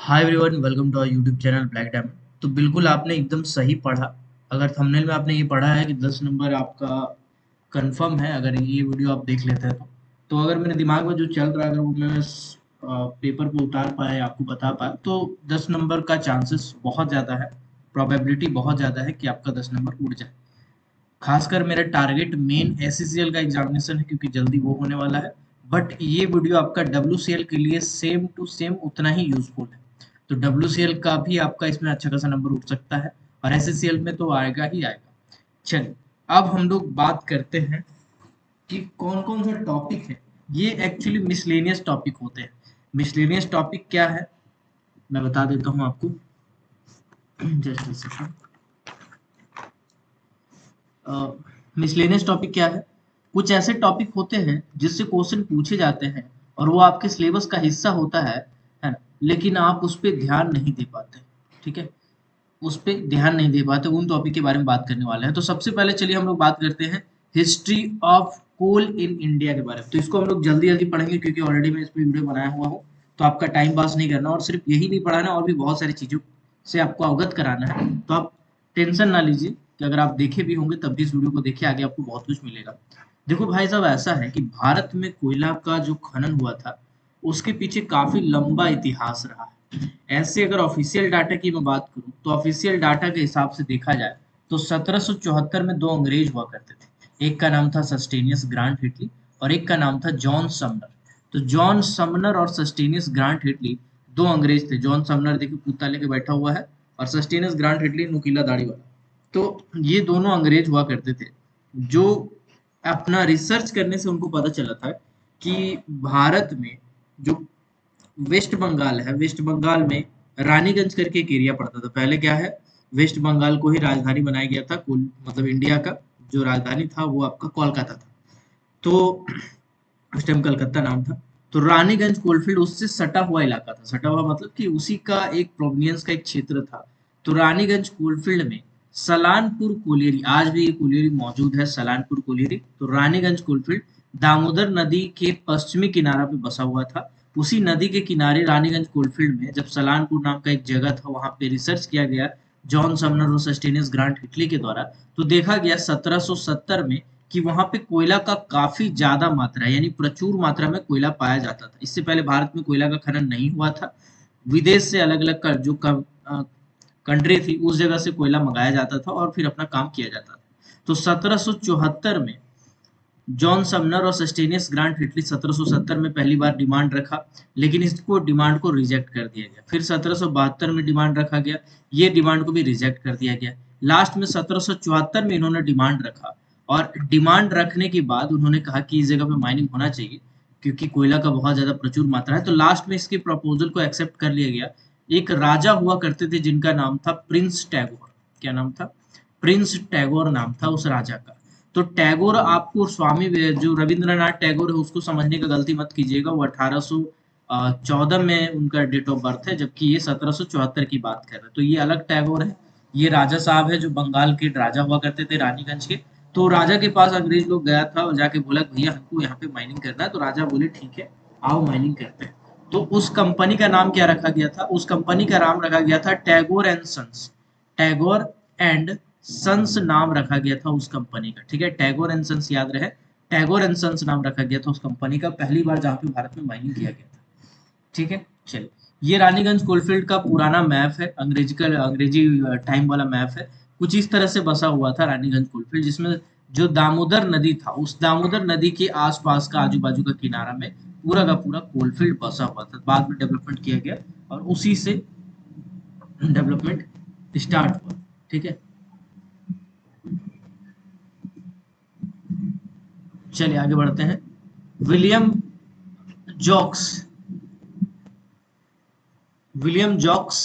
Hi everyone, welcome to our YouTube channel black diamond. तो बिल्कुल आपने एकदम सही पढ़ा। अगर थंबनेल में आपने ये पढ़ा है कि 10 नंबर आपका कंफर्म है, अगर ये वीडियो आप देख लेते हैं तो अगर मेरे दिमाग में जो चल रहा है अगर वो मैं पेपर पे उतार पाए, आपको बता पाए, तो 10 नंबर का चांसेस बहुत ज़्यादा है। प्रोबेबिलिटी बहुत ज़्यादा है कि आपका 10 नंबर उड़ जाए। खासकर मेरा टारगेट मेन एससीसीएल का एग्जामिनेशन है, क्योंकि जल्दी वो होने वाला है। बट ये वीडियो आपका डब्ल्यूसीएल के लिए सेम टू सेम उतना ही यूजफुल है। तो डब्ल्यूसीएल का भी आपका इसमें अच्छा खासा नंबर उठ सकता है, और एससीसीएल में तो आएगा ही आएगा। चलिए, अब हम लोग बात करते हैं कि कौन कौन सा टॉपिक है। ये एक्चुअली मिसलेनियस टॉपिक होते हैं। मिसलेनियस टॉपिक क्या है, मैं बता देता हूँ आपको। Just second. मिसलेनियस टॉपिक क्या है? कुछ ऐसे टॉपिक होते हैं जिससे क्वेश्चन पूछे जाते हैं, और वो आपके सिलेबस का हिस्सा होता है ना? लेकिन आप उस पर ध्यान नहीं दे पाते। ठीक है, उस पे ध्यान नहीं दे पाते। उन टॉपिक के बारे में बात करने वाले हैं। तो सबसे पहले चलिए हम लोग बात करते हैं history of coal in India के बारे में। तो इसको हम लोग जल्दी जल्दी पढ़ेंगे, क्योंकि ऑलरेडी मैं इस पर वीडियो बनाया हुआ हूँ। तो आपका टाइम पास नहीं करना, और सिर्फ यही नहीं पढ़ाना, और भी बहुत सारी चीजों से आपको अवगत कराना है। तो आप टेंशन ना लीजिए कि अगर आप देखे भी होंगे तब भी इस वीडियो को देखिए, आगे आपको बहुत कुछ मिलेगा। देखो भाई साहब, ऐसा है कि भारत में कोयला का जो खनन हुआ था, उसके पीछे काफी लंबा इतिहास रहा है। ऐसे अगर ऑफिशियल डाटा की मैं बात करूं, तो ऑफिशियल डाटा के हिसाब से देखा जाए तो 1774 में दो अंग्रेज हुआ करते थे। एक का नाम था सस्टेनियस ग्रांट हिटली, और एक का नाम था जॉन समनर। तो जॉन समनर और सस्टेनियस ग्रांट हिटली दो अंग्रेज थे। जॉन समनर देखिए कुत्ता लेके बैठा हुआ है, और सस्टेनियस ग्रांट हिटली नुकीला दाढ़ी वाला। तो ये दोनों अंग्रेज हुआ करते थे, जो अपना रिसर्च करने से उनको पता चला था कि भारत में जो वेस्ट बंगाल है, वेस्ट बंगाल में रानीगंज करके एक एरिया पड़ता था। पहले क्या है, वेस्ट बंगाल को ही राजधानी बनाया गया था। कुल मतलब इंडिया का जो राजधानी था वो आपका कोलकाता था। तो उस टाइम कलकत्ता नाम था। तो रानीगंज कोलफील्ड उससे सटा हुआ इलाका था। सटा हुआ मतलब कि उसी का एक प्रोविनियंस का एक क्षेत्र था। तो रानीगंज कोलफील्ड में सलानपुर कोलियरी, आज भी ये कोलियरी मौजूद है, सलानपुर कोलियरी। तो रानीगंज कोलफील्ड दामोदर नदी के पश्चिमी किनारा पे बसा हुआ था। उसी नदी के किनारे रानीगंज कोलफील्ड में जब सलानपुर नाम का एक जगह था, वहां पे रिसर्च किया गया जॉन समनर और सस्टेनियस ग्रांट हिटली के द्वारा। तो देखा गया 1770 में कि वहां पे कोयला का काफी ज्यादा मात्रा, यानी प्रचुर मात्रा में कोयला पाया जाता था। इससे पहले भारत में कोयला का खनन नहीं हुआ था। विदेश से अलग अलग जो कंट्री थी, उस जगह से कोयला मंगाया जाता था और फिर अपना काम किया जाता था। तो 1774 में जॉन समनर और सस्टेनियस ग्रांट हिटली 1770 में पहली बार डिमांड रखा, लेकिन इसको डिमांड को रिजेक्ट कर दिया गया। फिर 1772 में डिमांड रखा गया, ये डिमांड को भी रिजेक्ट कर दिया गया। लास्ट में 1774 में इन्होंने डिमांड रखा, और डिमांड रखने के बाद उन्होंने कहा कि इस जगह पे माइनिंग होना चाहिए, क्योंकि कोयला का बहुत ज्यादा प्रचुर मात्रा है। तो लास्ट में इसके प्रपोजल को एक्सेप्ट कर लिया गया। एक राजा हुआ करते थे जिनका नाम था प्रिंस टैगोर। क्या नाम था? प्रिंस टैगोर नाम था उस राजा का। तो टैगोर, आपको स्वामी जो रविंद्रनाथ टैगोर है उसको समझने का गलती मत कीजिएगा। वो 1814 में उनका डेट ऑफ बर्थ है, जबकि ये 1774 की बात कर रहे हैं। तो ये अलग टैगोर है। ये राजा साहब है जो बंगाल के राजा हुआ करते थे, रानीगंज के। तो राजा के पास अंग्रेज लोग गया था और जाके बोला भैया हमको यहाँ पे माइनिंग करना है। तो राजा बोले ठीक है, आओ माइनिंग करते हैं। तो उस कंपनी का नाम क्या रखा गया था? उस कंपनी का नाम रखा गया था Tagore and sons. Tagore and sons नाम रखा गया था उस कंपनी का। ठीक है, टैगोर एंड सन्स याद रहे। टैगोर एंड सन्स नाम रखा गया था उस कंपनी का, पहली बार जहां पे भारत में माइनिंग किया गया था। ठीक है, चलिए। ये रानीगंज कोलफील्ड का पुराना मैप है, अंग्रेजी टाइम वाला मैप है। कुछ इस तरह से बसा हुआ था रानीगंज कोलफील्ड, जिसमें जो दामोदर नदी था, उस दामोदर नदी के आसपास का आजू बाजू का किनारा में पूरा का पूरा कोलफील्ड बसा हुआ था। बाद में डेवलपमेंट किया गया, और उसी से डेवलपमेंट स्टार्ट हुआ। ठीक है, चलिए आगे बढ़ते हैं। विलियम जॉक्स, विलियम जॉक्स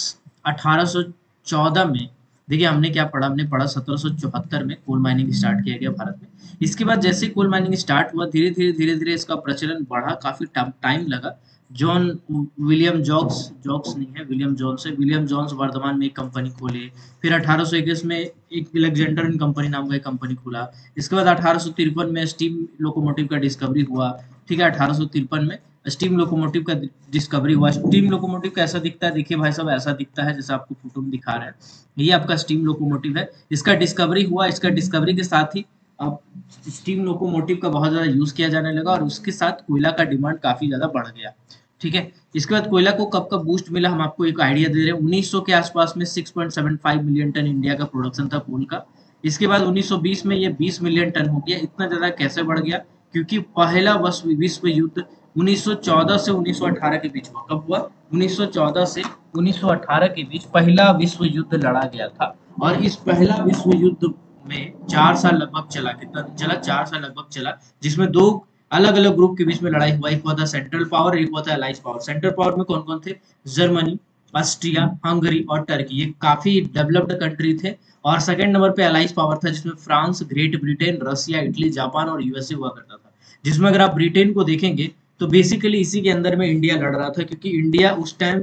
1814 में, देखिए हमने क्या पढ़ा, हमने पढ़ा 1774 में कोल माइनिंग स्टार्ट किया गया भारत में। इसके बाद जैसे कोल माइनिंग स्टार्ट हुआ, धीरे धीरे इसका प्रचलन बढ़ा, काफी टाइम लगा। जॉन विलियम जॉक्स, जॉक्स नहीं है, विलियम जॉन्स है। विलियम जॉन्स वर्धमान में एक कंपनी खोले। फिर 1821 में एक अलेक्जेंडर एंड कंपनी नाम का एक कंपनी खुला। इसके बाद 1853 में स्टीम लोकोमोटिव का डिस्कवरी हुआ। ठीक है, 1853 में स्टीम लोकोमोटिव का डिस्कवरी हुआ। स्टीम लोकोमोटिव कैसा दिखता है, देखिए भाई साहब ऐसा दिखता है जैसा आपको फोटो में दिखा रहे हैं, ये आपका स्टीम लोकोमोटिव है। इसका डिस्कवरी हुआ, इसका डिस्कवरी के साथ ही अब स्टीम लोकोमोटिव का बहुत ज्यादा यूज किया जाने लगा और उसके साथ कोयला का डिमांड काफी ज्यादा बढ़ गया। ठीक है, इसके बाद कोयला को कब कब बूस्ट मिला, हम आपको एक आइडिया दे रहे हैं। 1900 के आसपास में 6.75 मिलियन टन इंडिया का प्रोडक्शन था कोल का। इसके बाद 1920 में ये 20 मिलियन टन हो गया। इतना ज्यादा कैसे बढ़ गया, क्योंकि पहला विश्व युद्ध 1914 से 1918 के बीच हुआ। कब हुआ, 1914 से 1918 के बीच पहला विश्व युद्ध लड़ा गया था। और इस पहला विश्व युद्ध में 4 साल लगभग चला। कितना दिन चला, 4 साल लगभग चला, जिसमें दो अलग अलग ग्रुप के बीच में लड़ाई हुआ। एक हुआ था सेंट्रल पावर, एक हुआ था अलाइज पावर। सेंट्रल पावर में कौन कौन थे, जर्मनी, ऑस्ट्रिया, हंगरी और टर्की, ये काफी डेवलप्ड कंट्री थे। और सेकंड नंबर पे अलाइज पावर था, जिसमें फ्रांस, ग्रेट ब्रिटेन, रसिया, इटली, जापान और यूएसए हुआ करता था। जिसमें अगर आप ब्रिटेन को देखेंगे तो बेसिकली इसी के अंदर में इंडिया लड़ रहा था, क्योंकि इंडिया उस टाइम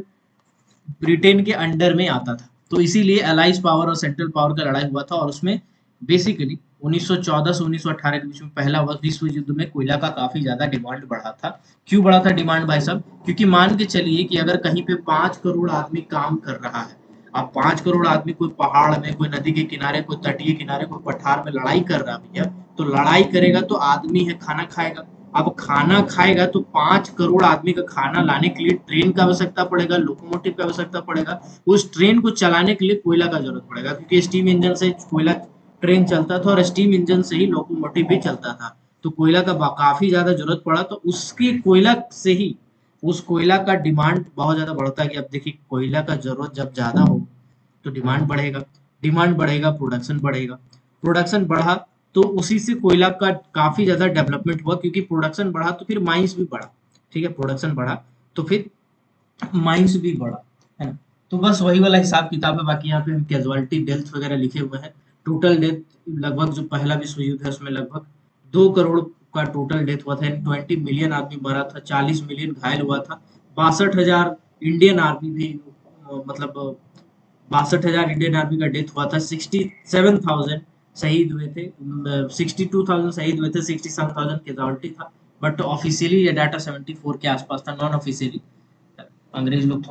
ब्रिटेन के अंडर में आता था। तो इसीलिए अलाइज पावर और सेंट्रल पावर का लड़ाई हुआ था। और उसमें बेसिकली 1914 से 1918 के बीच में पहला विश्व युद्ध में कोयला का काफी ज्यादा डिमांड बढ़ा था। क्यों बढ़ा था डिमांड भाई साहब, क्योंकि मान के चलिए कि अगर कहीं पे 5 करोड़ आदमी काम कर रहा है, अब 5 करोड़ आदमी कोई पहाड़ में, कोई नदी के किनारे, कोई तटीय किनारे, कोई पठार में लड़ाई कर रहा भैया, तो लड़ाई करेगा तो आदमी है, खाना खाएगा। अब खाना खाएगा तो 5 करोड़ आदमी का खाना लाने के लिए ट्रेन का आवश्यकता पड़ेगा, लोकोमोटिव का आवश्यकता पड़ेगा। उस ट्रेन को चलाने के लिए कोयला का जरूरत पड़ेगा, क्योंकि स्टीम इंजन से कोयला ट्रेन चलता था और स्टीम इंजन से ही लोकोमोटिव भी चलता था। तो कोयला का काफी ज्यादा जरूरत पड़ा, तो उसकी कोयला से ही उस कोयला का डिमांड बहुत ज्यादा बढ़ता है। कि अब देखिए कोयला का जरूरत जब ज्यादा हो तो डिमांड बढ़ेगा, डिमांड बढ़ेगा, प्रोडक्शन बढ़ेगा, प्रोडक्शन बढ़ा तो उसी से कोयला का काफी ज्यादा डेवलपमेंट हुआ, क्योंकि प्रोडक्शन बढ़ा तो फिर माइंस भी बढ़ा। ठीक है, प्रोडक्शन बढ़ा तो फिर माइंस भी बढ़ा, है ना। तो बस वही वाला हिसाब किताब है। बाकी यहाँ पे हम कैजुअलिटी डेथ वगैरह लिखे हुए हैं। टोटल डेथ लगभग जो पहला विश्व युद्ध है उसमें लगभग 2 करोड़ का टोटल डेथ हुआ था। 20 मिलियन आदमी मरा था, 40 मिलियन घायल हुआ था। 62,000 इंडियन आर्मी भी मतलब 62,000 इंडियन आर्मी का डेथ हुआ था। 67,000 शहीद हुए थे, 62,000 शहीद हुए थे, 67,000 कैजुअलिटी था। बट ऑफिशियली ये डाटा 74 के आसपास था, नॉन ऑफिशियली अंग्रेज लोग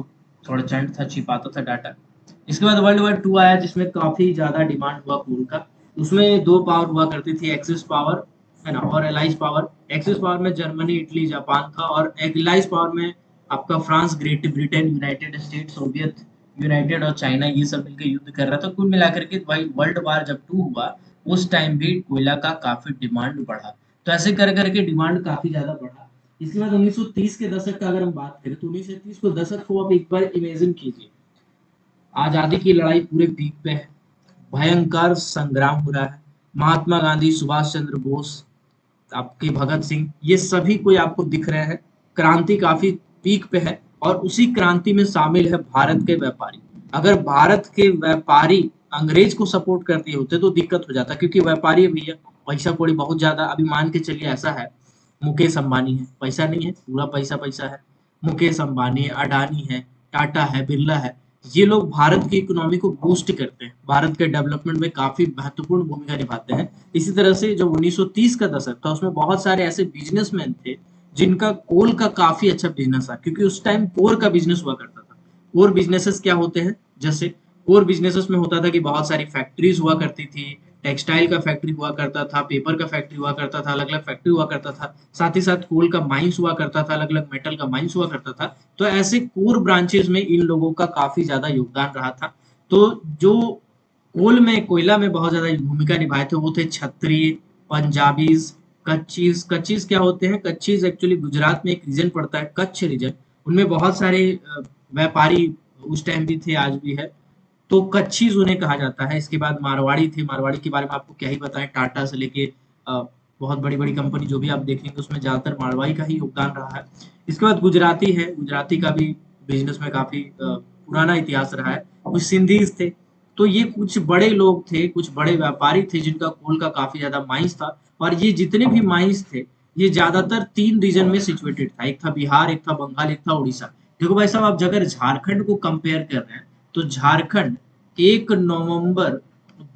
थोड़ा चंड था, छिपाता था डाटा। इसके बाद वर्ल्ड वॉर 2 आया, जिसमें काफी ज्यादा डिमांड हुआ कोल का। उसमें दो पावर हुआ करती थी, एक्सिस पावर, है ना, और एलाइज पावर। एक्सिस पावर में जर्मनी, इटली, जापान था, और एलाइज पावर में आपका France, great Britain, United state, Soviet United और चाइना, ये सब मिलकर युद्ध कर रहा था। कुल मिलाकर के भाई वर्ल्ड वार जब 2 हुआ, उस टाइम भी कोयला का काफी डिमांड बढ़ा। तो ऐसे कर करके डिमांड काफी ज्यादा बढ़ा। इसके बाद 1930 के दशक का अगर हम बात करें तो 1930 को दशक को आप एक बार इमेजिन कीजिए। आजादी की लड़ाई पूरे पीक पे है, भयंकर संग्राम हो रहा है। महात्मा गांधी, सुभाष चंद्र बोस, आपके भगत सिंह, ये सभी कोई आपको दिख रहे हैं। क्रांति काफी पीक पे है, और उसी क्रांति में शामिल है भारत के व्यापारी। अगर भारत के व्यापारी अंग्रेज को सपोर्ट कर दिए होते तो दिक्कत हो जाता, क्योंकि व्यापारी भैया पैसा कौड़ी बहुत ज्यादा। अभी मान के चलिए ऐसा है, मुकेश अंबानी है, पैसा नहीं है, पूरा पैसा पैसा है। मुकेश अंबानी है, अडानी है, टाटा है, बिरला है, ये लोग भारत की इकोनॉमी को बूस्ट करते हैं, भारत के डेवलपमेंट में काफी महत्वपूर्ण भूमिका निभाते हैं। इसी तरह से जब 1930 का दशक था, उसमें बहुत सारे ऐसे बिजनेसमैन थे जिनका कोल का काफी अच्छा बिजनेस था, क्योंकि उस टाइम कोर का बिजनेस हुआ करता था। कोर बिजनेसेस क्या होते हैं, जैसे कोर बिजनेसेस में होता था कि बहुत सारी फैक्ट्रीज हुआ करती थी, टेक्सटाइल का फैक्ट्री हुआ करता था, पेपर का फैक्ट्री हुआ करता था, अलग अलग फैक्ट्री हुआ करता था। साथ ही साथ कोल का माइंस हुआ करता था, अलग अलग मेटल का माइंस हुआ करता था। तो ऐसे कोर ब्रांचेस में इन लोगों का काफी ज्यादा योगदान रहा था। तो जो कोल में, कोयला में बहुत ज्यादा भूमिका निभाए थे वो थे छत्री, पंजाबीज, कच्चीज। कच्चीज क्या होते हैं, कच्चीज एक्चुअली गुजरात में एक रीजन पड़ता है, कच्छ रीजन। उनमें बहुत सारे व्यापारी उस टाइम भी थे, आज भी है, तो कच्छीज उन्हें कहा जाता है। इसके बाद मारवाड़ी थे, मारवाड़ी के बारे में आपको क्या ही बताएं, टाटा से लेके बहुत बड़ी बड़ी कंपनी जो भी आप देखेंगे उसमें ज्यादातर मारवाड़ी का ही योगदान रहा है। इसके बाद गुजराती है, गुजराती का भी बिजनेस में काफी पुराना इतिहास रहा है। कुछ सिंधीज थे। तो ये कुछ बड़े लोग थे, कुछ बड़े व्यापारी थे जिनका कोल का काफी ज्यादा माइंस था। और ये जितने भी माइंस थे, ये ज्यादातर 3 रीजन में सिचुएटेड था, एक था बिहार, एक था बंगाल, एक था उड़ीसा। देखो भाई साहब, आप अगर झारखंड को कंपेयर कर रहे हैं तो झारखंड 1 नवंबर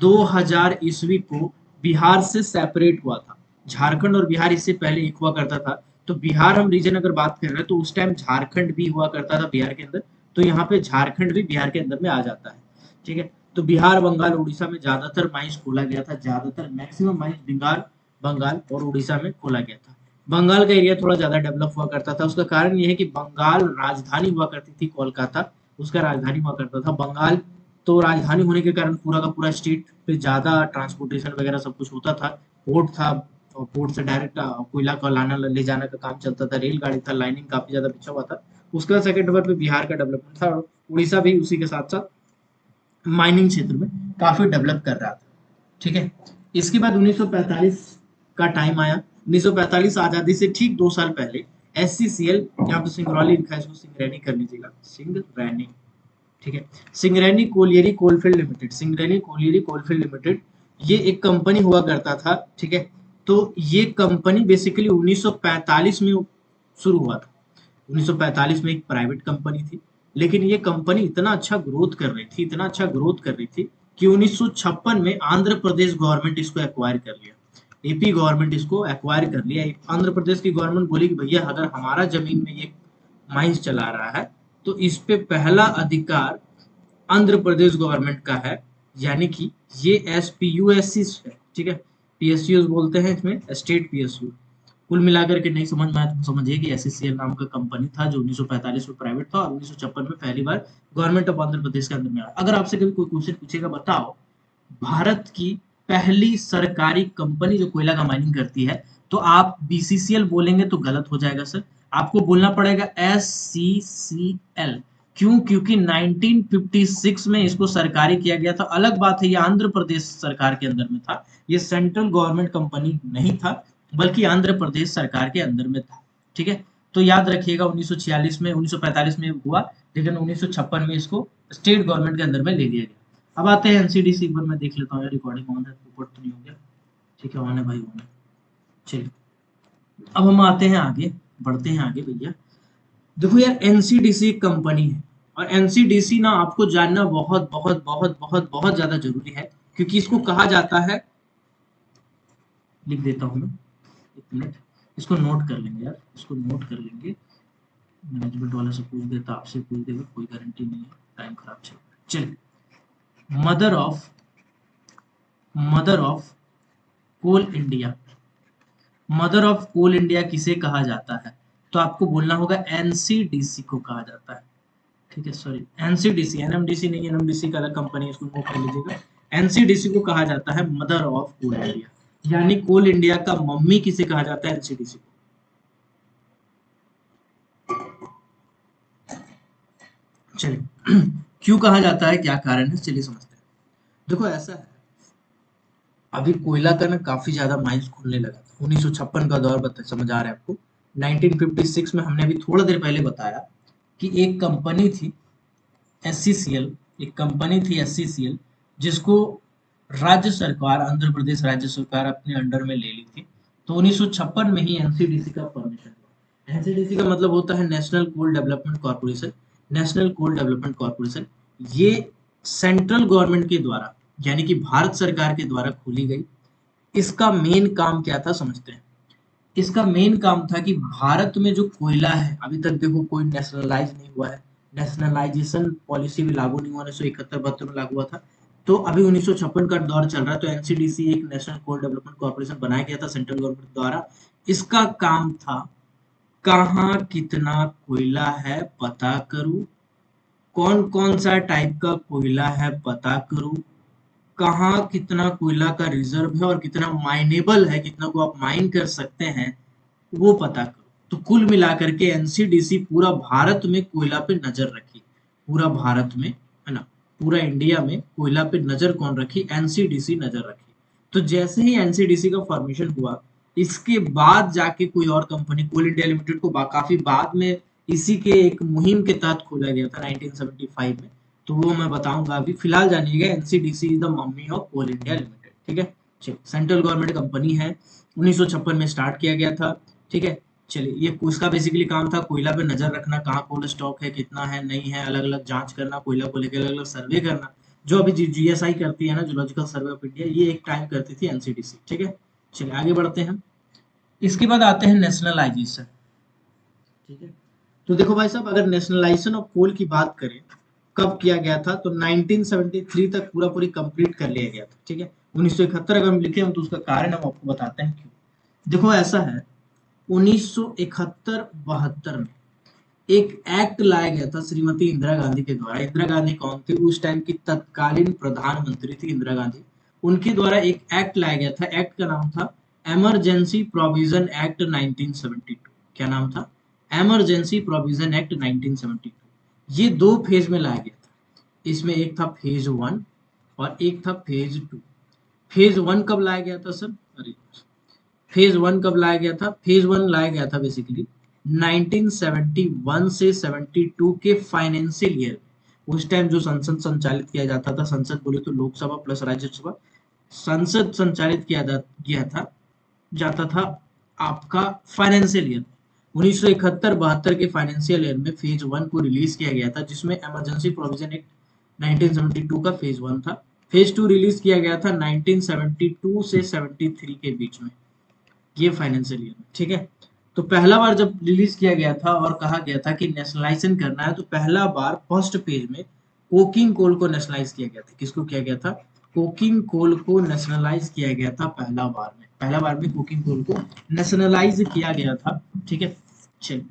2000 ईस्वी को बिहार से सेपरेट हुआ था। झारखंड और बिहार इससे पहले एक हुआ करता था। तो बिहार हम रीजन अगर बात कर रहे हैं तो उस टाइम झारखंड भी हुआ करता था बिहार के अंदर, तो यहाँ पे झारखंड भी बिहार के अंदर में आ जाता है। ठीक है, तो बिहार, बंगाल, उड़ीसा में ज्यादातर माइंस खोला गया था, ज्यादातर मैक्सिमम माइंस बंगाल बंगाल और उड़ीसा में खोला गया था। बंगाल का एरिया थोड़ा ज्यादा डेवलप हुआ करता था, उसका कारण यह है कि बंगाल राजधानी हुआ करती थी कोलकाता, उसका राजधानी हुआ करता था बंगाल। तो राजधानी होने के कारण पूरा का पूरा स्टेट पे ज्यादा ट्रांसपोर्टेशन वगैरह सब कुछ होता था, पोर्ट था, और पोर्ट से डायरेक्ट कोयला का लाना ले जाने का काम चलता था, रेलगाड़ी था, लाइनिंग काफी ज्यादा पिछड़ा हुआ था। उसका सेकंड नंबर पे बिहार का डेवलपमेंट था, और उड़ीसा भी उसी के साथ साथ माइनिंग क्षेत्र में काफी डेवलप कर रहा था। ठीक है, इसके बाद 1945 का टाइम आया। 1945 आजादी से ठीक 2 साल पहले SCCL, यहाँ पे सिंगरौली लिखा है, इसको सिंगरैनी कर लीजिएगा, सिंगरैनी। ठीक है, Singareni colliery coalfield limited, Singareni colliery coalfield limited, ये एक कंपनी हुआ करता था। ठीक है, तो ये कंपनी बेसिकली 1945 में शुरू हुआ था। 1945 में एक प्राइवेट कंपनी थी, लेकिन ये कंपनी इतना अच्छा ग्रोथ कर रही थी, इतना अच्छा ग्रोथ कर रही थी कि 1956 में आंध्र प्रदेश गवर्नमेंट इसको एक्वायर कर लिया। AP गवर्नमेंट इसको एक्वायर कर लिया। आंध्र प्रदेश की गवर्नमेंट बोली कि भैया अगर हमारा जमीन में ये माइंस चला रहा है तो इस पे पहला अधिकार आंध्र प्रदेश गवर्नमेंट का है, यानी कि ये SPUSC है। ठीक है, PSUs बोलते हैं इसमें, स्टेट PSU। कुल मिलाकर के नहीं समझ में आया तो समझिए कि SCCL नाम का कंपनी था जो 1945 में प्राइवेट था और 1956 में पहली बार गवर्नमेंट ऑफ आंध्र प्रदेश के अंदर में आया। अगर आपसे कभी कोई क्वेश्चन पूछेगा, बताओ भारत की पहली सरकारी कंपनी जो कोयला का माइनिंग करती है, तो आप BCCL बोलेंगे तो गलत हो जाएगा सर, आपको बोलना पड़ेगा SCCL। क्यों? क्योंकि 1956 में इसको सरकारी किया गया था। अलग बात है ये आंध्र प्रदेश सरकार के अंदर में था, ये सेंट्रल गवर्नमेंट कंपनी नहीं था, बल्कि आंध्र प्रदेश सरकार के अंदर में था। ठीक है, तो याद रखिएगा 1946 में, 1945 में हुआ, लेकिन 1956 में इसको स्टेट गवर्नमेंट के अंदर में ले लिया गया। अब आते हैं NCDC पर, मैं देख लेता हूँ रिकॉर्डिंग ऑन है, ऊपर तो नहीं हो गया। ठीक है, ऑन है भाई, ऑन है। चलिए, अब हम आते हैं आगे, बढ़ते हैं आगे भैया। देखो यार, NCDC कंपनी है, और NCDC ना आपको जानना बहुत बहुत बहुत बहुत बहुत ज्यादा जरूरी है, क्योंकि इसको कहा जाता है, लिख देता हूँ मैं, एक मिनट, इसको नोट कर लेंगे यार, इसको नोट कर लेंगे। मैनेजमेंट वाला से पूछ देता, आपसे पूछ देगा, कोई गारंटी नहीं है, टाइम खराब चल रहा है। चलिए, mother of coal India, mother of coal India किसे कहा जाता है? तो आपको बोलना होगा NCDC को कहा जाता है। ठीक है, सॉरी, NCDC, NMDC नहीं, NMDC का अलग कंपनी है, इसको नोट कर लीजिएगा। NCDC को कहा जाता है मदर ऑफ कोल इंडिया, यानी कोल इंडिया का मम्मी किसे कहा जाता है? NCDC को। चलिए, क्यों कहा जाता है, क्या कारण है, चलिए समझते हैं। देखो ऐसा है, अभी कोयला का ना काफी ज्यादा माइंस खुलने लगा था। 1956 का दौर बता, समझ आ रहा है आपको। 1956 में हमने अभी थोड़ा देर पहले बताया कि एक कंपनी थी SCCL, एक कंपनी थी SCCL, जिसको राज्य सरकार, आंध्र प्रदेश राज्य सरकार अपने अंडर में ले ली थी। तो 1956 में ही NCDC का परमिशन हुआ। NCDC का मतलब होता है national coal development corporation, national coal development corporation. ये सेंट्रल गवर्नमेंट के द्वारा, यानी कि भारत सरकार के द्वारा खोली गई। इसका मेन काम क्या था समझते हैं। इसका मेन काम था कि भारत में जो कोयला है, अभी तक देखो कोई नेशनलाइज नहीं हुआ है, नेशनलाइजेशन पॉलिसी भी लागू नहीं हुआ, 1971-72 में लागू हुआ था। तो अभी 1956 का दौर चल रहा है, तो NCDC एक नेशनल कोल डेवलपमेंट कॉर्पोरेशन बनाया गया था सेंट्रल गवर्नमेंट द्वारा। इसका काम था कहाँ कितना कोयला है पता करूं, कौन कौन सा टाइप का कोयला है पता करूं, कहाँ कितना कोयला का रिजर्व है और कितना माइनेबल है, कितना को आप माइन कर सकते हैं, वो पता करो। तो कुल मिलाकर के NCDC पूरा भारत में कोयला पे नजर रखी, पूरा भारत में, है ना, पूरा इंडिया में कोयला पे नजर कौन रखी? NCDC नजर रखी। तो जैसे ही NCDC का फॉर्मेशन हुआ, इसके बाद जाके कोई और कंपनी कोल इंडिया लिमिटेड को काफी बाद में इसी के एक मुहिम के तहत खोला गया था 1975 में। तो वो मैं बताऊंगा, अभी फिलहाल जानिएगा NCDC is the mummy of coal India limited. ठीक है, चलिए, सेंट्रल गवर्नमेंट कंपनी है, 1956 में स्टार्ट किया गया था। ठीक है, चलिए, ये उसका बेसिकली काम था कोयला पे नजर रखना, कहाँ कोल्ड स्टॉक है, कितना है, नहीं है, अलग अलग जांच करना, कोयला को लेकर अलग अलग सर्वे करना, जो अभी GSI करती है ना, जूलॉजिकल सर्वे ऑफ इंडिया, ये एक टाइम करती थी NCDC। ठीक है, चलिए आगे बढ़ते हैं। इसके बाद आते हैं नेशनलाइजेशन। ठीक है। तो देखो भाई साहब, अगर नेशनलाइजेशन ऑफ कोल की बात करें कब किया गया था, तो 1973 तक पूरा पूरी कंप्लीट कर लिया गया था। ठीक है। 1971 अगर हम लिखे हो तो उसका कारण हम आपको बताते हैं क्यों। देखो ऐसा है, 1971-72 में एक एक्ट लाया गया था श्रीमती इंदिरा गांधी के द्वारा। इंदिरा गांधी कौन थी? उस टाइम की तत्कालीन प्रधानमंत्री थी इंदिरा गांधी। उनके द्वारा एक एक्ट लाया गया था। एक्ट का नाम था इमरजेंसी प्रोविजन एक्ट 1972। क्या नाम था? Emergency provision act 1972। ये दो फेज में लाया गया था। इसमें एक था फेज 1 और एक था फेज 2। फेज 1 कब लाया गया था सर? अरे, फेज 1 कब लाया गया था? फेज 1 लाया गया था बेसिकली 1971 से 72 के फाइनेंशियल ईयर में। उस टाइम जो संसद संचालित किया जाता था, संसद बोले तो लोकसभा प्लस राज्यसभा, संसद संचालित किया था जाता था आपका फाइनेंशियल ईयर 1971-72 के फाइनेंशियल ईयर में फेज 1 को रिलीज किया गया था, जिसमें इमरजेंसी प्रोविजन एक्ट 1972 का फेज 1 था। फेज 2 रिलीज किया गया था 1972 से 73 के बीच में, ये फाइनेंशियल ईयर में। ठीक है। तो पहला बार जब रिलीज किया गया था और कहा गया था कि नेशनलाइजेशन करना है, तो पहला बार फर्स्ट पेज में कोकिंग कोल को नेशनलाइज किया गया था। किसको किया गया था? कोकिंग कोल को नेशनलाइज किया गया था पहला बार में कोकिंग कोल को नेशनलाइज किया गया था। ठीक है, चलिए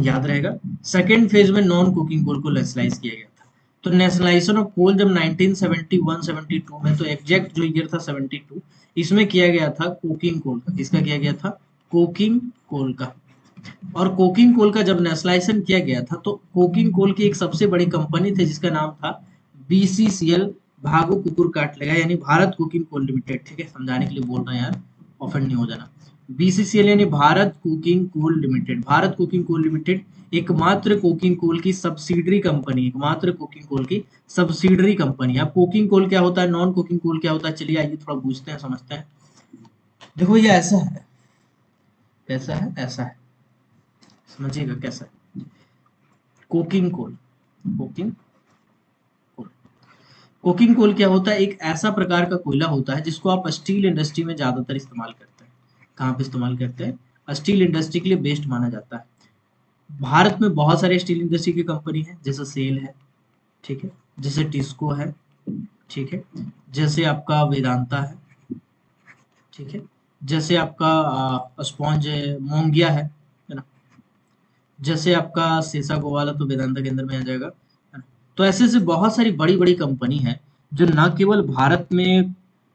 याद रहेगा। सेकेंड फेज में नॉन कोकिंग कोल को नेशनलाइज किया गया था। तो नेशनलाइजेशन ऑफ कोल जब 1971-72 में, तो एग्जैक्ट जो ईयर था 72, इसमें किया गया था कोकिंग कोल का। किसका किया गया था? कोकिंग कोल का। और कोकिंग कोल का जब नेशनलाइजेशन किया गया था, तो कोकिंग कोल की एक सबसे बड़ी कंपनी थी जिसका नाम था बीसीसीएल, भागो कुकुर काट लेगा, यानी भारत कोकिंग कोल लिमिटेड। ठीक है, समझाने के लिए बोल रहे हैं यार, ऑफेंड नहीं हो जाना। बीसीसीएल यानी Bharat cooking coal limited. Bharat cooking coal limited एकमात्र कोकिंग कोल की सब्सिडरी कंपनी, एकमात्र कोकिंग कोल की सब्सिडरी कंपनी। अब कोकिंग कोल क्या होता है, नॉन कोकिंग कोल क्या होता है, चलिए आइए थोड़ा पूछते हैं, समझते हैं। देखो ये ऐसा है, कैसा है? ऐसा है, समझिएगा कैसा है। Coking coal, coking coal, coking coal क्या होता है? एक ऐसा प्रकार का कोयला होता है जिसको आप स्टील इंडस्ट्री में ज्यादातर इस्तेमाल करते हैं। कहाँ पे इस्तेमाल करते हैं? स्टील इंडस्ट्री के लिए बेस्ट माना जाता है। भारत में बहुत सारे स्टील इंडस्ट्री की कंपनी है, जैसे सेल है, ठीक है, जैसे टिस्को है, ठीक है, जैसे आपका वेदांता है, ठीक है, जैसे आपका स्पॉन्ज है, मोंगिया है ना, जैसे आपका सीसा गोवाला तो वेदांता के अंदर में आ जाएगा, है ना। तो ऐसे से बहुत सारी बड़ी बड़ी कंपनी है जो न केवल भारत में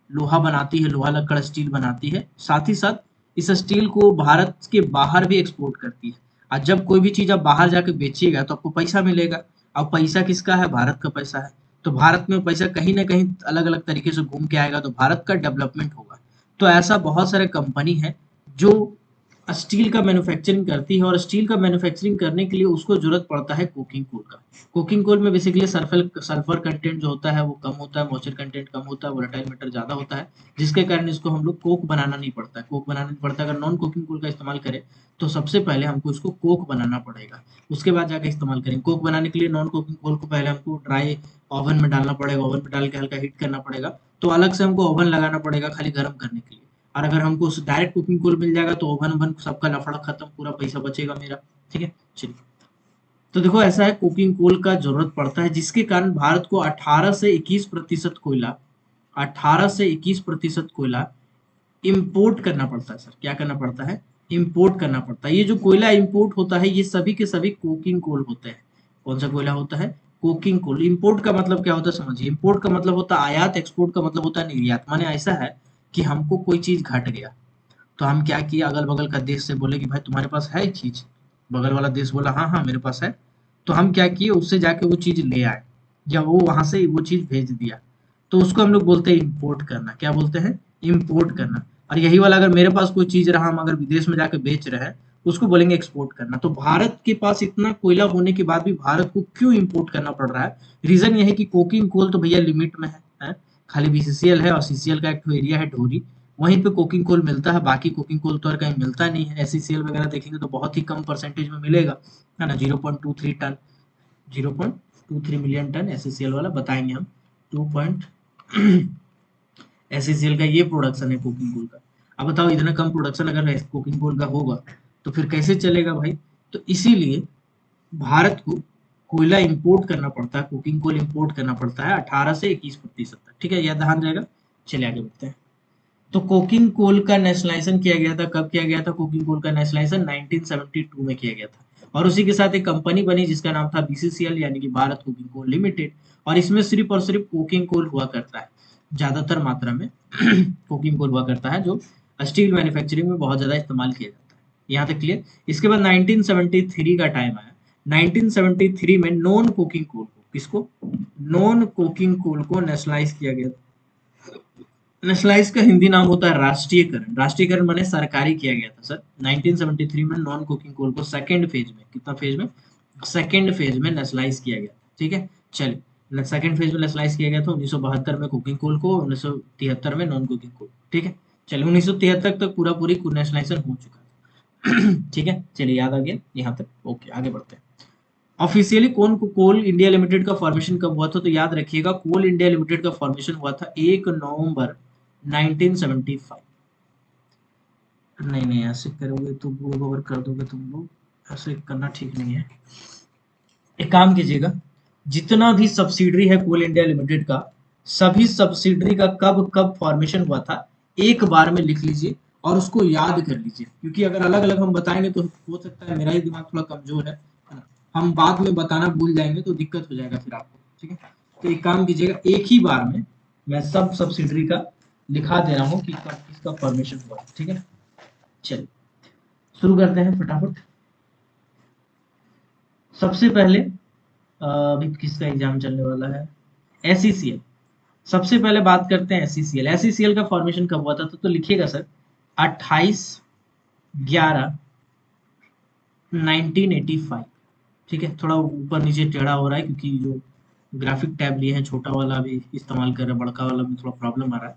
लोहा बनाती है, लोहा लक्कड़ स्टील बनाती है, साथ ही साथ इस स्टील को भारत के बाहर भी एक्सपोर्ट करती है। और जब कोई भी चीज आप बाहर जाके बेचिएगा तो आपको पैसा मिलेगा। अब पैसा किसका है? भारत का पैसा है। तो भारत में पैसा कहीं ना कहीं अलग अलग तरीके से घूम के आएगा, तो भारत का डेवलपमेंट होगा। तो ऐसा बहुत सारे कंपनी है जो स्टील का मैन्युफैक्चरिंग करती है, और स्टील का मैन्युफैक्चरिंग करने के लिए उसको जरूरत पड़ता है कोकिंग कोल का। कोकिंग कोल में बेसिकली सल्फर सल्फर कंटेंट जो होता है वो कम होता है, मॉइस्चर कंटेंट कम होता है, वोलेटाइल मैटर ज्यादा होता है, जिसके कारण इसको हम लोग कोक बनाना नहीं पड़ता है। कोक बनाना नहीं पड़ता। अगर नॉन कोकिंग कोल का इस्तेमाल करें तो सबसे पहले हमको इसको कोक बनाना पड़ेगा, उसके बाद जाके इस्तेमाल करेंगे। कोक बनाने के लिए नॉन कोकिंग कोल को पहले हमको ड्राई ओवन में डालना पड़ेगा, ओवन में डाल के हल्का हीट करना पड़ेगा, तो अलग से हमको ओवन लगाना पड़ेगा खाली गर्म करने के लिए। और अगर हमको डायरेक्ट कुकिंग कोल मिल जाएगा तो ओवन ओवन सबका लफड़ा खत्म, पूरा पैसा बचेगा मेरा। ठीक है, चलिए। तो देखो ऐसा है, कुकिंग कोल का जरूरत पड़ता है, जिसके कारण भारत को 18 से 21% कोयला, 18 से 21% कोयला इंपोर्ट करना पड़ता है। सर क्या करना पड़ता है? इंपोर्ट करना पड़ता है। ये जो कोयला इंपोर्ट होता है ये सभी के सभी कोकिंग कोल होते हैं। कौन सा कोयला होता है? कोकिंग कोल। इंपोर्ट का मतलब क्या होता है समझिए। इंपोर्ट का मतलब होता है आयात, एक्सपोर्ट का मतलब होता है निर्यात। माने ऐसा है कि हमको कोई चीज घट गया, तो हम क्या किया, अगल बगल का देश से बोले कि भाई तुम्हारे पास है चीज, बगल वाला देश बोला हाँ हाँ मेरे पास है, तो हम क्या किए, उससे जाके वो चीज ले आए, या वो वहां से वो चीज भेज दिया, तो उसको हम लोग बोलते हैं इम्पोर्ट करना। क्या बोलते हैं? इम्पोर्ट करना। और यही वाला अगर मेरे पास कोई चीज रहा, हम अगर विदेश में जाके बेच रहे हैं, उसको बोलेंगे एक्सपोर्ट करना। तो भारत के पास इतना कोयला होने के बाद भी भारत को क्यों इम्पोर्ट करना पड़ रहा है? रीजन ये है कि कोकिंग कोल तो भैया लिमिट में है? खाली बीसीसीएल है, और सीसीएल का एक एरिया है ढोरी, वहीं पे कोकिंग कोल मिलता है, बाकी कोकिंग कोल तो और कहीं मिलता नहीं है। एससीसीएल वगैरह देखेंगे तो बहुत ही कम परसेंटेज में मिलेगा, है ना, 0.23 टन, 0.23 मिलियन टन एससीसीएल वाला बताएंगे हम। 2 पॉइंट एससीसीएल का ये प्रोडक्शन है कोकिंग कोल का। अब बताओ इतना कम प्रोडक्शन अगर कोकिंग कोल का होगा तो फिर कैसे चलेगा भाई? तो इसीलिए भारत को कोयला इंपोर्ट करना पड़ता है, कुकिंग कोल इंपोर्ट करना पड़ता है 18 से 21% तक। ठीक है, यह ध्यान रहेगा। चलिए आगे बढ़ते हैं। तो कोकिंग कोल का नेशनलाइजेशन किया गया था, कब किया गया था? कोकिंग कोल का नेशनलाइजेशन 1972 में किया गया था, और उसी के साथ एक कंपनी बनी जिसका नाम था बीसीसीएल, यानी कि भारत कोकिंग कोल लिमिटेड। और इसमें सिर्फ और सिर्फ कोकिंग कोल हुआ करता है, ज्यादातर मात्रा में कोकिंग कोल हुआ करता है, जो स्टील मैन्युफैक्चरिंग में बहुत ज्यादा इस्तेमाल किया जाता है। यहाँ तक क्लियर? इसके बाद 1973 का टाइम आया। 1973 में नॉन कोकिंग कोल को, किसको? नॉन कोकिंग कोल को नेशनलाइज किया गया। नेशनलाइज का हिंदी नाम होता है राष्ट्रीयकरण। राष्ट्रीयकरण माने सरकारी किया गया था सर 1973 में नॉन कुकिंग कोल को सेकंड फेज में। कितना फेज में? सेकंड फेज में नेशनलाइज किया गया। ठीक है, चलिए सेकंड फेज में नेशनलाइज किया गया था 1972 में कुकिंग कोल को, 1973 में नॉन कुकिंग कोल। ठीक है, चलिए 1973 तक पूरा पूरी नेशनलाइजेशन हो चुका था। ठीक है, चलिए याद आ गया यहाँ तक। ओके, आगे बढ़ते हैं। ऑफिशियली कौन को कोल इंडिया लिमिटेड का फॉर्मेशन कब हुआ था? तो याद रखिएगा, कोल इंडिया लिमिटेड का फॉर्मेशन हुआ था 1 नवंबर 1975। नहीं नहीं, ऐसे करोगे तो गूगल ओवर कर दोगे तुम लोग, ऐसे करना ठीक नहीं है। एक काम कीजिएगा, जितना भी सब्सिडरी है कोल इंडिया लिमिटेड का, सभी सब्सिडरी का कब कब फॉर्मेशन हुआ था एक बार में लिख लीजिए और उसको याद कर लीजिए, क्योंकि अगर अलग अलग हम बताएंगे तो हो सकता है मेरा ही दिमाग थोड़ा कमजोर है ना, हम बाद में बताना भूल जाएंगे तो दिक्कत हो जाएगा फिर आपको। ठीक है, तो एक काम कीजिएगा, एक ही बार में मैं सब सब्सिडरी का लिखा दे रहा हूँ कि कब किसका फॉर्मेशन हुआ। ठीक है, चलिए शुरू करते हैं फटाफट। सबसे पहले अभी किसका एग्जाम चलने वाला है? एसईसीएल। सबसे पहले बात करते हैं एसईसीएल। एसईसीएल का फॉर्मेशन कब हुआ था? तो लिखिएगा सर 28/11/1985। ठीक है, थोड़ा ऊपर नीचे टेढ़ा हो रहा है क्योंकि जो ग्राफिक टैब लिए हैं छोटा वाला भी इस्तेमाल कर रहे हैं, बड़का वाला में थोड़ा प्रॉब्लम आ रहा है,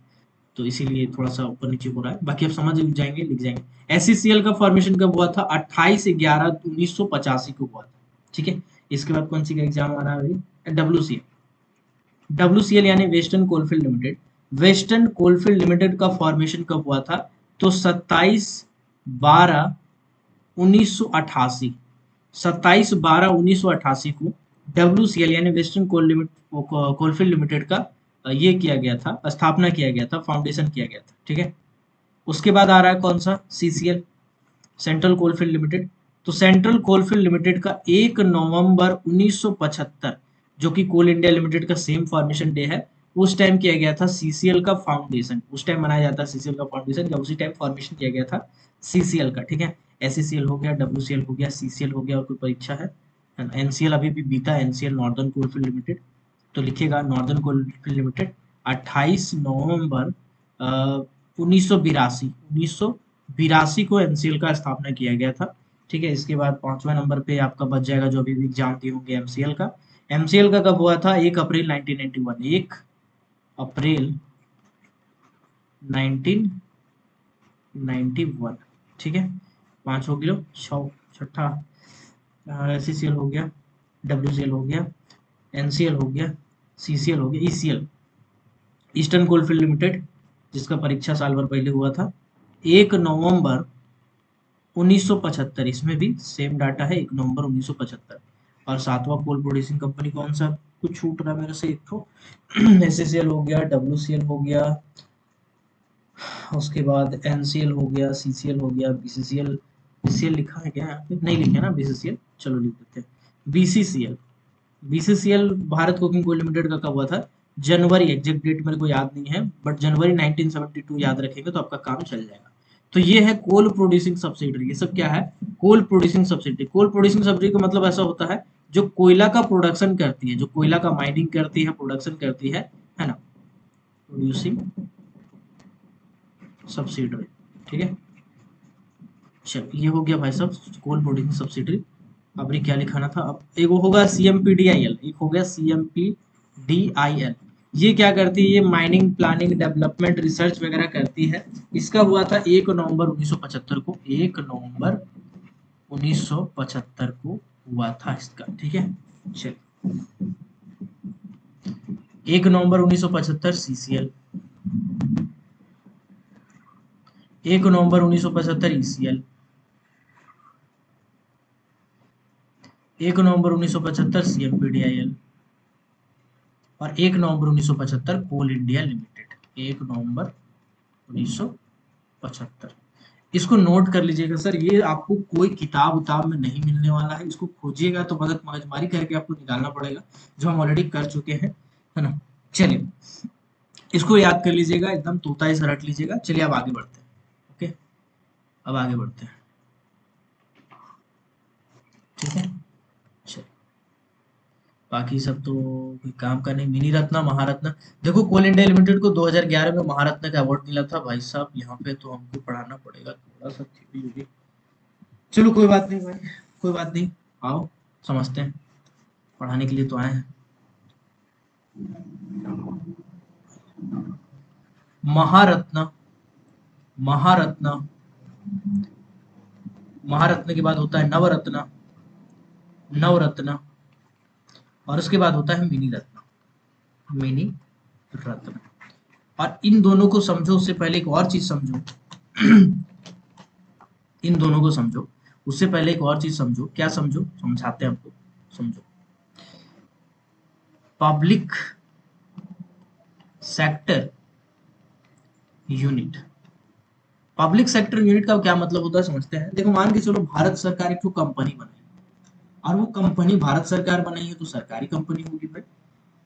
तो इसीलिए थोड़ा सा ऊपर नीचे हो रहा है। बाकी आप समझ जाएंगे, लिख जाएंगे। एसईसीएल का फॉर्मेशन कब हुआ था? 28/11/1985 को हुआ था। ठीक है, इसके बाद कौन सी का एग्जाम आ रहा है? डब्ल्यूसीएल। डब्ल्यूसीएल यानी western coalfield limited. Western coalfield limited का फॉर्मेशन कब हुआ था? तो 27/12/1988। 27/12/1988 को डब्ल्यूसीएल यानी वेस्टर्न कोलफील्ड लिमिटेड का ये किया गया था, स्थापना किया गया था, फाउंडेशन किया गया था। ठीक है, उसके बाद आ रहा है कौन सा? CCL, central coalfield limited. तो सेंट्रल कोलफील्ड लिमिटेड का 1 नवंबर 1975, जो कि कोल इंडिया लिमिटेड का सेम फॉर्मेशन डे है, उस टाइम किया गया था सीसीएल का फाउंडेशन। उस टाइम मनाया जाता है सीसीएल का फाउंडेशन, जब उसी टाइम फॉर्मेशन किया गया था सीसीएल का। ठीक है, एससीएल हो गया, डब्ल्यूसीएल हो गया, सीसीएल हो गया, और कोई परीक्षा है? एनसीएल अभी भी बीता, एनसीएल नॉर्दर्न कोलफील्ड लिमिटेड। तो लिखिएगा नॉर्दर्न कोलफील्ड लिमिटेड 28 नवंबर 1982 को एनसीएल का स्थापना किया गया था। ठीक है, इसके बाद 5वें नंबर पे आपका बच जाएगा जो अभी भी एग्जाम दिए होंगे एमसीएल का। एमसीएल का कब हुआ था? 1 अप्रैल 1991। 1 अप्रैल 1991। ठीक है, 5 हो गया, छठा एससीएल हो गया, डब्ल्यूसीएल हो गया, एनसीएल हो गया, सीसीएल हो गया, ईसीएल ईस्टर्न कोलफील्ड लिमिटेड, जिसका परीक्षा साल भर पहले हुआ था 1 नवंबर 1975। इसमें भी सेम डाटा है, 1 नवंबर 1975। और 7वां कोल प्रोड्यूसिंग कंपनी कौन सा? कुछ छूट रहा है मेरे से एक तो एससीएल हो गया, डब्ल्यूसीएल हो गया, उसके बाद एनसीएल हो गया, सीसीएल हो गया, बीसीसीएल। बीसीएल लिखा है क्या यहाँ पे? नहीं लिखा है ना बीसीसीएल, चलो लिख देते हैं BCCL. BCCL Bharat coking coal limited का कब हुआ था? जनवरी, एग्जैक्ट डेट मेरे को याद नहीं है, बट जनवरी 1972 याद रखेंगे तो आपका काम चल जाएगा। तो ये है कोल प्रोड्यूसिंग सब्सिडरी। ये सब क्या है? Coal producing subsidiary. Coal producing subsidiary का मतलब ऐसा होता है जो कोयला का प्रोडक्शन करती है, जो कोयला का माइनिंग करती है, प्रोडक्शन करती है ना, प्रोड्यूसिंग सब्सिडरी। ठीक है, चलो ये हो गया भाई साहब कोल प्रोड्यूसिंग सब्सिडरी। अब ये क्या लिखाना था? अब एक वो होगा सीएमपीडीआईएल, एक हो गया सीएमपीडीआईएल। ये क्या करती है? ये माइनिंग, प्लानिंग, डेवलपमेंट, रिसर्च वगैरह करती है। इसका हुआ था 1 नवंबर 1975 को। 1 नवंबर 1975 को हुआ था इसका। ठीक है, चल 1 नवंबर 1975 सीसीएल, 1 नवंबर 1975 ईसीएल, 1 नवंबर 1975 CMPDIL और 1 नवंबर 1975 कोल इंडिया लिमिटेड। 1 नवंबर 1975। इसको नोट कर लीजिएगा सर, ये आपको कोई किताब उताब में नहीं मिलने वाला है, इसको खोजिएगा तो मदद मगजमारी करके आपको निकालना पड़ेगा, जो हम ऑलरेडी कर चुके हैं, है ना। चलिए इसको याद कर लीजिएगा, एकदम तोता ही रट लीजिएगा। चलिए अब आगे बढ़ते हैं। ओके, अब आगे बढ़ते हैं, ठीक है। चलिए बाकी सब तो कोई काम का नहीं। मिनी रत्न, महारत्न, देखो कोल इंडिया लिमिटेड को 2011 में महारत्न का अवार्ड मिला था भाई साहब। यहाँ पे तो हमको पढ़ाना पड़ेगा थोड़ा सा थ्योरी व्यूरी। चलो कोई बात नहीं भाई, कोई बात नहीं, आओ समझते हैं, पढ़ाने के लिए तो आए हैं। महारत्न, महारत्न, महारत्न के बाद होता है नवरत्न, नवरत्न, और उसके बाद होता है मिनी रत्न, मिनी रत्न। और इन दोनों को समझो उससे पहले एक और चीज समझो। इन दोनों को समझो उससे पहले एक और चीज समझो। क्या समझो? समझाते हैं आपको, समझो। Public sector unit, public sector unit का क्या मतलब होता है समझते हैं। देखो मान के चलो भारत सरकार एक कंपनी बनाई, और वो कंपनी भारत सरकार बनाई है तो सरकारी कंपनी होगी भाई।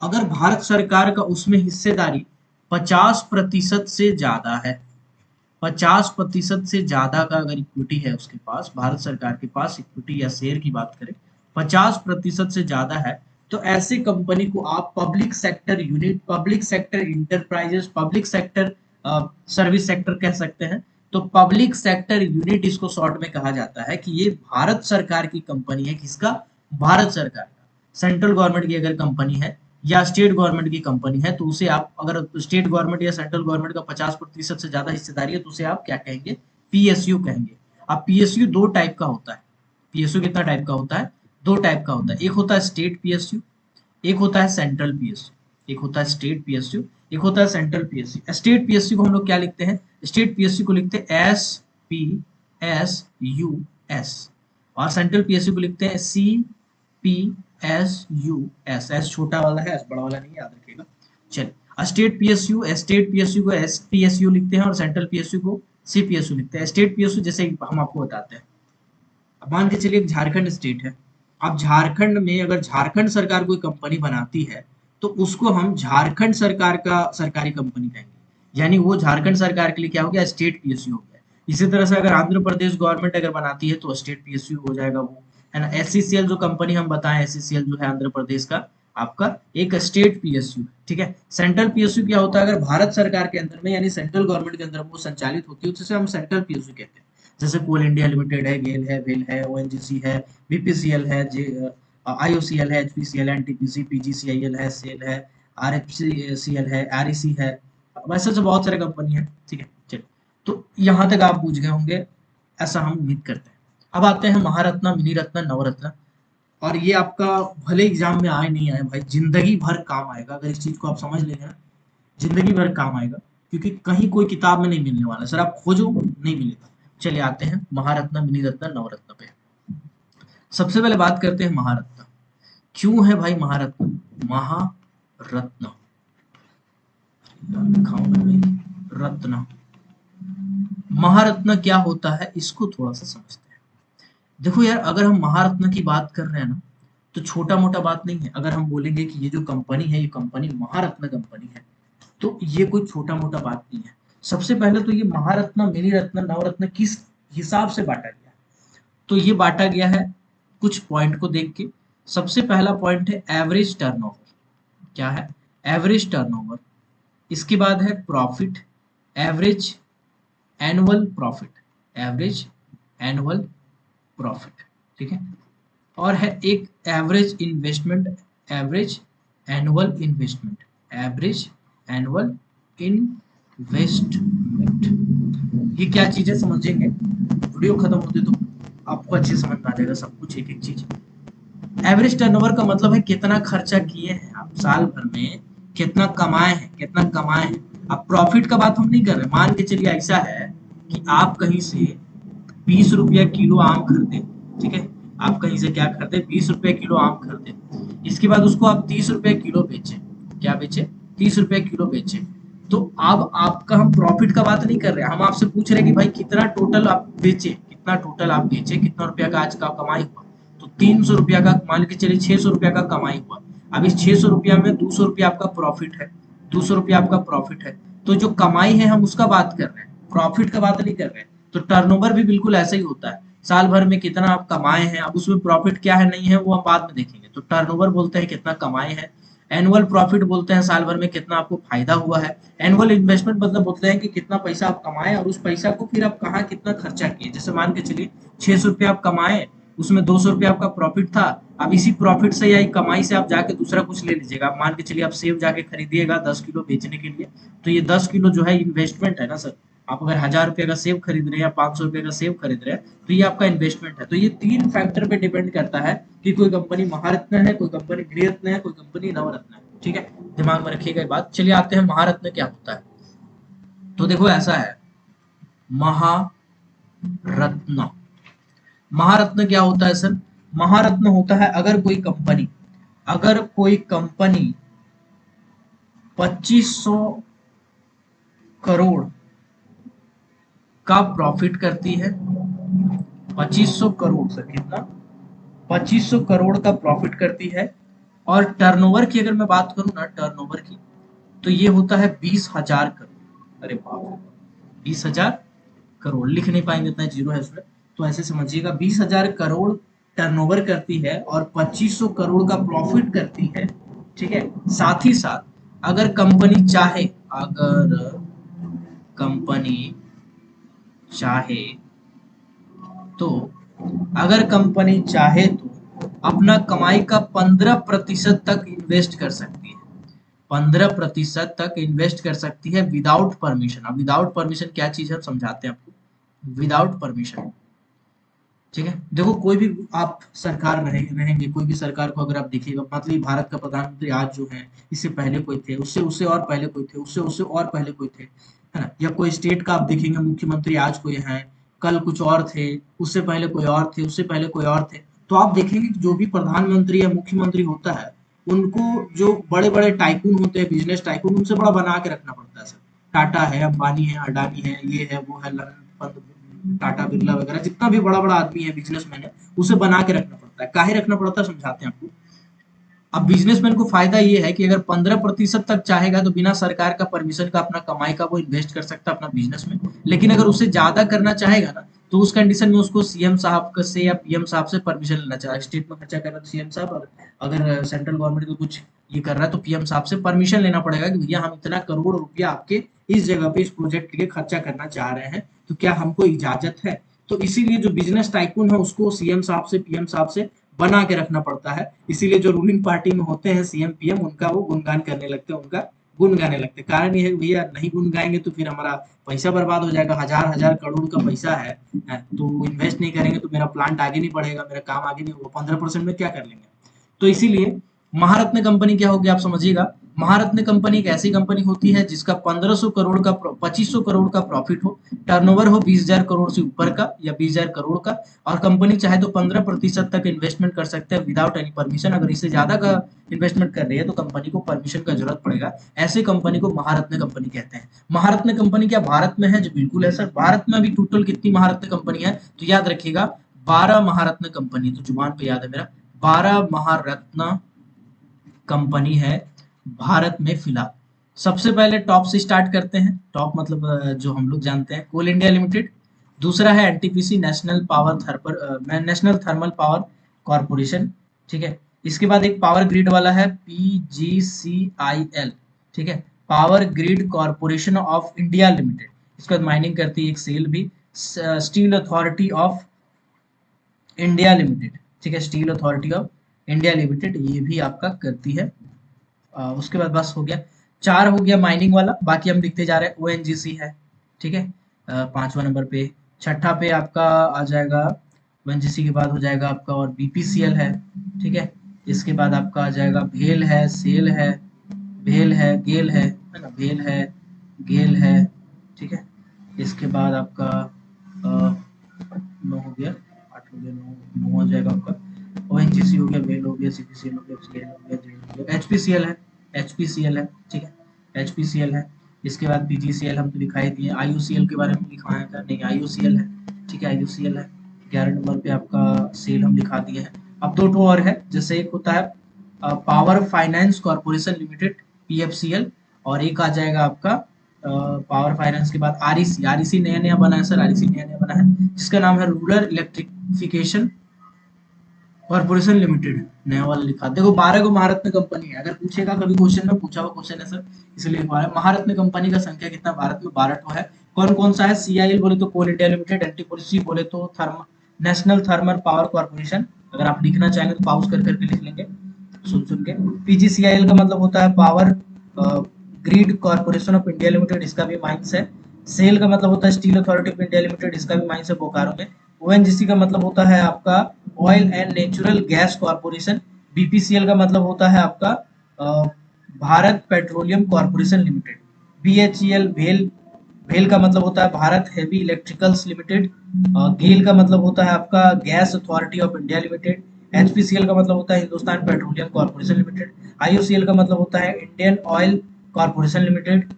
अगर भारत सरकार का उसमें हिस्सेदारी 50% से ज्यादा है, 50% से ज्यादा का अगर इक्विटी है उसके पास, भारत सरकार के पास इक्विटी या शेयर की बात करें 50% से ज्यादा है, तो ऐसे कंपनी को आप public sector unit, public sector enterprises, public sector service sector कह सकते हैं। तो पब्लिक सेक्टर यूनिट इसको शॉर्ट में कहा जाता है कि ये भारत सरकार की कंपनी है। किसका? भारत सरकार का। सेंट्रल गवर्नमेंट की अगर कंपनी है या स्टेट गवर्नमेंट की कंपनी है तो उसे आप, अगर स्टेट गवर्नमेंट या सेंट्रल गवर्नमेंट का 50% से ज्यादा हिस्सेदारी है तो उसे आप क्या कहेंगे? पीएसयू कहेंगे। अब पीएसयू दो टाइप का होता है। पीएसयू कितना टाइप का होता है? दो टाइप का होता है। एक होता है स्टेट पीएसयू, एक होता है सेंट्रल पीएसयू। एक होता है स्टेट पीएसयू, एक होता है सेंट्रल पीएसयू। स्टेट पीएसयू को हम लोग क्या लिखते हैं? स्टेट पीएसयू को लिखते हैं SPSUS, और सेंट्रल पीएसयू को लिखते हैं CPSUS। एस छोटा वाला है, एस बड़ा वाला नहीं, याद रखिएगा। चलिए स्टेट पीएसयू को SPSU लिखते हैं और सेंट्रल पीएसयू को CPSU लिखते हैं। स्टेट पीएसयू जैसे हम आपको बताते हैं, अब मान के चलिए झारखंड स्टेट है। अब झारखंड में अगर झारखंड सरकार कोई कंपनी बनाती है तो उसको हम झारखंड सरकार का सरकारी कंपनी कहेंगे, यानी वो झारखंड सरकार के लिए क्या हो गया? स्टेट पीएसयू हो गया। इसी तरह से अगर आंध्र प्रदेश गवर्नमेंट अगर बनाती है तो स्टेट पीएसयू हो जाएगा वो, है ना। एससीसीएल जो कंपनी हम बताएं, एससीसीएल जो है आंध्र प्रदेश का आपका एक स्टेट पीएसयू, ठीक है। सेंट्रल पीएसयू क्या होता है? अगर भारत सरकार के अंदर में यानी सेंट्रल गवर्नमेंट के अंदर वो संचालित होती है तो उसे हम सेंट्रल पीएसयू कहते हैं। जैसे कोल इंडिया लिमिटेड है, गेल है, वेल है, ओएनजीसी है, बीपीसीएल है, आईओसीएल है, एचपीसीएल है, एनटीपीसी, पीजीसीआईएल है, सेल है, आरएफसीएल है, आरईसी है, वैसे तो बहुत सारे कंपनी है, ठीक है। चलिए तो यहाँ तक आप पूछ गए होंगे, ऐसा हम उम्मीद करते हैं। अब आते हैं महारत्न, मिनी रत्न, नवरत्न। और ये आपका भले एग्जाम में आए नहीं आए भाई, जिंदगी भर काम आएगा अगर इस चीज को आप समझ लेंगे ना, जिंदगी भर काम आएगा, क्योंकि कहीं कोई किताब में नहीं मिलने वाला सर, आप खोजो नहीं मिलेगा। चलिए आते हैं महारत्न, मिनी रत्न, नवरत्न पे। सबसे पहले बात करते हैं महारत्न। क्यों है भाई महारत्न? महारत्न रत्न, महारत्न क्या होता है इसको थोड़ा सा समझते हैं। देखो यार, अगर हम महारत्न की बात कर रहे हैं ना तो छोटा मोटा बात नहीं है। अगर हम बोलेंगे कि ये जो कंपनी है ये कंपनी महारत्न कंपनी है तो ये कोई छोटा मोटा बात नहीं है। सबसे पहले तो ये महारत्न, मिनी रत्न, नवरत्न किस हिसाब से बांटा गया? तो ये बांटा गया है कुछ पॉइंट को देख के। सबसे पहला पॉइंट है एवरेज टर्नओवर। क्या है? Average turnover. इसके बाद है profit, average annual profit, average annual profit, ठीक है। और है एक average investment, average annual investment, average annual investment. ये क्या चीज है समझेंगे, वीडियो खत्म होते तो आपको अच्छे समझ में आ जाएगा सब कुछ, एक एक चीज। एवरेज टर्नओवर का मतलब है कितना खर्चा किए हैं आप साल भर में, कितना कमाए हैं, कितना कमाए हैं। अब प्रॉफिट का बात हम नहीं कर रहे। मान के चलिए ऐसा है कि आप कहीं से 20 रुपया किलो आम खरीदे, ठीक है, आप कहीं से क्या खरीदे, 20 रुपए किलो आम खरीदे, इसके बाद उसको आप 30 रुपए किलो बेचे, क्या बेचे, 30 रुपए किलो बेचे। तो अब आपका हम प्रॉफिट का बात नहीं कर रहे, हम आपसे पूछ रहे कि भाई कितना टोटल आप बेचे, कितना टोटल आप बेचे, कितना रुपया का आज का कमाई हुआ। तो 300 रुपया का मान के चलिए, 600 रुपया का कमाई हुआ। अब इस 600 रुपया में 200 रुपया आपका प्रॉफिट है, 200 रुपया आपका प्रॉफिट है। तो जो कमाई है हम उसका बात कर रहे हैं, प्रॉफिट का बात नहीं कर रहे हैं। तो टर्नओवर भी बिल्कुल ऐसा ही होता है, साल भर में कितना आप कमाए हैं, अब उसमें प्रॉफिट क्या है नहीं है वो हम बाद में देखेंगे। तो टर्नओवर बोलते हैं कितना कमाए हैं, एनुअल प्रॉफिट बोलते हैं साल भर में कितना आपको फायदा हुआ है, एनुअल इन्वेस्टमेंट मतलब बोलते हैं कि कितना पैसा आप कमाए और उस पैसा को फिर आप कहाँ कितना खर्चा किए। जैसे मान के चलिए 600 रुपया आप कमाए, उसमें 200 रुपया आपका प्रॉफिट था। अब इसी प्रॉफिट से या कमाई से आप जाके दूसरा कुछ ले लीजिएगा। आप मान के चलिए आप सेब जाके खरीदिएगा 10 किलो बेचने के लिए, तो ये 10 किलो जो है इन्वेस्टमेंट है ना सर। आप अगर 1000 रुपये का सेब खरीद रहे हैं या 500 रुपये का सेब खरीद रहे हैं, तो ये आपका इन्वेस्टमेंट है। तो ये 3 फैक्टर पे डिपेंड करता है कि कोई कंपनी महारत्न है, कोई कंपनी गृहरत्न है, कोई कंपनी नवरत्न है। ठीक है, दिमाग में रखिएगा ये बात। चलिए आते हैं महारत्न क्या होता है। तो देखो ऐसा है, महारत्न, महारत्न क्या होता है सर। महारत्न होता है अगर कोई कंपनी 2500 करोड़ का प्रॉफिट करती है, 2500 करोड़ सर, कितना, 2500 करोड़ का प्रॉफिट करती है, और टर्नओवर की अगर मैं बात करूं ना, टर्नओवर की, तो ये होता है 20,000 करोड़। अरे बाप रे, 20,000 करोड़, लिख नहीं पाएंगे, इतना जीरो है उसमें। तो ऐसे समझिएगा, 20,000 करोड़ टर्नओवर करती है और 2500 करोड़ का प्रॉफिट करती है। ठीक है, साथ ही साथ अगर कंपनी चाहे, अगर कंपनी चाहे तो अगर कंपनी चाहे तो अपना कमाई का 15% तक इन्वेस्ट कर सकती है, 15% तक इन्वेस्ट कर सकती है विदाउट परमिशन। अब विदाउट परमिशन क्या चीज है समझाते हैं आपको, विदाउट परमिशन। ठीक है, देखो कोई भी आप सरकार रहेंगे, कोई भी सरकार को अगर आप देखिएगा, मतलब भारत का प्रधानमंत्री आज जो है, इससे पहले कोई थे, उससे उससे और पहले कोई थे, उससे उससे और पहले कोई थे, है ना। या कोई स्टेट का आप देखेंगे मुख्यमंत्री आज कोई है, कल कुछ और थे, उससे पहले कोई और थे, उससे पहले कोई और थे। तो आप देखेंगे कि जो भी प्रधानमंत्री या मुख्यमंत्री होता है, उनको जो बड़े बड़े टाइकून होते हैं, बिजनेस टाइकून, उनसे बड़ा बना के रखना पड़ता है सर। टाटा है, अंबानी है, अडानी है, ये है, वो है, टाटा बिरला वगैरह, जितना भी बड़ा बड़ा आदमी है, बिजनेसमैन है, उसे बना के रखना पड़ता है। काहे रखना पड़ता है समझाते हैं आपको। अब बिजनेसमैन को फायदा ये है कि अगर 15% तक चाहेगा तो बिना सरकार का परमिशन का अपना कमाई का वो इन्वेस्ट कर सकता है अपना बिजनेस में। लेकिन अगर उससे ज्यादा करना चाहेगा ना, तो उस कंडीशन में उसको सीएम साहब से या पीएम साहब से परमिशन लेना चाहिए। स्टेट में खर्चा कर रहा है तो सीएम साहब, और अगर सेंट्रल गवर्नमेंट को कुछ ये कर रहा है तो पीएम साहब से परमिशन लेना पड़ेगा कि भैया हम इतना करोड़ रुपया आपके इस जगह पे इस प्रोजेक्ट के लिए खर्चा करना चाह रहे हैं, तो क्या हमको इजाजत है। तो इसीलिए जो बिजनेस टाइकून है उसको सीएम साहब से, पीएम साहब से बना के रखना पड़ता है। इसीलिए जो रूलिंग पार्टी में होते हैं सीएम पीएम, उनका वो गुणगान करने लगते हैं, उनका गुण गाने लगते हैं। कारण ये है कि भैया नहीं गुण गाएंगे तो फिर हमारा पैसा बर्बाद हो जाएगा, हजार हजार करोड़ का पैसा है, तो इन्वेस्ट नहीं करेंगे तो मेरा प्लांट आगे नहीं बढ़ेगा, मेरा काम आगे नहीं होगा, 15% में क्या कर लेंगे। तो इसीलिए महारत्न कंपनी क्या होगी आप समझिएगा। महारत्न कंपनी एक ऐसी कंपनी होती है जिसका 1500 करोड़ का 2500 करोड़ का प्रॉफिट हो, टर्नओवर हो 20,000 करोड़ से ऊपर का या 20,000 करोड़ का, और कंपनी चाहे तो 15% तक इन्वेस्टमेंट कर सकते हैं विदाउट एनी परमिशन। अगर इससे ज्यादा का इन्वेस्टमेंट कर रही है तो कंपनी को परमिशन का जरूरत पड़ेगा। ऐसे कंपनी को महारत्न कंपनी कहते हैं। महारत्न कंपनी क्या भारत में है? जो बिल्कुल है सर, भारत में अभी टोटल कितनी महारत्न कंपनी है तो याद रखिएगा 12 महारत्न कंपनी। तो जुबान पे याद है मेरा, 12 महारत्न कंपनी है भारत में फिलहाल। सबसे पहले टॉप से स्टार्ट करते हैं। टॉप मतलब जो हम लोग जानते हैं, कोल इंडिया लिमिटेड। दूसरा है NTPC, national thermal power corporation. ठीक है, इसके बाद एक पावर ग्रिड वाला है पीजीसीआईएल। ठीक है, power grid corporation of India limited. इसके बाद माइनिंग करती है एक सेल भी, steel authority of India limited. ठीक है, steel authority of India limited ये भी आपका करती है। उसके बाद बस हो गया, 4 हो गया माइनिंग वाला, बाकी हम लिखते जा रहे हैं। ओएनजीसी है, ठीक है, 5वां नंबर पे। छठा पे आपका आ जाएगा, ओएनजीसी के बाद हो जाएगा आपका और बीपीसीएल है। ठीक है, इसके बाद आपका आ जाएगा भेल है, सेल है, भेल है, गेल है ना, भेल है, गेल है। ठीक है, इसके बाद आपका 9 हो गया, 8 हो गया, 9 हो जाएगा आपका। ओएनजीसी हो गया, बेल हो गया, सीपीसीएल हो गया, सीएल हो गया, जेल हो गया, एचपीसीएल है, एचपीसीएल है, ठीक है, एचपीसीएल है। इसके बाद पीजीसीएल हम तो दिखाई दिए। आईयूसीएल के बारे में लिखवाया था नहीं, आईयूसीएल है, ठीक है, आईयूसीएल है। 11 नंबर पे आपका सेल हम दिखा दिए हैं। अब दो ठो और है, जैसे एक होता है पावर फाइनेंस कॉर्पोरेशन लिमिटेड, पीएफसीएल, और एक आ जाएगा आपका पावर फाइनेंस के बाद आरईसी। आरईसी नया नया बना है सर, आरईसी नया नया बना है, जिसका नाम है रूरल इलेक्ट्रिफिकेशन कॉर्पोरेशन लिमिटेड, नया वाला लिखा। देखो 12 को महारत्न कंपनी है, अगर पूछेगा कभी क्वेश्चन में, पूछा हुआ क्वेश्चन है सर, इसलिए लिखवा रहे हैं। महारत्न कंपनी का संख्या कितना भारत में? 12 ठो है। कौन कौन सा है? सीआईएल बोले तो कोल इंडिया लिमिटेड, एनटीपीसी बोले तो therm national thermal power corporation. अगर आप लिखना चाहेंगे तो पॉज कर करके लिख लेंगे सुन सुन के। पीजीसीआईएल का मतलब होता है power grid corporation of India limited, इसका भी माइंस है। सेल का मतलब होता है steel authority of India limited, इसका भी माइंस है बोकारो में। ओएनजीसी का मतलब होता है आपका oil and natural gas corporation. BPCL का मतलब होता है आपका Bharat petroleum corporation limited. BHEL भेल, भेल का मतलब होता है भारत हेवी इलेक्ट्रिकल्स लिमिटेड। गेल का मतलब होता है आपका gas authority of India limited. HPCL का मतलब होता है Hindustan petroleum corporation limited. IOCL का मतलब होता है इंडियन ऑयल कॉर्पोरेशन लिमिटेड।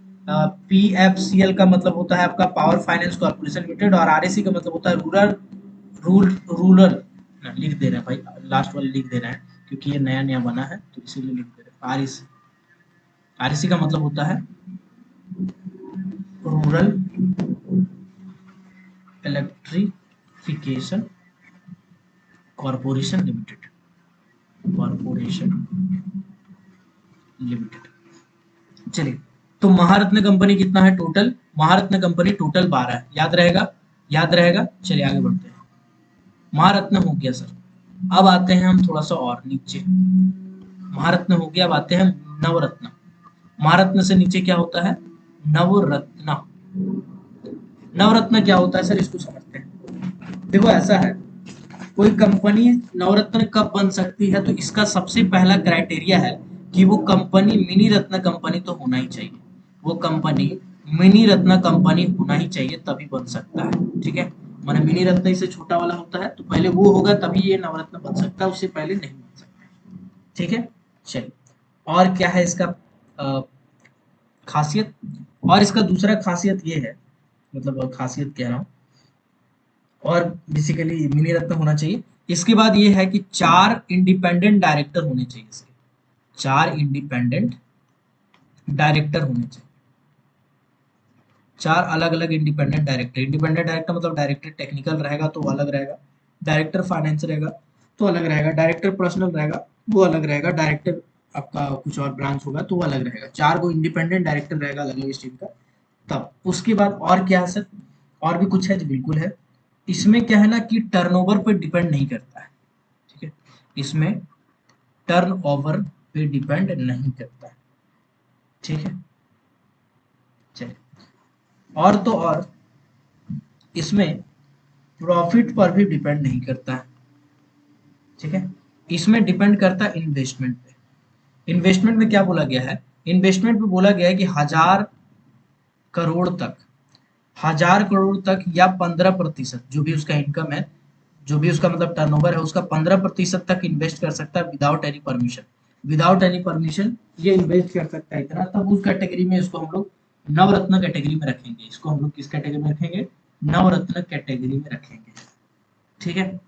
पीएफसीएल का मतलब होता है आपका पावर फाइनेंस कॉर्पोरेशन लिमिटेड। और आरएसी का मतलब होता है रूरल रूरल लिख दे रहे हैं भाई, लास्ट वाले लिख दे रहे हैं क्योंकि ये नया नया बना है तो इसीलिए लिख दे रहे हैं। आरएसी, आरएसी का मतलब होता है rural electrification corporation limited, corporation limited. चलिए, तो महारत्न कंपनी कितना है टोटल? महारत्न कंपनी टोटल 12 है, याद रहेगा, याद रहेगा। चलिए आगे बढ़ते हैं। महारत्न हो गया सर, अब आते हैं हम थोड़ा सा और नीचे। महारत्न हो गया, अब आते हैं नवरत्न। महारत्न से नीचे क्या होता है? नवरत्न। नवरत्न क्या होता है सर, इसको समझते हैं। देखो ऐसा है, कोई कंपनी नवरत्न कब बन सकती है, तो इसका सबसे पहला क्राइटेरिया है कि वो कंपनी मिनी रत्न कंपनी तो होना ही चाहिए। वो कंपनी मिनी रत्न कंपनी होना ही चाहिए, तभी बन सकता है, ठीक है। माने मिनी रत्न इससे छोटा वाला होता है, तो पहले वो होगा तभी ये नवरत्न बन सकता है, उससे पहले नहीं बन सकता, ठीक है। चलिए, और क्या है इसका खासियत? और इसका दूसरा खासियत ये है, मतलब खासियत कह रहा हूँ, और बेसिकली मिनी रत्न होना चाहिए। इसके बाद ये है कि 4 इंडिपेंडेंट डायरेक्टर होने चाहिए इसके, 4 इंडिपेंडेंट डायरेक्टर होने चाहिए, 4 अलग अलग इंडिपेंडेंट डायरेक्टर। इंडिपेंडेंट डायरेक्टर मतलब डायरेक्टर टेक्निकल रहेगा तो वो अलग रहेगा, डायरेक्टर फाइनेंस रहेगा तो अलग रहेगा, डायरेक्टर पर्सनल रहेगा वो अलग रहेगा, डायरेक्टर आपका कुछ और ब्रांच होगा तो वो अलग रहेगा। 4 को इंडिपेंडेंट डायरेक्टर रहेगा अलग अलग स्ट्रीम का। तब उसके बाद और क्या है सर? और भी कुछ है जी, बिल्कुल है। इसमें क्या है ना कि टर्नओवर पे डिपेंड नहीं करता है, ठीक है, इसमें टर्नओवर पे डिपेंड नहीं करता है, ठीक है। चलिए, और तो और इसमें प्रॉफिट पर भी डिपेंड नहीं करता है, ठीक है। इसमें डिपेंड करता है इन्वेस्टमेंट पे। इन्वेस्टमेंट में क्या बोला गया है? इन्वेस्टमेंट में बोला गया है कि 1000 करोड़ तक, 1000 करोड़ तक या 15% जो भी उसका इनकम है, जो भी उसका मतलब टर्नओवर है, उसका 15% तक इन्वेस्ट कर सकता है without any permission. Without any permission ये इन्वेस्ट कर सकता है इतना, तब उस कैटेगरी में इसको हम लोग नवरत्न कैटेगरी में रखेंगे। इसको हम लोग किस कैटेगरी में रखेंगे? नवरत्न कैटेगरी में रखेंगे, ठीक है।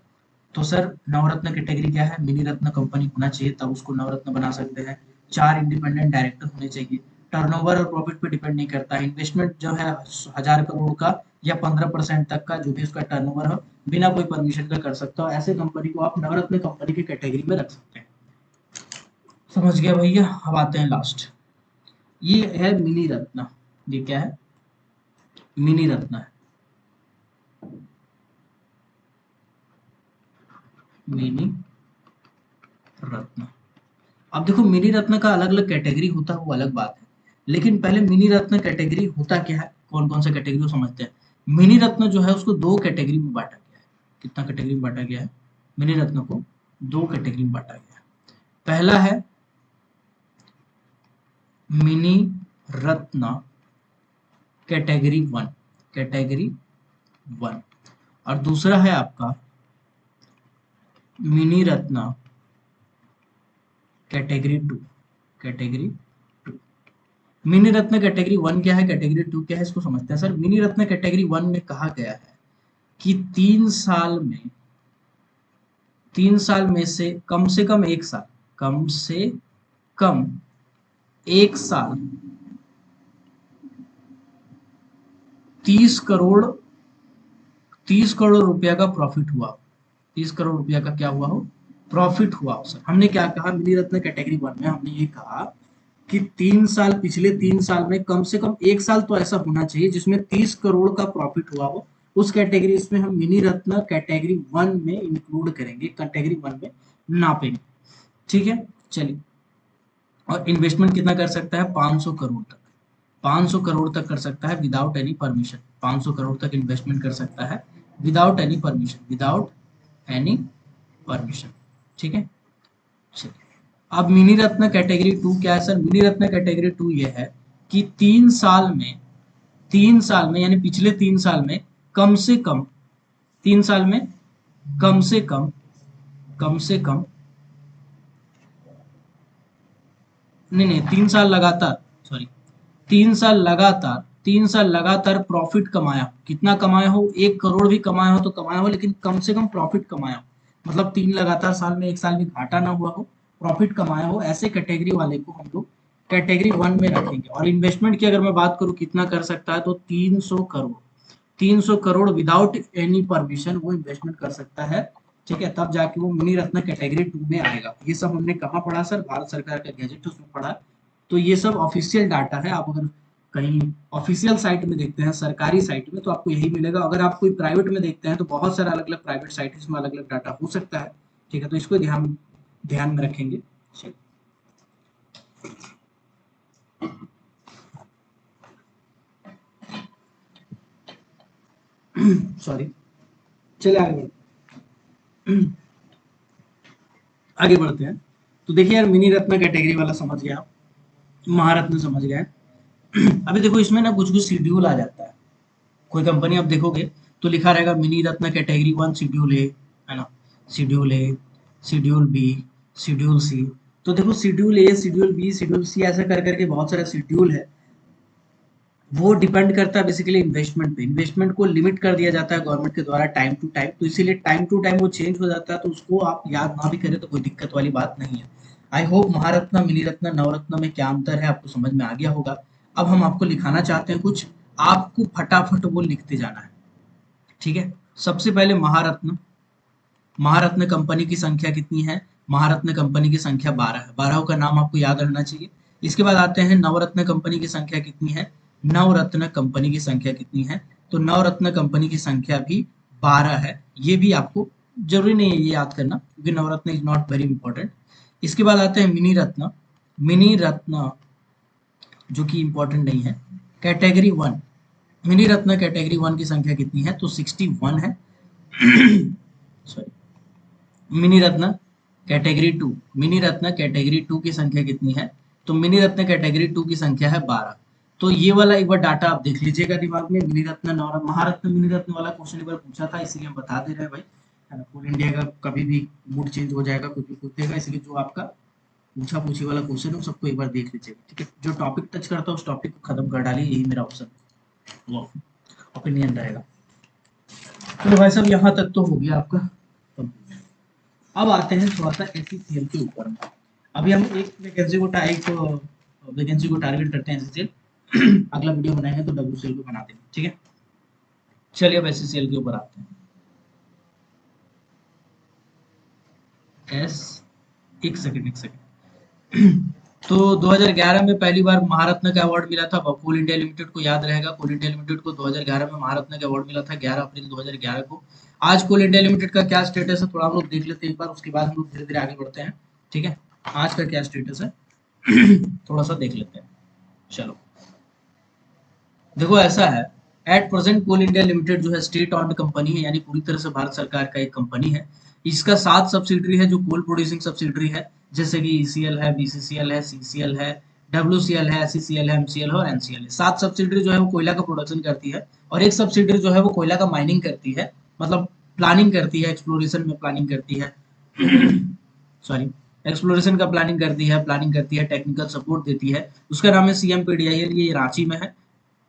तो सर नवरत्न कैटेगरी क्या है? मिनी रत्न कंपनी होना चाहिए तब उसको नवरत्न बना सकते हैं। 4 इंडिपेंडेंट डायरेक्टर होने चाहिए। टर्नओवर और प्रॉफिट पे डिपेंड नहीं करता। इन्वेस्टमेंट जो है 1000 करोड़ का या 15% तक का, जो भी उसका टर्नओवर हो, बिना कोई परमिशन का कर सकता हो। ऐसे कंपनी को आप नवरत्न कंपनी की कैटेगरी में रख सकते हैं। समझ गया भैया? अब आते हैं लास्ट, ये है मिनी रत्न। ये क्या है? मिनी रत्न है, मिनी रत्न। अब देखो मिनी रत्न का अलग अलग कैटेगरी होता है वो अलग बात है, लेकिन पहले मिनी रत्न कैटेगरी होता क्या है, कौन कौन सा कैटेगरी को समझते हैं। मिनी रत्न जो है उसको 2 कैटेगरी में बांटा गया है। कितना कैटेगरी में बांटा गया है? मिनी रत्न को 2 कैटेगरी में बांटा गया है। पहला है मिनी रत्न कैटेगरी 1, कैटेगरी 1, और दूसरा है आपका mini Ratna category two, category two. Mini Ratna category one क्या है, कैटेगरी टू क्या है, इसको समझते हैं। Sir mini Ratna category one में कहा गया है कि 3 साल में से कम 1 साल, कम से कम 1 साल 30 करोड़, 30 करोड़ रुपया का प्रॉफिट हुआ, 30 करोड़ रुपया का क्या हुआ हो, प्रॉफिट हुआ हो। सर हमने क्या कहा, मिनी रत्न कैटेगरी वन में हमने ये कहा कि 3 साल, पिछले 3 साल में कम से कम 1 साल तो ऐसा होना चाहिए जिसमें 30 करोड़ का प्रॉफिट हुआ हो। उस कैटेगरी इसमें हम मिनी रत्न कैटेगरी वन में इंक्लूड करेंगे, कैटेगरी वन में नापेंगे। ठीक है, चलिए। और इन्वेस्टमेंट कितना कर सकता है, 500 करोड़ तक, 500 करोड़ तक कर सकता है विदाउट एनी परमिशन, 500 करोड़ तक इन्वेस्टमेंट कर सकता है without any permission, without any permission. ठीक है, चलिए। अब मिनी रत्न कैटेगरी टू क्या है sir, mini Ratna category to ये है कि 3 साल में यानी पिछले 3 साल में कम से कम, 3 साल में कम से कम, कम से कम, नहीं 3 साल लगातार, सॉरी 3 साल लगातार, 3 साल लगातार प्रॉफिट कमाया, कितना कमाया हो, 1 करोड़ भी कमाया हो तो कमाया हो, लेकिन कम से कम प्रॉफिट कमाया हो, मतलब 3 लगातार साल में, 1 साल भी घाटा ना हुआ हो, प्रॉफिट कमाया हो, ऐसे कैटेगरी वाले को हम लोग कैटेगरी वन में रखेंगे। और इन्वेस्टमेंट की अगर मैं बात करूं कितना कर सकता है, तो 300 crore, 300 crore without any permission वो इन्वेस्टमेंट कर सकता है। ठीक है, तब जाके वो मिनी रत्न कैटेगरी टू में आएगा। ये सब हमने कहाँ पढ़ा सर, भारत सरकार का गैजेट उसमें पढ़ा। तो ये सब ऑफिशियल डाटा है, आप अगर कहीं ऑफिशियल साइट में देखते हैं, सरकारी साइट में, तो आपको यही मिलेगा। अगर आप कोई प्राइवेट में देखते हैं तो बहुत सारा अलग अलग प्राइवेट साइट है, इसमें अलग अलग डाटा हो सकता है। ठीक है, तो इसको ध्यान ध्यान में रखेंगे। सॉरी, चले आगे बढ़ते हैं। तो देखिए यार, मिनी रत्न कैटेगरी वाला समझ गया, महारत्न समझ गए। अभी देखो इसमें ना कुछ कुछ शेड्यूल आ जाता है। कोई कंपनी आप देखोगे तो लिखा रहेगा mini Ratna category one schedule ए, है ना, शेड्यूल ए, शेड्यूल बी, शेड्यूल सी। तो देखो शेड्यूल ए, शेड्यूल बी, शेड्यूल सी, ऐसा कर करके बहुत सारा शेड्यूल है। वो डिपेंड करता है बेसिकली इन्वेस्टमेंट पे। इन्वेस्टमेंट को लिमिट कर दिया जाता है गवर्नमेंट के द्वारा टाइम टू टाइम, तो इसीलिए टाइम टू टाइम वो चेंज हो जाता है। तो उसको आप याद ना भी करें तो कोई दिक्कत वाली बात नहीं है। आई होप महारत्न, मिनी रत्न, नवरत्न में क्या अंतर है आपको समझ में आ गया होगा। अब हम आपको लिखाना चाहते हैं कुछ, आपको फटाफट वो लिखते जाना है। ठीक है, सबसे पहले महारत्न, महारत्न कंपनी की संख्या कितनी है, महारत्न कंपनी की संख्या 12 है, 12 का नाम आपको याद रहना चाहिए। इसके बाद आते हैं नवरत्न कंपनी की संख्या कितनी है, नवरत्न कंपनी की संख्या कितनी है, तो नवरत्न कंपनी की संख्या भी 12 है। ये भी आपको जरूरी नहीं है ये याद करना, क्योंकि नवरत्न इज नॉट वेरी इंपॉर्टेंट। इसके बाद आते हैं मिनी रत्न, मिनी रत्न जो कि इंपॉर्टेंट नहीं है, category one, mini Ratna category one की संख्या कितनी है, तो 61 है। Sorry, mini Ratna category two, mini Ratna category to की संख्या कितनी है, तो मिनी रत्न कैटेगरी टू की संख्या है 12। तो ये वाला एक बार डाटा आप देख लीजिएगा दिमाग में। मिनी रत्न, महारत्न, मिनी रत्न वाला क्वेश्चन एक बार पूछा था, इसलिए हम बता दे रहे हैं भाई, है ना। पूरे इंडिया का कभी भी मूड चेंज हो जाएगा, कुछ भी पूछ देगा, इसलिए जो आपका पूछा पूछी वाला क्वेश्चन है सबको एक बार देख लीजिएगा। ठीक है, जो टॉपिक टच करता है उस टॉपिक को खत्म कर डालिए, यही मेरा ऑप्शन, वो ओपिनियन रहेगा। तो भाई साहब यहाँ तक तो हो गया आपका complete। अब आते हैं थोड़ा सा एससीसीएल के ऊपर में। अभी हम एक वैकेंसी को टारगेट करते हैं एससीसीएल। अगला वीडियो बनाएंगे तो डब्ल्यूसीएल को बना देंगे। ठीक है, चलिए अब एससीसीएल के ऊपर आते हैं। एक सेकंड, एक सेकंड। तो 2011 में पहली बार महारत्न का अवार्ड मिला था कोल इंडिया लिमिटेड को, याद रहेगा। कोल इंडिया लिमिटेड को 2011 में महारत्न का अवार्ड मिला था, 11 अप्रैल 2011 को। आज कोल इंडिया लिमिटेड का क्या स्टेटस है थोड़ा हम लोग देख लेते हैं एक बार, उसके बाद हम लोग धीरे धीरे आगे बढ़ते हैं। ठीक है, आज का क्या स्टेटस है थोड़ा सा देख लेते हैं। चलो देखो ऐसा है, at present coal India limited जो है स्टेट ऑन्ड कंपनी है, यानी पूरी तरह से भारत सरकार का एक कंपनी है। इसका 7 सब्सिडरी है जो कोल प्रोड्यूसिंग सब्सिडरी है, जैसे कि ईसीएल है, बीसीसीएल है, सीसीएल है, डब्ल्यूसीएल है, एससीसीएल है, एमसीएल है और एनसीएल है। 7 सब्सिडरी जो है वो कोयला का प्रोडक्शन करती है, और एक सब्सिडरी जो है वो कोयला का माइनिंग करती है, मतलब प्लानिंग करती है, एक्सप्लोरेशन में प्लानिंग करती है, सॉरी, एक्सप्लोरेशन का प्लानिंग करती है, टेक्निकल सपोर्ट देती है। उसका नाम है CMPDIL, ये रांची में है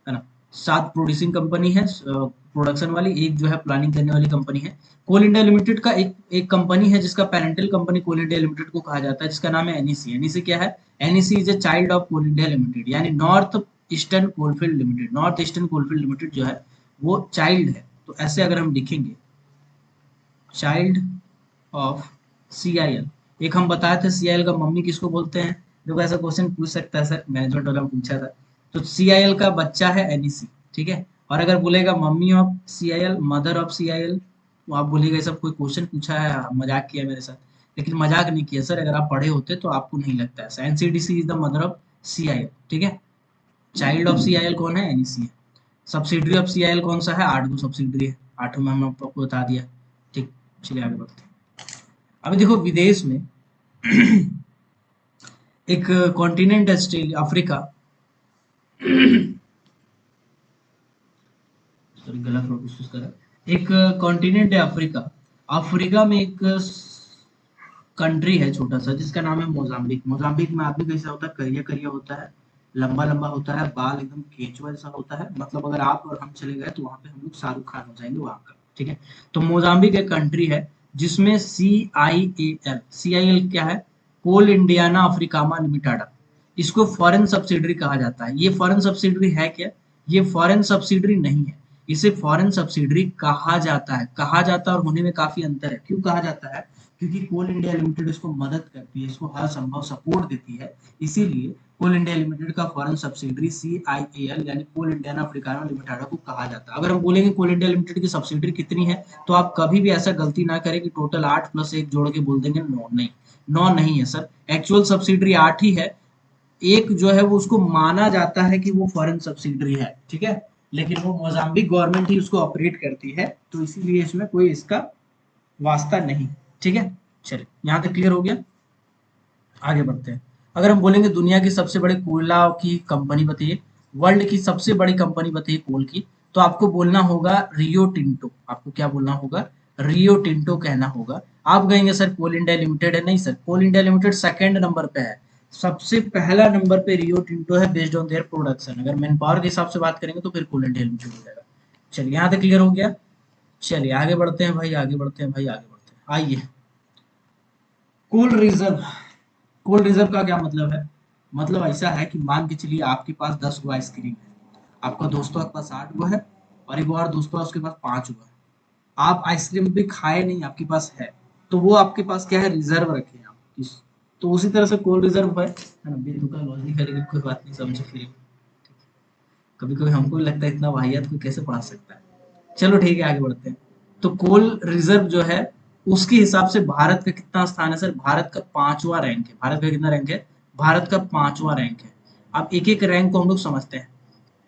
ना। 7 प्रोड्यूसिंग कंपनी है प्रोडक्शन वाली, एक जो है प्लानिंग करने वाली कंपनी है। कोल इंडिया लिमिटेड का एक एक कंपनी है जिसका पेरेंटल कंपनी कोल इंडिया लिमिटेड को कहा जाता है, जिसका नाम है NEC। NEC क्या है? NEC is a child of coal India Limited, यानी North Eastern Coalfield Limited. North Eastern Coalfield Limited जो है वो चाइल्ड है। तो ऐसे अगर हम लिखेंगे चाइल्ड ऑफ CIL, एक हम बताए थे CIL का मम्मी किसको बोलते हैं, देखो ऐसा क्वेश्चन पूछ सकता है सर, मैनेजमेंट वाला पूछा था। तो CIL का बच्चा है NEC, ठीक है। और अगर बोलेगा mummy of CIL, mother of CIL, तो आप बोलेगा ये सब कोई क्वेश्चन पूछा है, मजाक किया मेरे साथ। लेकिन मजाक नहीं किया सर, अगर आप पढ़े होते तो आपको नहीं लगता है। NCDC is the mother of CIL, ठीक है। चाइल्ड ऑफ CIL कौन है? NEC है। सब्सिडरी ऑफ CIL कौन सा है? 8 गो सब्सिडरी है, 8 में हम आपको बता दिया। ठीक, चलिए आगे बढ़ते हैं। अभी देखो विदेश में एक कॉन्टिनेंट है अफ्रीका, सॉरी गला थोड़ा कुछ कर रहा है। एक कॉन्टिनेंट है अफ्रीका। अफ्रीका में एक कंट्री है छोटा सा जिसका नाम है मोजाम्बिक। मोजाम्बिक में आदमी कैसा होता है? करिया करिया होता है, लंबा लंबा होता है, बाल एकदम केंचुआ जैसा होता है। मतलब अगर आप और हम चले गए तो वहां पे हम लोग शाहरुख खान हो जाएंगे वहां का, ठीक है। तो मोजाम्बिक एक कंट्री है जिसमें CIAL क्या है? कोल इंडियाना अफ्रीकामा लिमिटेड, इसको फॉरेन सब्सिडरी कहा जाता है। ये फॉरेन सब्सिडरी है क्या? ये फॉरेन सब्सिडरी नहीं है, इसे फॉरेन सब्सिडरी कहा जाता है। कहा जाता है और होने में काफी अंतर है। क्यों कहा जाता है? क्योंकि कोल इंडिया लिमिटेड इसको मदद करती है, इसको हर संभव सपोर्ट देती है, इसीलिए कोल इंडिया लिमिटेड का फॉरेन सब्सिडरी CIAL यानी कोल इंडियाना अफ्रीकाना लिमिटेड को कहा जाता है। अगर हम बोलेंगे कोल इंडिया लिमिटेड की सब्सिडरी कितनी है, तो आप कभी भी ऐसा गलती ना करें कि टोटल 8 + 1 जोड़ के बोल देंगे 9। नहीं, 9 नहीं है सर, एक्चुअल सब्सिडरी 8 ही है। एक जो है वो उसको माना जाता है कि वो फॉरेन सब्सिडरी है, ठीक है, लेकिन वो मोजाम्बिक गवर्नमेंट ही उसको ऑपरेट करती है, तो इसीलिए इसमें कोई इसका वास्ता नहीं, ठीक है। चलिए यहाँ तक क्लियर हो गया, आगे बढ़ते हैं। अगर हम बोलेंगे दुनिया की सबसे बड़ी कोयला की कंपनी बताइए, वर्ल्ड की सबसे बड़ी कंपनी बताइए कोल की, तो आपको बोलना होगा रियो टिंटो। आपको क्या बोलना होगा? रियो टिंटो कहना होगा। आप कहेंगे सर कोल इंडिया लिमिटेड है। नहीं सर, कोल इंडिया लिमिटेड सेकंड नंबर पे है, सबसे पहला नंबर पे रियो टिंटो है बेस्ड ऑन देयर प्रोडक्शन। अगर मैन पावर के हिसाब से बात करेंगे तो फिर कोल इंडिया लिमिटेड हो जाएगा। चलिए यहाँ तक क्लियर हो गया। चलिए आगे बढ़ते हैं भाई, आगे बढ़ते हैं भाई, आगे बढ़ते हैं। आइए, कोल रिजर्व। कोल्ड रिजर्व का क्या मतलब है? मतलब ऐसा है कि मान के चलिए आपके पास 10 गो आइसक्रीम है, आपका दोस्तों के पास 8 गो है, और एक और दोस्तों है उसके पास 5 गो है। आप आइसक्रीम भी खाए नहीं, आपके पास है, तो वो आपके पास क्या है? रिजर्व रखे हैं आप तो उसी तरह से कोल्ड रिजर्व है ना। बेतुका लॉजिक है लेकिन कोई बात नहीं, समझो फिर। कभी कभी हमको भी लगता है इतना वाहियात कोई कैसे पढ़ा सकता है। चलो ठीक है, आगे बढ़ते हैं। तो कोल रिजर्व जो है उसके हिसाब से भारत का कितना स्थान है सर? भारत का 5वां रैंक है। भारत का कितना रैंक है? भारत का 5वां रैंक है। अब एक एक रैंक को हम लोग समझते हैं।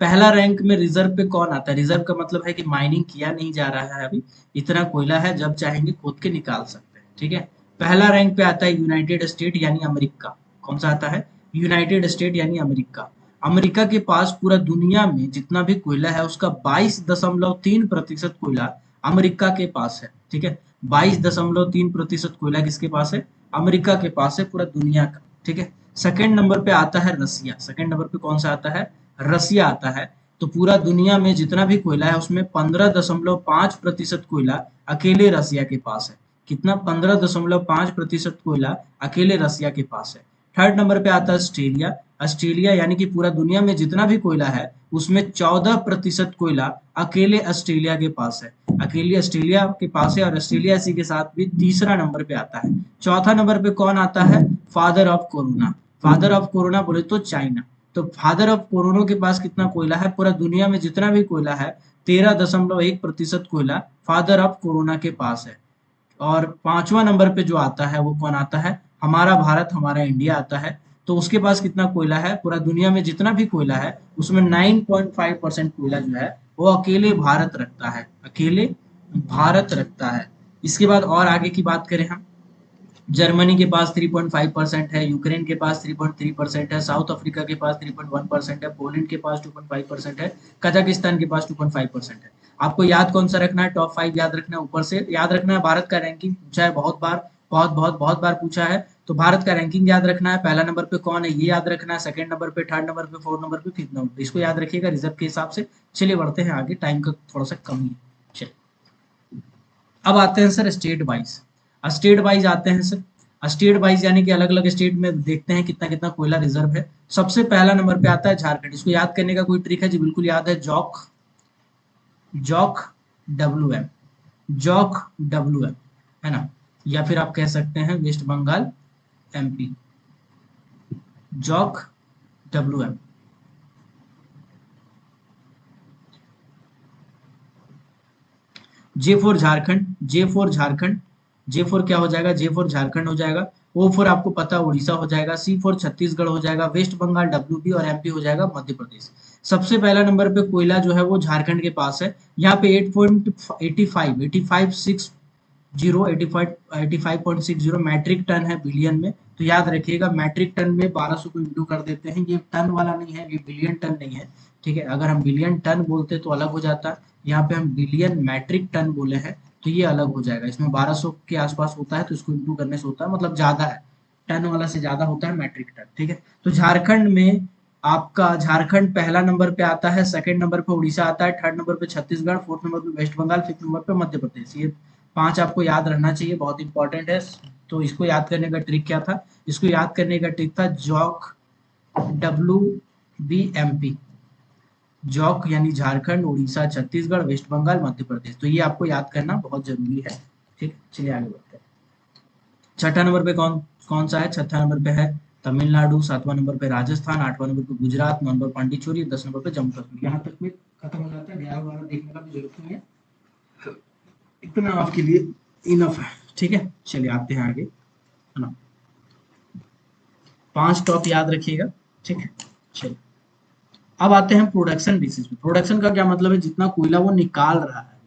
पहला रैंक में रिजर्व पे कौन आता है? रिजर्व का मतलब है कि माइनिंग किया नहीं जा रहा है अभी, इतना कोयला है, जब चाहेंगे खोद के निकाल सकते हैं, ठीक है। पहला रैंक पे आता है यूनाइटेड स्टेट यानी अमेरिका। कौन सा आता है? यूनाइटेड स्टेट यानी अमेरिका। अमेरिका के पास पूरा दुनिया में जितना भी कोयला है उसका 22.3% कोयला अमेरिका के पास है, ठीक है। 22.3% कोयला किसके पास है? अमेरिका के पास है, पूरा दुनिया का, ठीक है। सेकंड नंबर पे आता है रसिया। सेकंड नंबर पे कौन सा आता है? रसिया आता है। तो पूरा दुनिया में जितना भी कोयला है उसमें 15.5% कोयला अकेले रसिया के पास है। कितना? 15.5% कोयला अकेले रसिया के पास है। थर्ड नंबर पे आता है ऑस्ट्रेलिया। ऑस्ट्रेलिया यानी कि पूरा दुनिया में जितना भी कोयला है उसमें 14% कोयला अकेले ऑस्ट्रेलिया के पास है। अकेले ऑस्ट्रेलिया के पास है, और ऑस्ट्रेलिया इसी के साथ भी तीसरा नंबर पे आता है। चौथा नंबर पे कौन आता है? Father of corona. Father of corona बोले तो चाइना। तो फादर ऑफ कोरोना के पास कितना कोयला है? पूरा दुनिया में जितना भी कोयला है 13.1% कोयला फादर ऑफ कोरोना के पास है। और 5वां नंबर पे जो आता है वो कौन आता है? हमारा भारत, हमारा इंडिया आता है। तो उसके पास कितना कोयला है? पूरा दुनिया में जितना भी कोयला है उसमें 9.5% कोयला जो है वो अकेले भारत रखता है, अकेले भारत रखता है। इसके बाद और आगे की बात करें हम, जर्मनी के पास 3.5% है, यूक्रेन के पास 3.3% है, साउथ अफ्रीका के पास 3.1% है, पोलैंड के पास 2.5% है, कजाकिस्तान के पास 2.5% है। आपको याद कौन सा रखना है? टॉप 5 याद रखना है, ऊपर से याद रखना है। भारत का रैंकिंग पूछा है बहुत बार, बहुत बार पूछा है। तो भारत का रैंकिंग याद रखना है, पहला नंबर पे कौन है ये याद रखना है, सेकंड नंबर पे, थर्ड नंबर पे, फोर्थ नंबर पे, फिफ्थ नंबर पे, इसको याद रखिएगा रिजर्व के हिसाब से। चलिए बढ़ते हैं आगे, टाइम का थोड़ा सा कमी है। चलिए अब आते हैं sir state wise. State wise आते हैं सर, स्टेट वाइज यानी कि अलग अलग स्टेट में देखते हैं कितना कितना कोयला रिजर्व है। सबसे पहला नंबर पे आता है झारखंड। इसको याद करने का कोई ट्रिक है जी? बिल्कुल याद है, जॉक, जॉक WM, जॉक WM, है ना। या फिर आप कह सकते हैं वेस्ट बंगाल MP, जॉक WM। J for Jharkhand, J for Jharkhand, J for क्या हो जाएगा? जे फॉर झारखंड हो जाएगा। ओ फॉर आपको पता है उड़ीसा हो जाएगा, सी फॉर छत्तीसगढ़ हो जाएगा, वेस्ट बंगाल WB और MP हो जाएगा मध्य प्रदेश। सबसे पहला नंबर पे कोयला जो है वो झारखंड के पास है। यहाँ पे 8.85 85.60 मैट्रिक टन है बिलियन में। तो याद रखिएगा मैट्रिक टन में 1200 को इंटू कर देते हैं। ये टन वाला नहीं है, ये बिलियन टन नहीं है, ठीक है। अगर हम बिलियन टन बोलते तो अलग हो जाता, यहाँ पे हम बिलियन मैट्रिक टन बोले हैं तो ये अलग हो जाएगा। इसमें 1200 के आसपास होता है तो इसको इंटू करने से होता है, मतलब ज्यादा है, टन वाला से ज्यादा होता है मैट्रिक टन, ठीक है। तो झारखंड में आपका झारखंड पहला नंबर पे आता है, सेकंड नंबर पे उड़ीसा आता है, थर्ड नंबर पे छत्तीसगढ़, फोर्थ नंबर पे वेस्ट बंगाल, फिफ्थ नंबर पे मध्य प्रदेश। ये 5 आपको याद रहना चाहिए, बहुत इंपॉर्टेंट है। तो इसको याद करने का ट्रिक क्या था? इसको याद करने का ट्रिक था जॉक WBMP, जॉक यानी झारखंड, उड़ीसा, छत्तीसगढ़, वेस्ट बंगाल, मध्य प्रदेश। तो ये आपको याद करना बहुत जरूरी है, ठीक। चलिए आगे बढ़ते हैं। छठा नंबर पे कौन कौन सा है? छठा नंबर पे है तमिलनाडु, सातवां नंबर पे राजस्थान, आठवां नंबर पे गुजरात, 9 नंबर पांडिचेरी, 10 नंबर पे जम्मू कश्मीर। यहाँ तक में खत्म हो जाता है, 11 12 देखने का भी जरूरत नहीं है, इतना आपके लिए इनफ है, ठीक है। चलिए आते हैं आगे, है ना। 5 टॉप याद रखिएगा, ठीक है। चलिए अब आते हैं प्रोडक्शन बेसिस पे। प्रोडक्शन का क्या मतलब है? जितना कोयला वो निकाल रहा है।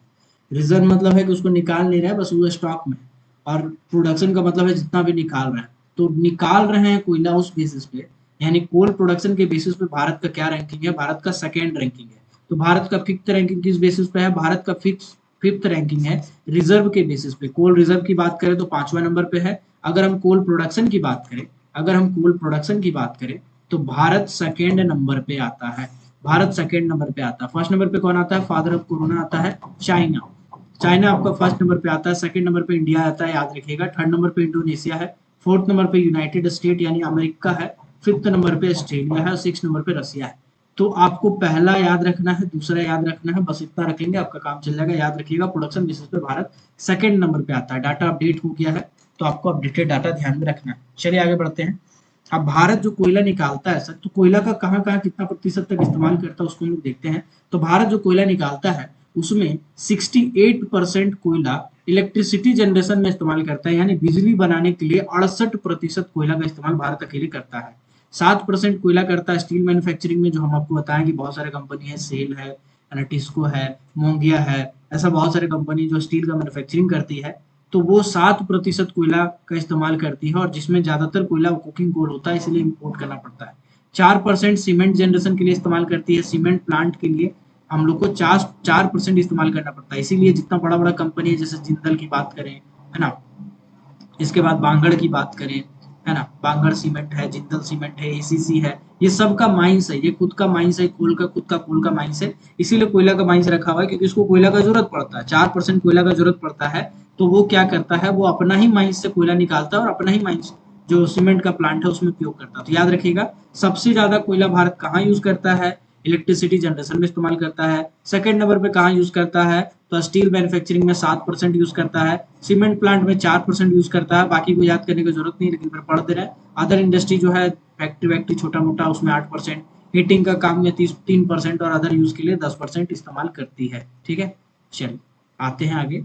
रिजर्व मतलब है कि उसको निकाल नहीं रहा है, बस वो स्टॉक में। और प्रोडक्शन का मतलब है जितना भी निकाल रहा है। तो निकाल रहे हैं कोयला उस बेसिस पे, यानी कोल प्रोडक्शन के बेसिस पे भारत का क्या रैंकिंग है? भारत का सेकेंड रैंकिंग है। तो भारत का फिफ्थ रैंकिंग किस बेसिस पे है? भारत का फिफ्थ रैंकिंग है रिजर्व के बेसिस पे। कोल रिजर्व की बात करें तो 5वां नंबर पे है। अगर हम कोल प्रोडक्शन की बात करें, अगर हम कोल प्रोडक्शन की बात करें तो भारत सेकेंड नंबर पे आता है। भारत सेकेंड नंबर पे आता है। फर्स्ट नंबर पे कौन आता है? फादर ऑफ कोरोना आता है चाइना। चाइना आपका फर्स्ट नंबर पे आता है। सेकंड नंबर पे इंडिया आता है, याद रखिएगा। थर्ड नंबर पे इंडोनेशिया है। फोर्थ नंबर पे यूनाइटेड स्टेट यानी अमेरिका है। फिफ्थ नंबर पे ऑस्ट्रेलिया है और सिक्स नंबर पे रसिया है। तो आपको पहला याद रखना है, दूसरा याद रखना है, बस इतना रखेंगे आपका काम चल जाएगा। याद रखिएगा प्रोडक्शन बेसिस पे भारत सेकंड नंबर पे आता है। डाटा अपडेट हो गया है तो आपको अपडेटेड डाटा ध्यान में रखना है। चलिए आगे बढ़ते हैं। अब भारत जो कोयला निकालता है सर, तो कोयला का कहाँ कहाँ कितना प्रतिशत तक इस्तेमाल करता है उसको हम लोग देखते हैं। तो भारत जो कोयला निकालता है उसमें 68% कोयला इलेक्ट्रिसिटी जनरेशन में इस्तेमाल करता है, यानी बिजली बनाने के लिए 68% कोयला का इस्तेमाल भारत अकेले करता है। 7% कोयला करता है स्टील मैन्युफैक्चरिंग में, जो हम आपको बताएं कि बहुत सारे कंपनी है, सेल है, टिस्को है, मोंगिया है, ऐसा बहुत सारे कंपनी जो स्टील का मैन्युफैक्चरिंग करती है। तो वो 7% कोयला का इस्तेमाल करती है, और जिसमें ज्यादातर कोयला कुकिंग कोल होता है, इसलिए इम्पोर्ट करना पड़ता है। 4% सीमेंट जनरेशन के लिए इस्तेमाल करती है। सीमेंट प्लांट के लिए हम लोग को 4% इस्तेमाल करना पड़ता है। इसीलिए जितना बड़ा बड़ा कंपनी है, जैसे जिंदल की बात करें, है ना, इसके बाद बांगड़ की बात करें, है ना, बांगड़ सीमेंट है, जिंदल सीमेंट है, एसीसी है, ये सब का माइंस है, ये खुद का माइंस है, कोल का खुद का कोल का माइंस है। इसीलिए कोयला का माइंस रखा हुआ है, क्योंकि इसको कोयला का जरूरत पड़ता है। 4% कोयला का जरूरत पड़ता है। तो वो क्या करता है? वो अपना ही माइंस से कोयला निकालता है और अपना ही माइंस जो सीमेंट का प्लांट है उसमें उपयोग करता है। तो याद रखिएगा सबसे ज्यादा कोयला भारत कहाँ यूज करता है? इलेक्ट्रिसिटी जनरेशन में इस्तेमाल करता है। सेकंड नंबर पे कहाँ यूज करता है? तो स्टील मैन्युफैक्चरिंग में 7% यूज करता है। सीमेंट प्लांट में 4% यूज करता है। बाकी को याद करने की जरूरत नहीं, लेकिन फिर पढ़ दे रहे हैं। अदर इंडस्ट्री जो है, फैक्ट्री वैक्ट्री छोटा मोटा, उसमें 8%। हीटिंग का काम में 3% और अदर यूज के लिए 10% इस्तेमाल करती है, ठीक है। चलिए आते हैं आगे।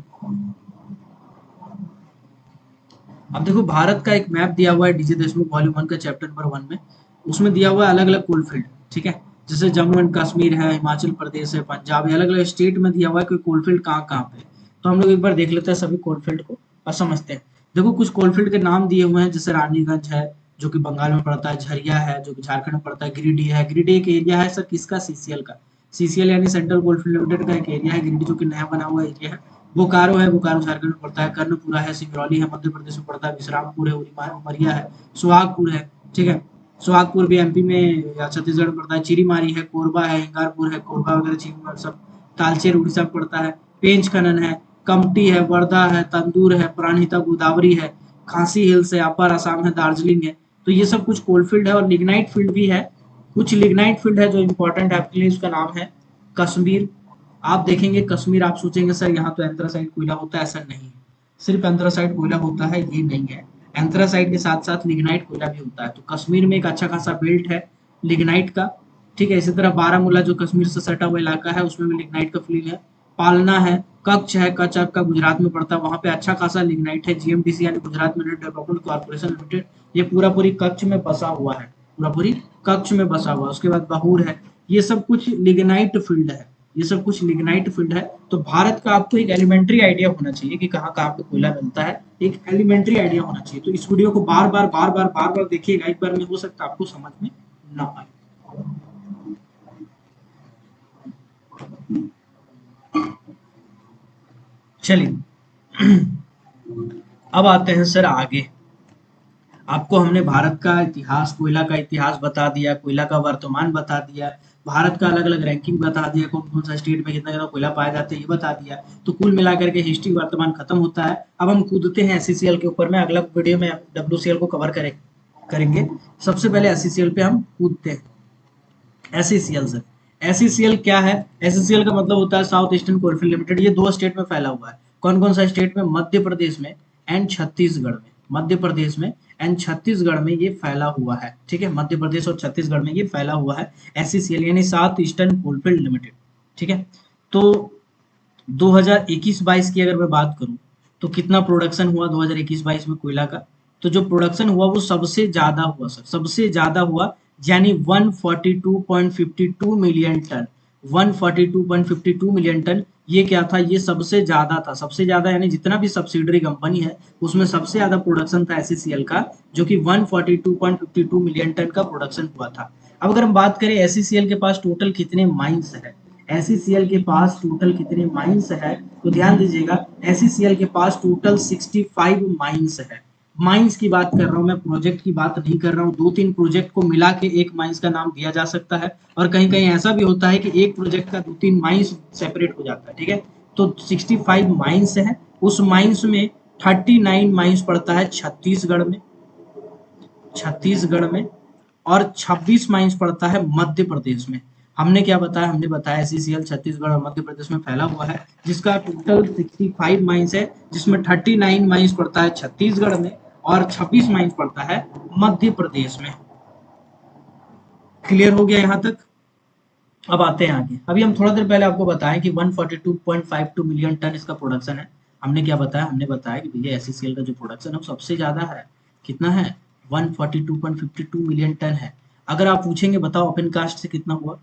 अब देखो भारत का एक मैप दिया हुआ है डीजे देशमुख वॉल्यूम 1 का चैप्टर नंबर 1 में। उसमें दिया हुआ है अलग अलग कोलफील्ड, ठीक है। जैसे जम्मू एंड कश्मीर है, हिमाचल प्रदेश है, पंजाब है, अलग अलग स्टेट में दिया हुआ है कि कोलफील्ड कहाँ कहाँ पे। तो हम लोग एक बार देख लेते हैं सभी कोलफील्ड को और समझते हैं। देखो कुछ कोलफील्ड के नाम दिए हुए हैं, जैसे रानीगंज है जो कि बंगाल में पड़ता है, झरिया है जो कि झारखंड में पड़ता है, गिरिडीह है। गिरिडीह एक एरिया है सर किसका? सीसीएल का। सीसीएल यानी सेंट्रल कोलफील्ड लिमिटेड का एक एरिया है गिरिडीह, जो कि नया बना हुआ एरिया है। बोकारो है, बोकारो झारखंड में पड़ता है। कर्णपुरा है, सिंगरौली है, मध्य प्रदेश में पड़ता है। विश्रामपुर है, उमरिया है। सुहागपुर है, ठीक है, सुहागपुर भी एमपी में या छत्तीसगढ़ में पड़ता है। चिरीमारी है, कोरबा है, हिंगारपुर है, कोरबा वगैरह चीज सब। तालचेर उड़ीसा में पड़ता है। पेंच खनन है, कमटी है, वर्धा है, तंदूर है, प्राणहिता गोदावरी है, खांसी हिल्स है, अपर असम है, दार्जिलिंग है। तो ये सब कुछ कोलफील्ड है और लिग्नाइट फील्ड भी है। कुछ लिग्नाइट फील्ड है जो इंपॉर्टेंट है आपके लिए, उसका नाम है कश्मीर। आप देखेंगे कश्मीर, आप सोचेंगे सर यहाँ तो एंथ्रासाइट कोयला होता है, ऐसा नहीं है। सिर्फ एंथ्रासाइट कोयला होता है ये नहीं है, एंथ्रासाइट के साथ साथ लिग्नाइट कोयला भी होता है। तो कश्मीर में एक अच्छा खासा बेल्ट है लिग्नाइट का, ठीक है। इसी तरह बारामूला जो कश्मीर से सटा हुआ इलाका है उसमें भी लिग्नाइट का फील्ड है। पालना है, कच्छ है, कच्छ आपका गुजरात में पड़ता है, वहां पे अच्छा खासा लिग्नाइट है। जीएमडीसी यानी Gujarat mineral development corporation limited, ये पूरा पूरी कच्छ में बसा हुआ है, पूरा पूरी कच्छ में बसा हुआ है। उसके बाद बहूर है, ये सब कुछ लिग्नाइट फील्ड है, ये सब कुछ लिग्नाइट फील्ड है। तो भारत का आपको एक एलिमेंट्री आइडिया होना चाहिए कि कहाँ कहाँ पे कोयला मिलता है, एक एलिमेंट्री आइडिया होना चाहिए। तो इस वीडियो को बार बार देखिएगा, एक बार में हो सकता है आपको समझ में ना आए। चलिए अब आते हैं सर आगे। आपको हमने भारत का इतिहास, कोयला का इतिहास बता दिया, कोयला का वर्तमान बता दिया, भारत का अलग अलग रैंकिंग बता दिया, कौन कौन सा स्टेट में कितना ज्यादा कोयला पाया जाता है ये बता दिया। तो कुल मिलाकर के हिस्ट्री वर्तमान खत्म होता है। अब हम कूदते हैं एससीसीएल के ऊपर में, अगला वीडियो में डब्ल्यूसीएल को कवर करेंगे। सबसे पहले एससीसीएल पे हम कूदते हैं। एससीसीएल सर, एससीसीएल क्या है? एससीसीएल का मतलब होता है साउथ ईस्टर्न कोलफील्ड लिमिटेड। ये दो स्टेट में फैला हुआ है। कौन कौन सा स्टेट में? मध्य प्रदेश में एंड छत्तीसगढ़ में। मध्य प्रदेश में एंड छत्तीसगढ़ में ये फैला हुआ है, ठीक है। मध्य प्रदेश और छत्तीसगढ़ में ये फैला हुआ है एससीसीएल यानी साउथ ईस्टर्न कोलफील्ड लिमिटेड, ठीक है। तो 2021-22 की अगर मैं बात करूं तो कितना प्रोडक्शन हुआ 2021-22 में कोयला का? तो जो प्रोडक्शन हुआ वो सबसे ज्यादा हुआ सर, सबसे ज्यादा हुआ, यानी 142.52 मिलियन टन। 142.52 मिलियन टन, ये क्या था? ये सबसे ज्यादा था, सबसे ज्यादा यानी जितना भी सब्सिडरी कंपनी है उसमें सबसे ज्यादा प्रोडक्शन था एससीसीएल का, जो कि 142.52 मिलियन टन का प्रोडक्शन हुआ था। अब अगर हम बात करें एससीसीएल के पास टोटल कितने माइंस है, एससीसीएल के पास टोटल कितने माइंस है, तो ध्यान दीजिएगा एससीसीएल के पास टोटल 65 माइंस है। माइंस की बात कर रहा हूं मैं, प्रोजेक्ट की बात नहीं कर रहा हूं। 2-3 प्रोजेक्ट को मिला के एक माइंस का नाम दिया जा सकता है, और कहीं कहीं ऐसा भी होता है कि एक प्रोजेक्ट का 2-3 माइंस सेपरेट हो जाता है, ठीक है। तो 65 माइंस है, उस माइंस में 39 माइंस पड़ता है छत्तीसगढ़ में, छत्तीसगढ़ में, और 26 माइंस पड़ता है मध्य प्रदेश में। हमने क्या बताया? हमने बताया एससीसीएल छत्तीसगढ़ और मध्य प्रदेश में फैला हुआ है, जिसका टोटल 65 माइंस है, जिसमें 39 माइंस पड़ता है छत्तीसगढ़ में और 26 माइंस पड़ता है मध्य प्रदेश में। क्लियर हो गया यहाँ तक? अब आते हैं आगे। अभी हम थोड़ा देर पहले आपको बताएं कि 142.52 मिलियन टन इसका प्रोडक्शन है। हमने क्या बताया? हमने बताया कि भैया एससीसीएल का जो प्रोडक्शन है वो सबसे ज्यादा है। कितना है? 142.52 मिलियन टन है। अगर आप पूछेंगे बताओ ओपन कास्ट से कितना हुआ,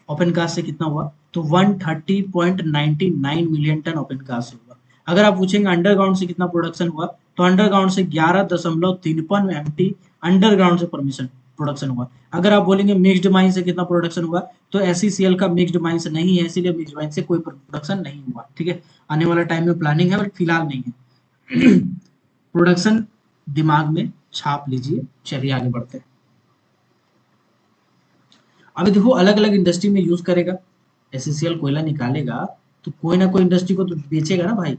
ओपन कास्ट से कितना हुआ, तो 130.99 मिलियन टन ओपन कास्ट से हुआ। अगर आप पूछेंगे अंडरग्राउंड से कितना प्रोडक्शन हुआ, तो अंडरग्राउंड से 11.53 एमटी अंडरग्राउंड से परमिशन प्रोडक्शन हुआ। अगर आप बोलेंगे मिक्स्ड माइन से कितना प्रोडक्शन हुआ, तो एससीसीएल का मिक्स्ड माइन से नहीं है, इसीलिए मिक्स्ड माइन से कोई प्रोडक्शन नहीं हुआ, ठीक है। आने वाला टाइम में प्लानिंग है बट फिलहाल नहीं है। प्रोडक्शन दिमाग में छाप लीजिए। चलिए आगे बढ़ते हैं। अभी देखो अलग अलग इंडस्ट्री में यूज करेगा, एससीसीएल कोयला निकालेगा तो कोई ना कोई इंडस्ट्री को तो बेचेगा ना भाई,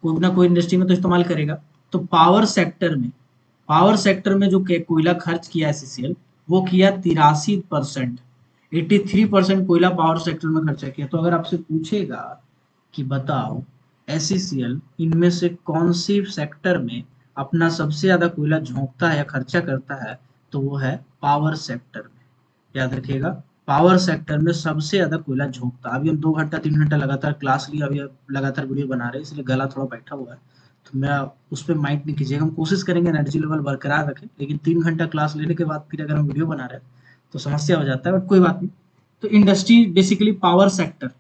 कोई ना कोई इंडस्ट्री में तो इस्तेमाल करेगा। तो पावर सेक्टर में, पावर सेक्टर में जो कोयला खर्च किया एससीसीएल, वो किया 83%, 83% कोयला पावर सेक्टर में खर्चा किया। तो अगर आपसे पूछेगा कि बताओ एससीसीएल इनमें से कौन सी सेक्टर में अपना सबसे ज्यादा कोयला झोंकता है या खर्चा करता है, तो वो है पावर सेक्टर में। याद रखिएगा, पावर सेक्टर में सबसे ज्यादा कोयला झोंकता। अभी हम 2 घंटा 3 घंटा लगातार क्लास लिए, अभी लगातार वीडियो बना रहे हैं, इसलिए गला थोड़ा बैठा हुआ है, तो मैं उस पर माइंड नहीं कीजिएगा। हम कोशिश करेंगे एनर्जी लेवल बरकरार रखें, लेकिन 3 घंटा क्लास लेने के बाद फिर अगर हम वीडियो बना रहे हैं तो समस्या हो जाता है, बट कोई बात नहीं। तो industry basically power sector,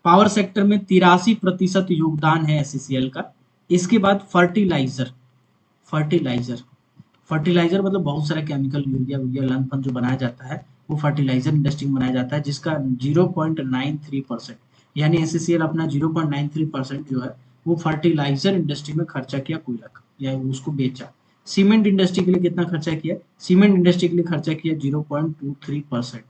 power sector में 83% योगदान है एससीसीएल का। इसके बाद फर्टिलाइजर, फर्टिलाइजर, फर्टिलाइजर मतलब बहुत सारा केमिकल, यूरिया वूरिया लन फन जो बनाया जाता है वो फर्टिलाइजर इंडस्ट्री में बनाया जाता है, जिसका 0.93%, यानी एससीसीएल अपना 0.93% जो है वो फर्टिलाइजर इंडस्ट्री में खर्चा किया कोयला का, या उसको बेचा। सीमेंट इंडस्ट्री के लिए कितना खर्चा किया? सीमेंट इंडस्ट्री के लिए खर्चा किया 0.23%,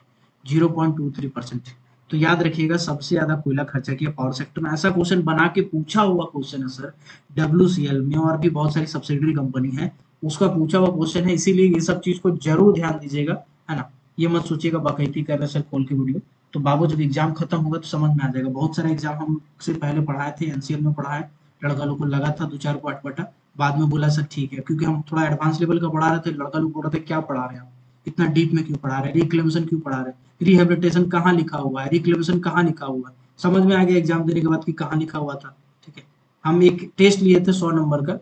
0.23%। तो याद रखिएगा सबसे ज्यादा कोयला खर्चा किया पावर सेक्टर में। ऐसा क्वेश्चन बना के पूछा हुआ क्वेश्चन है सर, डब्ल्यूसीएल में और भी बहुत सारी सब्सिडरी कंपनी है, उसका पूछा हुआ क्वेश्चन है, इसीलिए ये सब चीज को जरूर ध्यान दीजिएगा, है ना। ये मत सोचिएगा बकैती कर रहे सर खोल के वीडियो। तो बाबू जब एग्जाम खत्म होगा तो समझ में आ जाएगा। बहुत सारे एग्जाम हमसे पहले पढ़ाए थे, एनसीएल में पढ़ाए, लड़का लोग को लगा था 2-4 को अटपटा, बाद में बोला सर ठीक है, क्योंकि हम थोड़ा एडवांस लेवल का पढ़ा रहे थे। लड़का लोग बोल रहे थे क्या पढ़ा रहे हैं आप, इतना डीप में क्यों पढ़ा रहे हैं, रिक्लेमेशन क्यों पढ़ा रहे हैं, रिहेबिलिटेशन कहाँ लिखा हुआ है, रिक्लेमेशन कहाँ लिखा हुआ है। समझ में आ गया एग्जाम देने के बाद कि कहाँ लिखा हुआ था। ठीक है, हम एक टेस्ट लिए थे 100 नंबर का,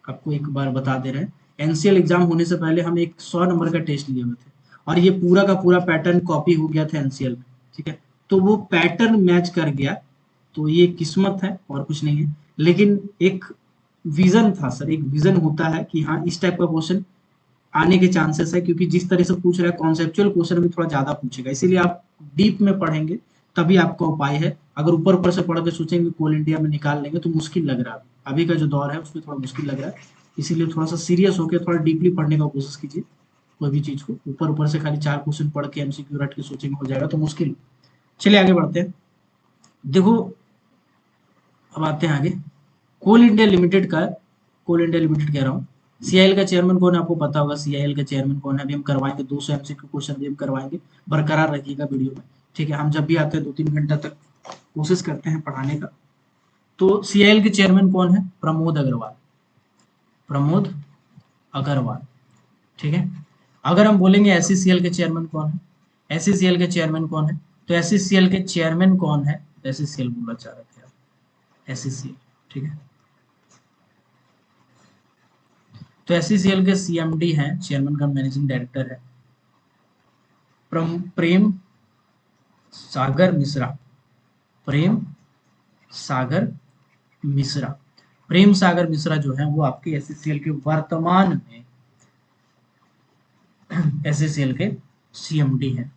आपको एक बार बता दे रहे हैं। एनसीएल एग्जाम होने से पहले हम एक 100 नंबर का टेस्ट लिए हुए थे, और ये पूरा का पूरा पैटर्न कॉपी हो गया था एनसीएल में। ठीक है, तो वो पैटर्न मैच कर गया, तो ये किस्मत है और कुछ नहीं है। लेकिन एक विजन था सर, एक विजन होता है कि हाँ इस टाइप का क्वेश्चन आने के चांसेस है, क्योंकि जिस तरह से पूछ रहा है कॉन्सेप्चुअल क्वेश्चन भी थोड़ा ज्यादा पूछेगा, इसीलिए आप डीप में पढ़ेंगे तभी आपका उपाय है। अगर ऊपर ऊपर से पढ़ के सोचेंगे कोल इंडिया में निकाल लेंगे तो मुश्किल लग रहा है, अभी का जो दौर है उसमें थोड़ा मुश्किल लग रहा है। इसीलिए थोड़ा सा सीरियस होकर थोड़ा डीपली पढ़ने का कोशिश कीजिए कोई भी चीज को। ऊपर ऊपर से खाली 4 क्वेश्चन पढ़ के एमसीक्यू रट के सोचेंगे हो जाएगा तो मुश्किल। चलिए आगे बढ़ते हैं। देखो अब आते हैं आगे, कोल इंडिया लिमिटेड का, कोल इंडिया लिमिटेड कह रहा हूँ, सीआईएल का चेयरमैन कौन है आपको पता होगा। सीआईएल का चेयरमैन कौन है अभी हम करवाएंगे, 200 एमसीक्यू क्वेश्चन भी हम करवाएंगे, बरकरार रखिएगा वीडियो में। ठीक है, हम जब भी आते हैं 2-3 घंटा तक कोशिश करते हैं पढ़ाने का। तो सीआईएल के चेयरमैन कौन है? प्रमोद अग्रवाल, प्रमोद अग्रवाल। ठीक है, अगर हम बोलेंगे एससीसीएल के चेयरमैन कौन है, एससीसीएल के चेयरमैन कौन है, तो एससीसीएल के चेयरमैन कौन है, एससीसीएल बोलना चाह रहे थे आप, एससीसीएल। ठीक है, तो एससीसीएल के सीएमडी हैं, चेयरमैन का मैनेजिंग डायरेक्टर है प्रेम सागर मिश्रा, प्रेम सागर मिश्रा। प्रेम सागर मिश्रा जो है वो आपके एससीसीएल के वर्तमान में एससीसीएल के सीएमडी हैं।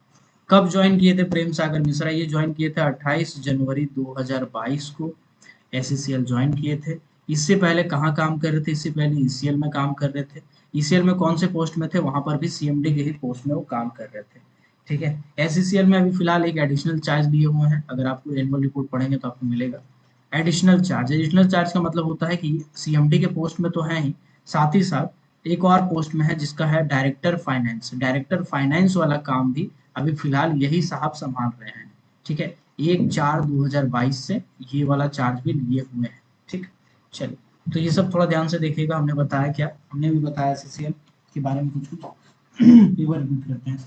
कब ज्वाइन किए थे प्रेम सागर मिश्रा? ये ज्वाइन किए थे 28 जनवरी 2022 को एससीसीएल ज्वाइन किए थे। इससे पहले कहाँ काम कर रहे थे? इससे पहले ईसीएल में काम कर रहे थे। ईसीएल में कौन से पोस्ट में थे? वहां पर भी सीएमडी के ही पोस्ट में वो काम कर रहे थे। ठीक है, एससीसीएल में अभी फिलहाल एक एडिशनल चार्ज लिए हुए हैं, अगर आप एनुअल रिपोर्ट पढ़ेंगे तो आपको मिलेगा एडिशनल चार्ज। एडिशनल चार्ज का मतलब होता है कि सीएमडी के पोस्ट में तो है ही, साथ ही साथ एक और पोस्ट में है जिसका है डायरेक्टर फाइनेंस। डायरेक्टर फाइनेंस वाला काम भी अभी फिलहाल यही साहब संभाल रहे हैं। ठीक है, 1/4/2022 से ये वाला चार्ज भी लिए हुए हैं। ठीक, चलिए तो ये सब थोड़ा ध्यान से देखिएगा। हमने बताया क्या, हमने भी बताया एससीसीएल के बारे में कुछ कुछ एक बार रिपीट करते हैं।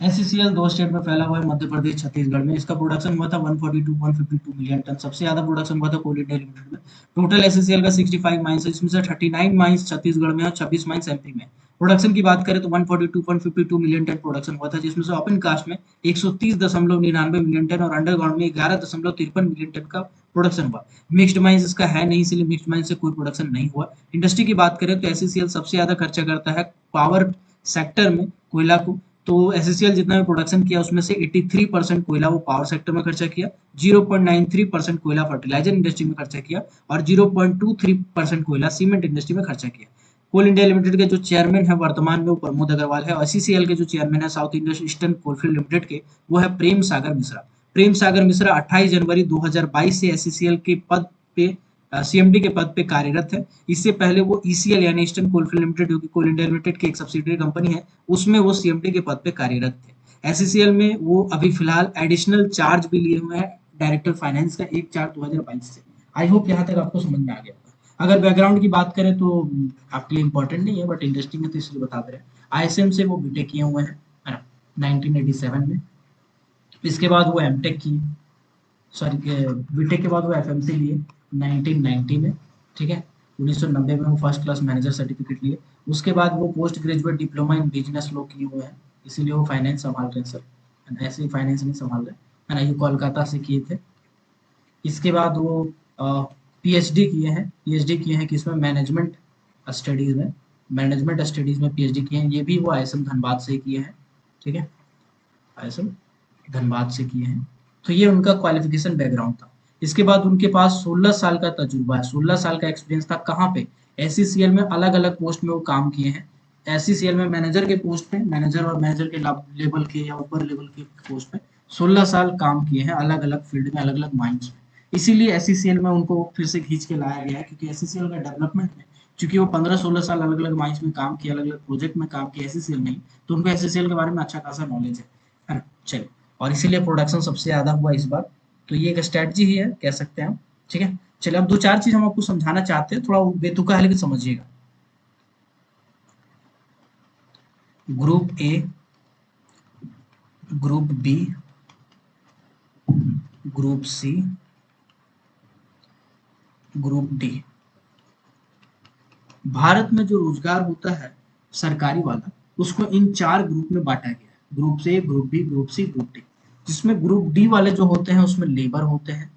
एससीसीएल 2 स्टेट में फैला हुआ है, मध्य प्रदेश छत्तीसगढ़ में। इसका प्रोडक्शन हुआ था 142 मिलियन टन, सबसे ज्यादा प्रोडक्शन हुआ था कोल इंडिया लिमिटेड में। टोटल एससीसीएल का 65 माइंस है, इसमें से 39 माइंस छत्तीसगढ़ में और 26 माइंस एमपी में। प्रोडक्शन की बात करें तो 142.52 मिलियन टन प्रोडक्शन हुआ था, जिसमें से ओपन कास्ट में 130.99 मिलियन टन और अंडरग्राउंड में 11.53 मिलियन टन का प्रोडक्शन हुआ। मिक्स्ड माइंस इसका है नहीं, इसलिए मिक्स्ड माइंस से कोई प्रोडक्शन नहीं हुआ। इंडस्ट्री की बात करें तो एससीसीएल सबसे ज्यादा खर्चा करता है पावर सेक्टर में कोयला को। तो एससीसीएल जितना भी प्रोडक्शन किया उसमें से 83% कोयला वो पावर सेक्टर में खर्चा किया, 0.93% कोयला फर्टिलाइजर इंडस्ट्री में खर्चा किया और 0.23% कोयला सीमेंट इंडस्ट्री में खर्चा किया। कोल इंडिया लिमिटेड के जो चेयरमैन है वर्तमान में वो प्रमोद अग्रवाल है, और एससीसीएल के जो चेयरमैन है south Indian eastern Coalfield limited के, वो है प्रेम सागर मिश्रा। प्रेम सागर मिश्रा 28 जनवरी 2022 से एससीसीएल के पद पे, सीएमडी के पद पे कार्यरत है। इससे पहले वो ईसीएल यानी ईस्टर्न कोलफील्ड लिमिटेड, जो कि कोल इंडिया लिमिटेड की एक सब्सिडरी कंपनी है, उसमें वो सीएमडी के पद पे कार्यरत थे। एससीसीएल में वो अभी फिलहाल एडिशनल चार्ज भी लिए हुए हैं डायरेक्टर फाइनेंस का 1/4/2022 से। आई होप यहाँ तक आपको समझ में आ गया होगा। अगर बैकग्राउंड की बात करें तो आपके लिए इंपॉर्टेंट नहीं है, बट इंडस्ट्री में तो इसलिए बता दे रहे हैं। आईएसएम से वो बीटेक किए हुए हैं 1987 में। इसके बाद वो एमटेक किए, सॉरी बीटेक के बाद वो एफएमसी लिए 1990 में। ठीक है, 1990 में वो फर्स्ट क्लास मैनेजर सर्टिफिकेट लिए। उसके बाद वो post graduate diploma in business law किए हुए हैं, इसीलिए वो फाइनेंस संभाल रहे हैं सर, ऐसे ही फाइनेंस नहीं संभाल रहे है ना। ये कोलकाता से किए थे। इसके बाद वो पीएचडी किए हैं, पीएचडी किए हैं किसमें? मैनेजमेंट स्टडीज में, मैनेजमेंट स्टडीज में पीएचडी किए हैं। ये भी वो आईएसएम धनबाद से किए हैं। ठीक है, आईएसएम धनबाद से किए हैं। तो ये उनका क्वालिफिकेशन बैकग्राउंड था। इसके बाद उनके पास 16 साल का तजुर्बा है, 16 साल का एक्सपीरियंस था। कहाँ पे? एससीसीएल में अलग अलग पोस्ट में वो काम किए हैं। एससीसीएल में मैनेजर के पोस्ट पे, मैनेजर और मैनेजर के लेवल के या ऊपर लेवल के पोस्ट पे 16 साल काम किए हैं, अलग अलग फील्ड में, अलग अलग माइंड्स में। इसीलिए एससीसीएल में उनको फिर से खींच के लाया गया है, क्योंकि एससीसीएल का डेवलपमेंट में, क्योंकि वो 15-16 साल अलग अलग माइंड्स में काम किया, अलग अलग प्रोजेक्ट में काम किया एससीसीएल में, तो उनको एससीसीएल के बारे में अच्छा खासा नॉलेज है ना। चलिए, और इसीलिए प्रोडक्शन सबसे ज्यादा हुआ इस बार। तो ये एक स्ट्रेटजी ही है, कह सकते हैं हम। ठीक है, चलिए अब दो चार चीज हम आपको समझाना चाहते हैं, थोड़ा बेतुका है लेकिन समझिएगा। Group A, group B, group C, group D. भारत में जो रोजगार होता है सरकारी वाला, उसको इन 4 ग्रुप में बांटा गया है। Group A, group B, group C, group D. जिसमें ग्रुप डी वाले जो होते हैं उसमें लेबर होते हैं,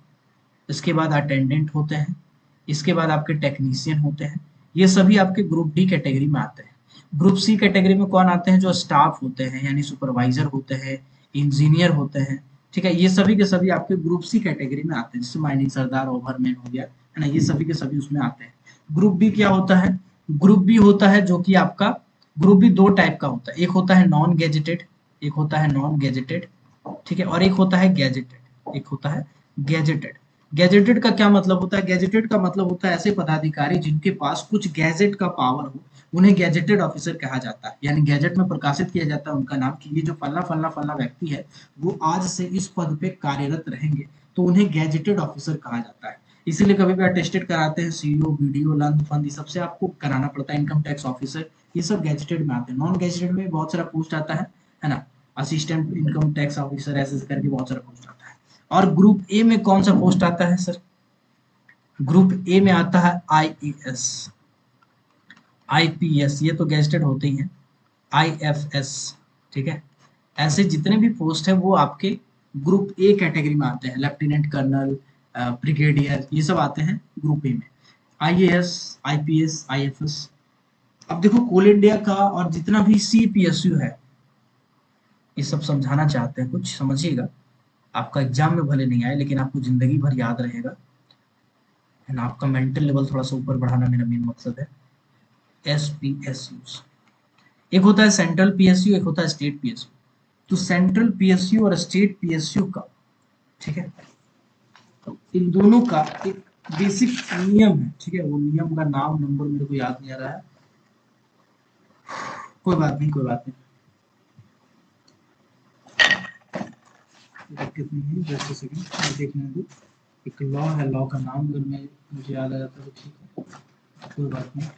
इसके बाद अटेंडेंट होते हैं, इसके बाद आपके टेक्नीशियन होते हैं। ये सभी आपके ग्रुप डी कैटेगरी में आते हैं। ग्रुप सी कैटेगरी में कौन आते हैं? जो स्टाफ होते हैं, यानी सुपरवाइजर होते हैं, इंजीनियर होते हैं। ठीक है, ये सभी के सभी आपके ग्रुप सी कैटेगरी में आते हैं, जैसे माइनिंग सरदार, ओवरमैन हो गया, है ना, ये सभी के सभी उसमें आते हैं। ग्रुप बी क्या होता है? ग्रुप बी होता है जो कि आपका, ग्रुप बी 2 टाइप का होता है, एक होता है नॉन गैजेटेड, एक होता है नॉन गैजेटेड, ठीक है, और एक होता है गैजेटेड, एक होता है गैजेटेड। गैजेटेड का क्या मतलब होता है? गैजेटेड का मतलब होता है ऐसे पदाधिकारी जिनके पास कुछ गैजेट का पावर हो, उन्हें गैजेटेड ऑफिसर कहा जाता है। यानी गैजेट में प्रकाशित किया जाता है उनका नाम, कि ये जो फलना फलना फलना व्यक्ति है वो आज से इस पद पे कार्यरत रहेंगे, तो उन्हें गैजेटेड ऑफिसर कहा जाता है। इसीलिए कभी भी अटेस्टेड कराते हैं, सीईओ, बीडीओ, लंद फंद, ये सबसे आपको कराना पड़ता है, इनकम टैक्स ऑफिसर, ये सब गैजेटेड में आते हैं। नॉन गैजेटेड में बहुत सारा पोस्ट आता है ना, असिस्टेंट इनकम टैक्स ऑफिसर, ऐसे करके बहुत सारा पोस्ट आता है। और ग्रुप ए में कौन सा पोस्ट आता है सर? ग्रुप ए में आता है आईएएस, आईपीएस, ये तो गैजेटेड होते ही हैं, आईएफएस, ठीक है। ऐसे जितने भी पोस्ट है वो आपके ग्रुप ए कैटेगरी में आते हैं। लेफ्टिनेंट कर्नल, ब्रिगेडियर, ये सब आते हैं ग्रुप ए में। IAS, IPS, IFS. अब देखो कोल इंडिया का और जितना भी सीपीएसयू है, ये सब समझाना चाहते हैं, कुछ समझिएगा। आपका एग्जाम में भले नहीं आए लेकिन आपको जिंदगी भर याद रहेगा, है ना। आपका मेंटल लेवल थोड़ा सा ऊपर बढ़ाना मेरा मेन मकसद है। एसपीएसयू, एक होता है सेंट्रल पीएसयू, एक होता है स्टेट पीएसयू। तो सेंट्रल पीएसयू और स्टेट पीएसयू का, ठीक है, तो इन दोनों का एक बेसिक नियम है, ठीक है। वो नियम का नाम नंबर मेरे को याद नहीं आ रहा है, कोई बात नहीं, कोई बात नहीं। कितनी है, जस्ट सेकंड देखने दो। एक लॉ है, लॉ का नाम अगर मैं मुझे याद आ जाता तो ठीक है, कोई बात नहीं।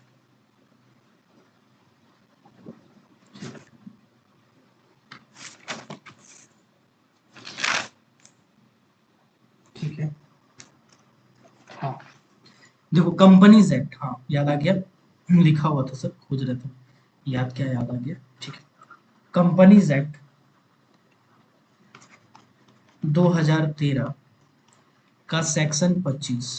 ठीक है, हाँ, देखो कंपनीज एक्ट, हाँ याद आ गया, लिखा हुआ था सर, खोज रहे थे, याद क्या याद आ गया, ठीक है। कंपनीज एक्ट 2013 का सेक्शन 25,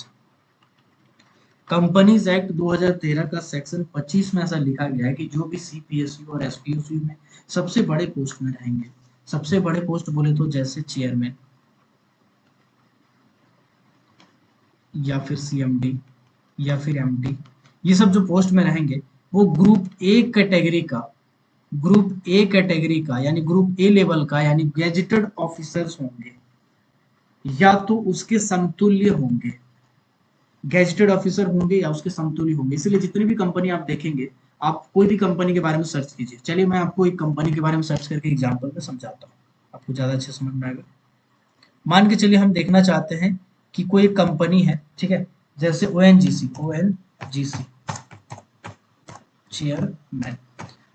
कंपनीज एक्ट 2013 का सेक्शन 25 में ऐसा लिखा गया है कि जो भी सीपीएसयू और एसपीएसयू में सबसे बड़े पोस्ट में रहेंगे, सबसे बड़े पोस्ट बोले तो जैसे चेयरमैन या फिर सीएमडी या फिर एमडी, ये सब जो पोस्ट में रहेंगे वो ग्रुप ए कैटेगरी का, ग्रुप ए कैटेगरी का यानी ग्रुप ए लेवल का, यानी गैजेटेड ऑफिसर्स होंगे या तो उसके समतुल्य होंगे, गैजेटेड ऑफिसर होंगे या उसके समतुल्य होंगे। इसलिए जितनी भी कंपनी आप देखेंगे, आप कोई भी कंपनी के बारे में सर्च कीजिए। चलिए मैं आपको एक कंपनी के बारे में सर्च करके एग्जांपल में समझाता हूँ, आपको ज्यादा अच्छे समझ में आएगा। मान के चलिए हम देखना चाहते हैं कि कोई कंपनी है, ठीक है, जैसे ओएनजीसी, ओएनजीसी चेयरमैन।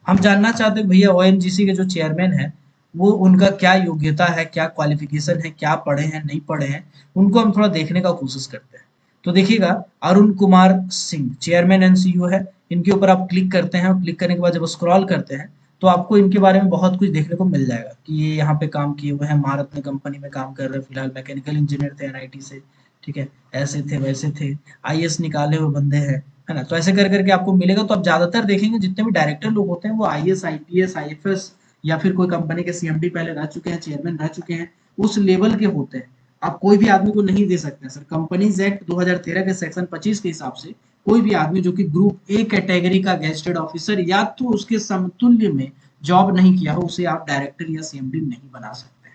हम जानना चाहते हैं भैया ओएनजीसी के जो चेयरमैन है वो उनका क्या योग्यता है, क्या क्वालिफिकेशन है, क्या पढ़े हैं नहीं पढ़े हैं, उनको हम थोड़ा देखने का कोशिश करते हैं। तो देखिएगा, अरुण कुमार सिंह चेयरमैन एनसीयू है, इनके ऊपर आप क्लिक करते हैं और क्लिक करने के बाद जब स्क्रॉल करते हैं तो आपको इनके बारे में बहुत कुछ देखने को मिल जाएगा कि ये यहाँ पे काम किए हुए हैं, महारत्न कंपनी में काम कर रहे हैं, फिलहाल मैकेनिकल इंजीनियर थे एनआईटी से, ठीक है, ऐसे थे वैसे थे, आईएएस निकाले हुए बंदे हैं, है ना। तो ऐसे कर करके आपको मिलेगा। तो आप ज्यादातर देखेंगे जितने भी डायरेक्टर लोग होते हैं वो आईएएस, आईपीएस, आईएफएस या फिर कोई कंपनी के सीएमडी पहले रह चुके हैं, चेयरमैन रह चुके हैं, उस लेवल के होते हैं। आप कोई भी आदमी को नहीं दे सकते सर। कंपनीज एक्ट 2013 के सेक्शन 25 के हिसाब से कोई भी आदमी जो कि ग्रुप ए कैटेगरी का गेस्टेड ऑफिसर या तो उसके समतुल्य में जॉब नहीं किया हो, उसे आप डायरेक्टर या सीएमडी नहीं बना सकते।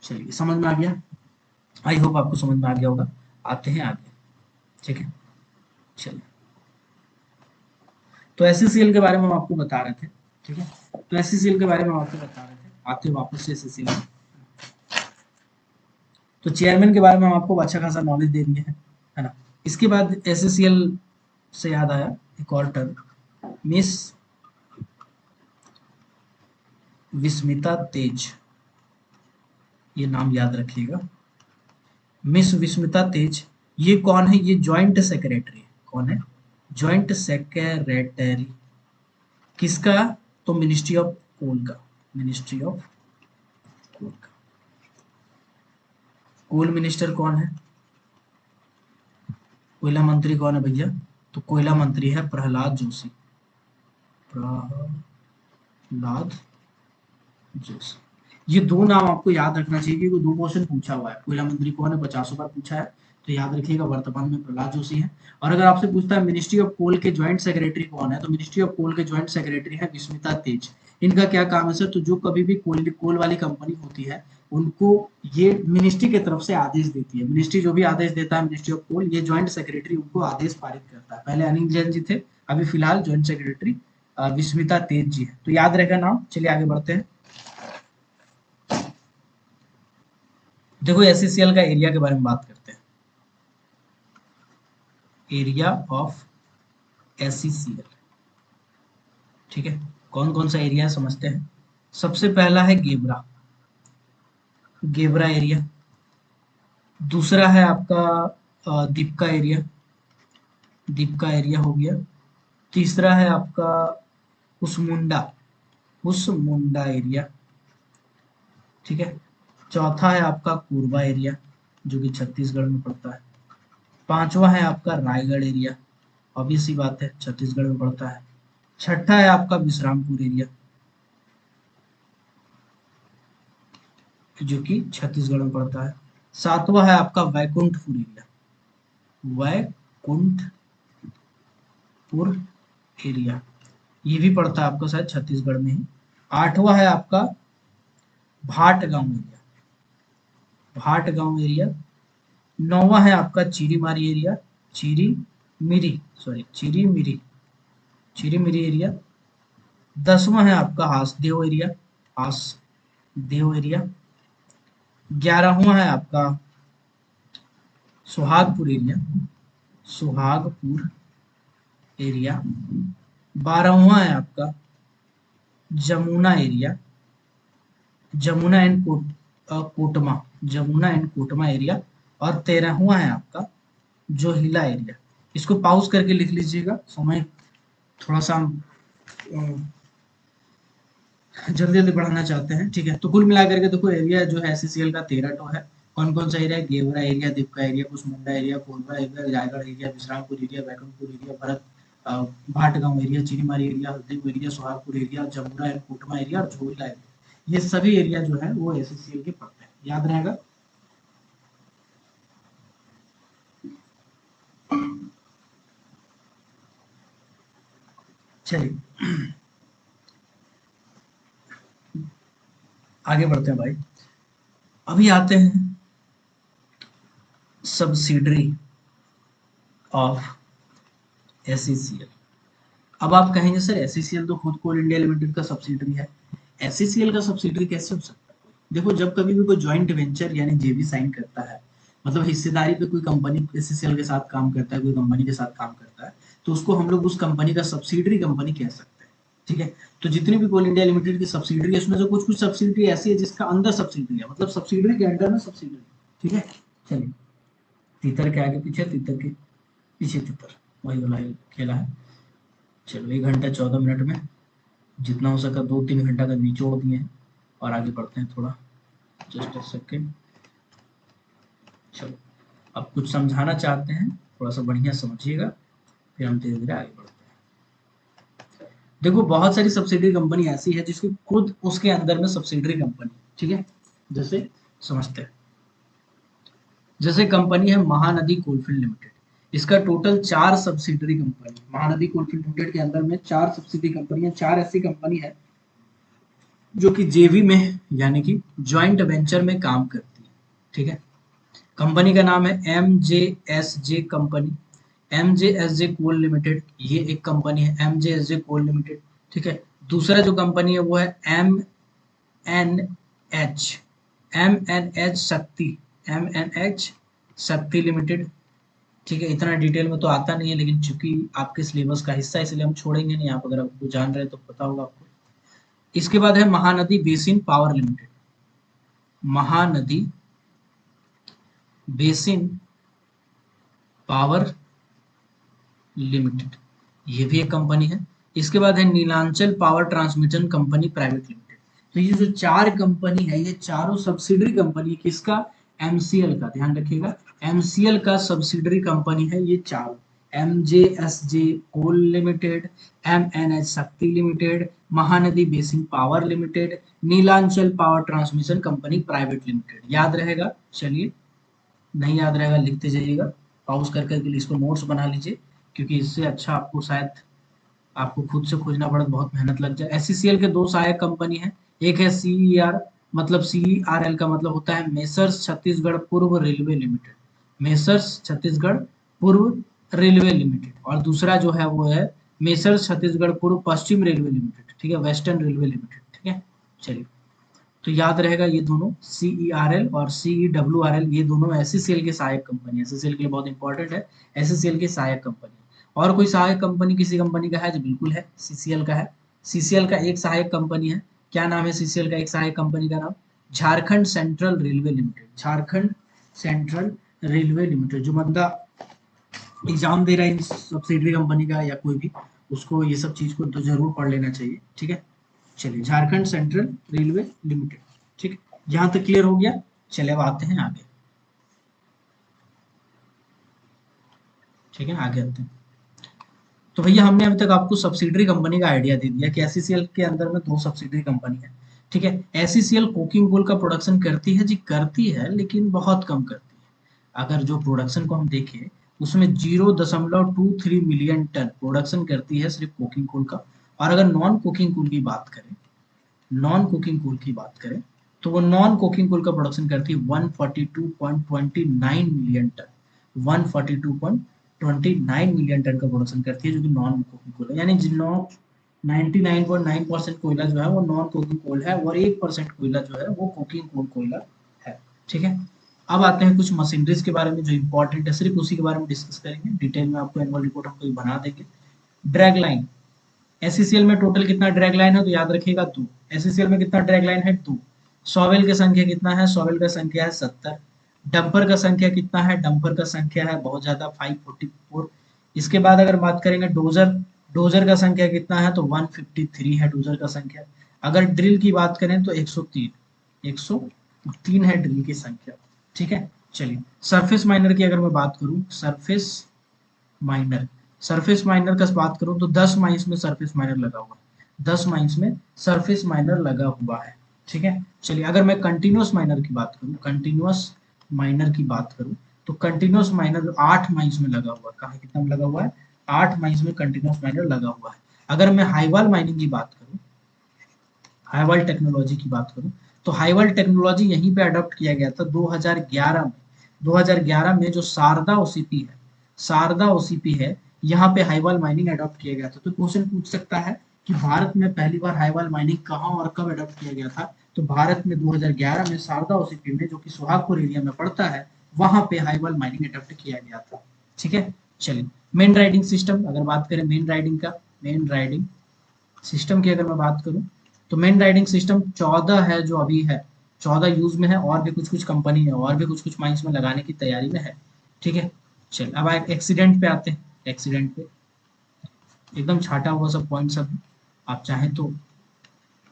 चलिए समझ में आ गया, आई होप आपको समझ में आ गया होगा। आते हैं आगे, ठीक है। चलिए, तो एससीसीएल के बारे में हम आपको बता रहे थे, ठीक है। तो एससीसीएल के बारे में हम आपको बता रहे थे, आते वापस से एससीसीएल। तो चेयरमैन के बारे में हम आपको अच्छा खासा नॉलेज दे दिए हैं, है ना। इसके बाद एससीसीएल से याद आया एक और टर्म, मिस विस्मिता तेज, ये नाम याद रखिएगा। मिस विस्मिता तेज ये कौन है? ये जॉइंट सेक्रेटरी है। कौन है? जॉइंट सेक्रेटरी किसका? तो मिनिस्ट्री ऑफ कोल का। मिनिस्ट्री ऑफ कोल का। कोल मिनिस्टर कौन है? कोयला मंत्री कौन है भैया? तो कोयला मंत्री है प्रहलाद जोशी। प्रहलाद जोशी। ये दो नाम आपको याद रखना चाहिए क्योंकि दो क्वेश्चन पूछा हुआ है। कोयला मंत्री कौन है 50 बार पूछा है, तो याद रखिएगा वर्तमान में प्रहलाद जोशी है। और अगर आपसे पूछता है मिनिस्ट्री ऑफ कोल के ज्वाइंट सेक्रेटरी कौन है, तो मिनिस्ट्री ऑफ कोल के ज्वाइंट सेक्रेटरी है विस्मिता तेज। इनका क्या काम है सर? तो जो कभी भी कोल वाली कंपनी होती है उनको ये मिनिस्ट्री की तरफ से आदेश देती है। मिनिस्ट्री जो भी आदेश देता है, मिनिस्ट्री ऑफ कोल, ये ज्वाइंट सेक्रेटरी उनको आदेश पारित करता है। पहले अनिल जैन जी थे, अभी फिलहाल ज्वाइंट सेक्रेटरी विस्मिता तेज जी है। तो याद रहेगा नाम। चलिए आगे बढ़ते हैं। देखो एससीसीएल का एरिया के बारे में बात करते हैं। एरिया ऑफ एससीसीएल, ठीक है। कौन कौन सा एरिया है समझते हैं। सबसे पहला है गेबरा, गेबरा एरिया। दूसरा है आपका दीपका एरिया, दीपका एरिया हो गया। तीसरा है आपका कुसमुंडा, कुसमुंडा एरिया, ठीक है। चौथा है आपका कोरबा एरिया जो कि छत्तीसगढ़ में पड़ता है। पांचवा है आपका रायगढ़ एरिया, ऑब्वियस सी बात है छत्तीसगढ़ में पड़ता है। छठा है आपका विश्रामपुर एरिया जो कि छत्तीसगढ़ में पड़ता है। सातवां है आपका वैकुंठपुर एरिया, वैकुंठपुर एरिया, ये भी पड़ता है आपका शायद छत्तीसगढ़ में ही। आठवां है आपका भाटगांव एरिया, भाटगांव एरिया। नौवां है आपका चिरीमारी एरिया, चिरीमिरी, सॉरी चिरीमिरी, चिरीमिरी एरिया। 10वां है आपका हासदेव एरिया, हासदेव एरिया। 11वां है आपका सुहागपुर एरिया, सुहागपुर एरिया। 12वां है आपका Jamuna area, Jamuna and Kotma, Jamuna and Kotma area. और 13वां है आपका जोहिला एरिया। इसको पॉज करके लिख लीजिएगा, समय थोड़ा सा जल्दी जल्दी बढ़ाना चाहते हैं, ठीक है। तो कुल मिलाकर के देखो एरिया जो है एससीसीएल का 13 टो है। कौन कौन सा area? Gevra area, Dipka area, Kusmunda area, Korba area, Raigarh area, Vishrampur area, Baikunthpur area, Bharat Bhatgaon area, Chirimiri area, Haldipur area, Sohagpur area, Jamuna and Kotma area और झोला एरिया। ये सभी एरिया जो है वो एससीसीएल के पड़ते हैं, याद रहेगा। चलिए आगे बढ़ते हैं भाई। अभी आते हैं सब्सिडरी ऑफ एससीसीएल। अब आप कहेंगे सर एससीसीएल तो खुद कोल इंडिया लिमिटेड का सब्सिडरी है, एससीसीएल का सब्सिडरी कैसे हो सकता है? देखो जब कभी भी कोई जॉइंट वेंचर यानी जेवी साइन करता है, मतलब हिस्सेदारी पे कोई कंपनी एससीसीएल के साथ काम करता है, कोई कंपनी के साथ काम करता है, तो उसको हम लोग उस कंपनी का सब्सिडरी कंपनी कह सकते हैं, ठीक है। तो जितनी भी कोल इंडिया लिमिटेड की सब्सिडरी है उसमें से कुछ कुछ सब्सिडरी ऐसी है जिसका अंदर सब्सिडरी है, मतलब सब्सिडरी के अंडर में सब्सिडरी, ठीक है। चलिए तीतर के आगे पीछे, तीतर के पीछे तीतर, वही वाला खेला है। चलो 1 घंटा 14 मिनट में जितना हो सका 2-3 घंटा का निचोड़ दिए हैं और आगे बढ़ते हैं थोड़ा, जस्ट अ सेकेंड। चलो अब कुछ समझाना चाहते हैं, थोड़ा सा बढ़िया समझिएगा, फिर हम धीरे धीरे आगे बढ़ते हैं। देखो बहुत सारी सब्सिडरी कंपनी ऐसी है जिसकी खुद उसके अंदर में सब्सिडरी कंपनी, ठीक है। जैसे समझते हैं। जैसे कंपनी है महानदी कोलफील्ड लिमिटेड, इसका total 4 subsidiary company, Mahanadi coalfield limited के अंदर में 4 सब्सिडरी कंपनियां, 4 ऐसी कंपनी है जो कि जेवी में यानी कि ज्वाइंट वेंचर में काम करती है। ठीक है, कंपनी का नाम है एमजेएसजे कंपनी, एमजेएसजे कोल लिमिटेड, ये एक कंपनी है एमजेएसजे कोल लिमिटेड। ठीक है, दूसरा जो कंपनी है वो है M N H, M N H Shakti, M N H Shakti limited. ठीक है, इतना डिटेल में तो आता नहीं है, लेकिन चूंकि आपके सिलेबस का हिस्सा है इसलिए हम छोड़ेंगे नहीं, आप अगर आपको जान रहे हैं तो पता होगा आपको। इसके बाद है Mahanadi basin power limited, Mahanadi basin power limited, ये भी एक कंपनी है। इसके बाद है Neelanchal power transmission company private limited. तो ये जो 4 कंपनी है, ये चारों सब्सिडरी कंपनी, किसका? एमसीएल का, ध्यान रखिएगा, एमसीएल का सब्सिडरी कंपनी है ये चारों, एमजेएसजे कोल limited, MNH Shakti limited, Mahanadi basin power limited, Neelanchal power transmission company private limited. याद रहेगा? चलिए, नहीं याद रहेगा लिखते जाइएगा, पॉज कर करके इसको नोट्स बना लीजिए, क्योंकि इससे अच्छा आपको शायद आपको खुद से खोजना पड़े, बहुत मेहनत लग जाए। एससीसीएल के 2 सहायक कंपनी है, एक है सीईआर, मतलब सीईआरएल का मतलब होता है मेसर्स छत्तीसगढ़ पूर्व रेलवे लिमिटेड, मेसर्स छत्तीसगढ़ पूर्व रेलवे लिमिटेड, और दूसरा जो है वो है मेसर्स छत्तीसगढ़ पूर्व पश्चिम रेलवे लिमिटेड। ठीक है, वेस्टर्न रेलवे लिमिटेड। ठीक है, चलिए, तो याद रहेगा ये दोनों सीईआरएल और सीईडब्ल्यूआरएल, ये दोनों एससीसीएल के सहायक कंपनी, एससीसीएल के लिए बहुत इंपॉर्टेंट है, एससीसीएल के सहायक कंपनी। और कोई सहायक कंपनी किसी कंपनी का है? जो बिल्कुल है, सीसीएल का है। सीसीएल का एक सहायक कंपनी है, क्या नाम है सीसीएल का एक सहायक कंपनी का नाम? Jharkhand central railway limited, Jharkhand central railway limited. जो बंदा एग्जाम दे रहा है सब्सिडरी कंपनी का या कोई भी, उसको ये सब चीज को तो जरूर पढ़ लेना चाहिए। ठीक है, चलिए, झारखंड सेंट्रल रेलवे लिमिटेड। ठीक है, यहां तक क्लियर हो गया? चलिए अब आते हैं आगे। ठीक है, आगे आते हैं। तो भैया हमने अभी तक आपको सब्सिडरी कंपनी का आइडिया दे दिया कि एससीसीएल के अंदर में 2 सब्सिडरी कंपनी है। ठीक है, एससीसीएल कोकिंग कोल का प्रोडक्शन करती है जी, करती है, लेकिन बहुत कम करती है। अगर जो प्रोडक्शन को हम देखें, उसमें 0.23 मिलियन टन प्रोडक्शन करती है सिर्फ कोकिंग कोल का। और अगर नॉन कोकिंग कोल की बात करें, नॉन कुकिंग कोल की बात करें, तो वो नॉन कुकिंग कोल का प्रोडक्शन करती है 142.29 मिलियन टन, 142.29 मिलियन टन का प्रोडक्शन करती है, जो कि नॉन कुकिंग कोल है। यानी 99.9% कोयला जो है वो नॉन कुकिंग कोल है, और 1% कोयला जो है वो कुकिंग कोल कोयला है। ठीक है, अब आते हैं कुछ मशीनरीज के बारे में जो इंपॉर्टेंट है, सिर्फ उसी के बारे में डिस्कस करेंगे, डिटेल में आपको एनुअल रिपोर्ट हम कोई बना देंगे। ड्रैग लाइन, एससीसीएल में टोटल कितना ड्रैग लाइन है? तो याद रखिएगा 2। एससीसीएल में कितना ड्रैग लाइन है? 2। सॉवेल की संख्या कितना है? सॉवेल का संख्या है 70। डंपर का संख्या कितना है? डंपर का संख्या है बहुत ज्यादा, 544। इसके बाद अगर बात करेंगे डोजर, डोजर का संख्या कितना है? तो 153 है डोजर का संख्या। अगर ड्रिल की बात करें तो 103, 103 है ड्रिल की संख्या। ठीक है, चलिए, सरफेस माइनर की अगर मैं बात करूं, सरफेस माइनर, सरफेस माइनर का बात करूं तो 10 माइंस में सरफेस माइनर लगा हुआ है, 10 माइंस में सरफेस माइनर लगा हुआ है। ठीक है, चलिए, अगर मैं कंटिन्यूअस माइनर की बात करूं, कंटिन्यूअस माइनर की बात करूं, तो कंटिन्यूअस माइनर 8 माइंस में लगा हुआ है। कहा कितना में लगा हुआ है? 8 माइंस में कंटिन्यूअस माइनर लगा हुआ है। अगर मैं हाईवाल माइनिंग की बात करूं, हाईवाल टेक्नोलॉजी की बात करूं, तो हाईवाल टेक्नोलॉजी यहीं पे अडॉप्ट किया गया था 2011 में। 2011 में जो शारदा ओसीपी है, शारदा ओसीपी है, यहाँ पे हाईवाल माइनिंग अडॉप्ट किया गया था। तो क्वेश्चन पूछ सकता है कि भारत में पहली बार हाईवाल माइनिंग कहाँ और कब अडॉप्ट किया गया था? तो भारत में 2011 में शारदा ओसीपी में, जो कि सुहागपुर एरिया में पड़ता है, वहां पे हाईवाल माइनिंग अडॉप्ट किया गया था। ठीक है, चलिए, मेन राइडिंग सिस्टम, अगर बात करें मेन राइडिंग का, मेन राइडिंग सिस्टम की अगर मैं बात करूं, तो मेन राइडिंग सिस्टम 14 है जो अभी है, 14 यूज में है, और भी कुछ कुछ कंपनी है, और भी कुछ कुछ माइंस में लगाने की तैयारी में है। ठीक है, चल अब एक्सीडेंट पे आते हैं। एक्सीडेंट पे एकदम छाटा हुआ सब पॉइंट सब, आप चाहें तो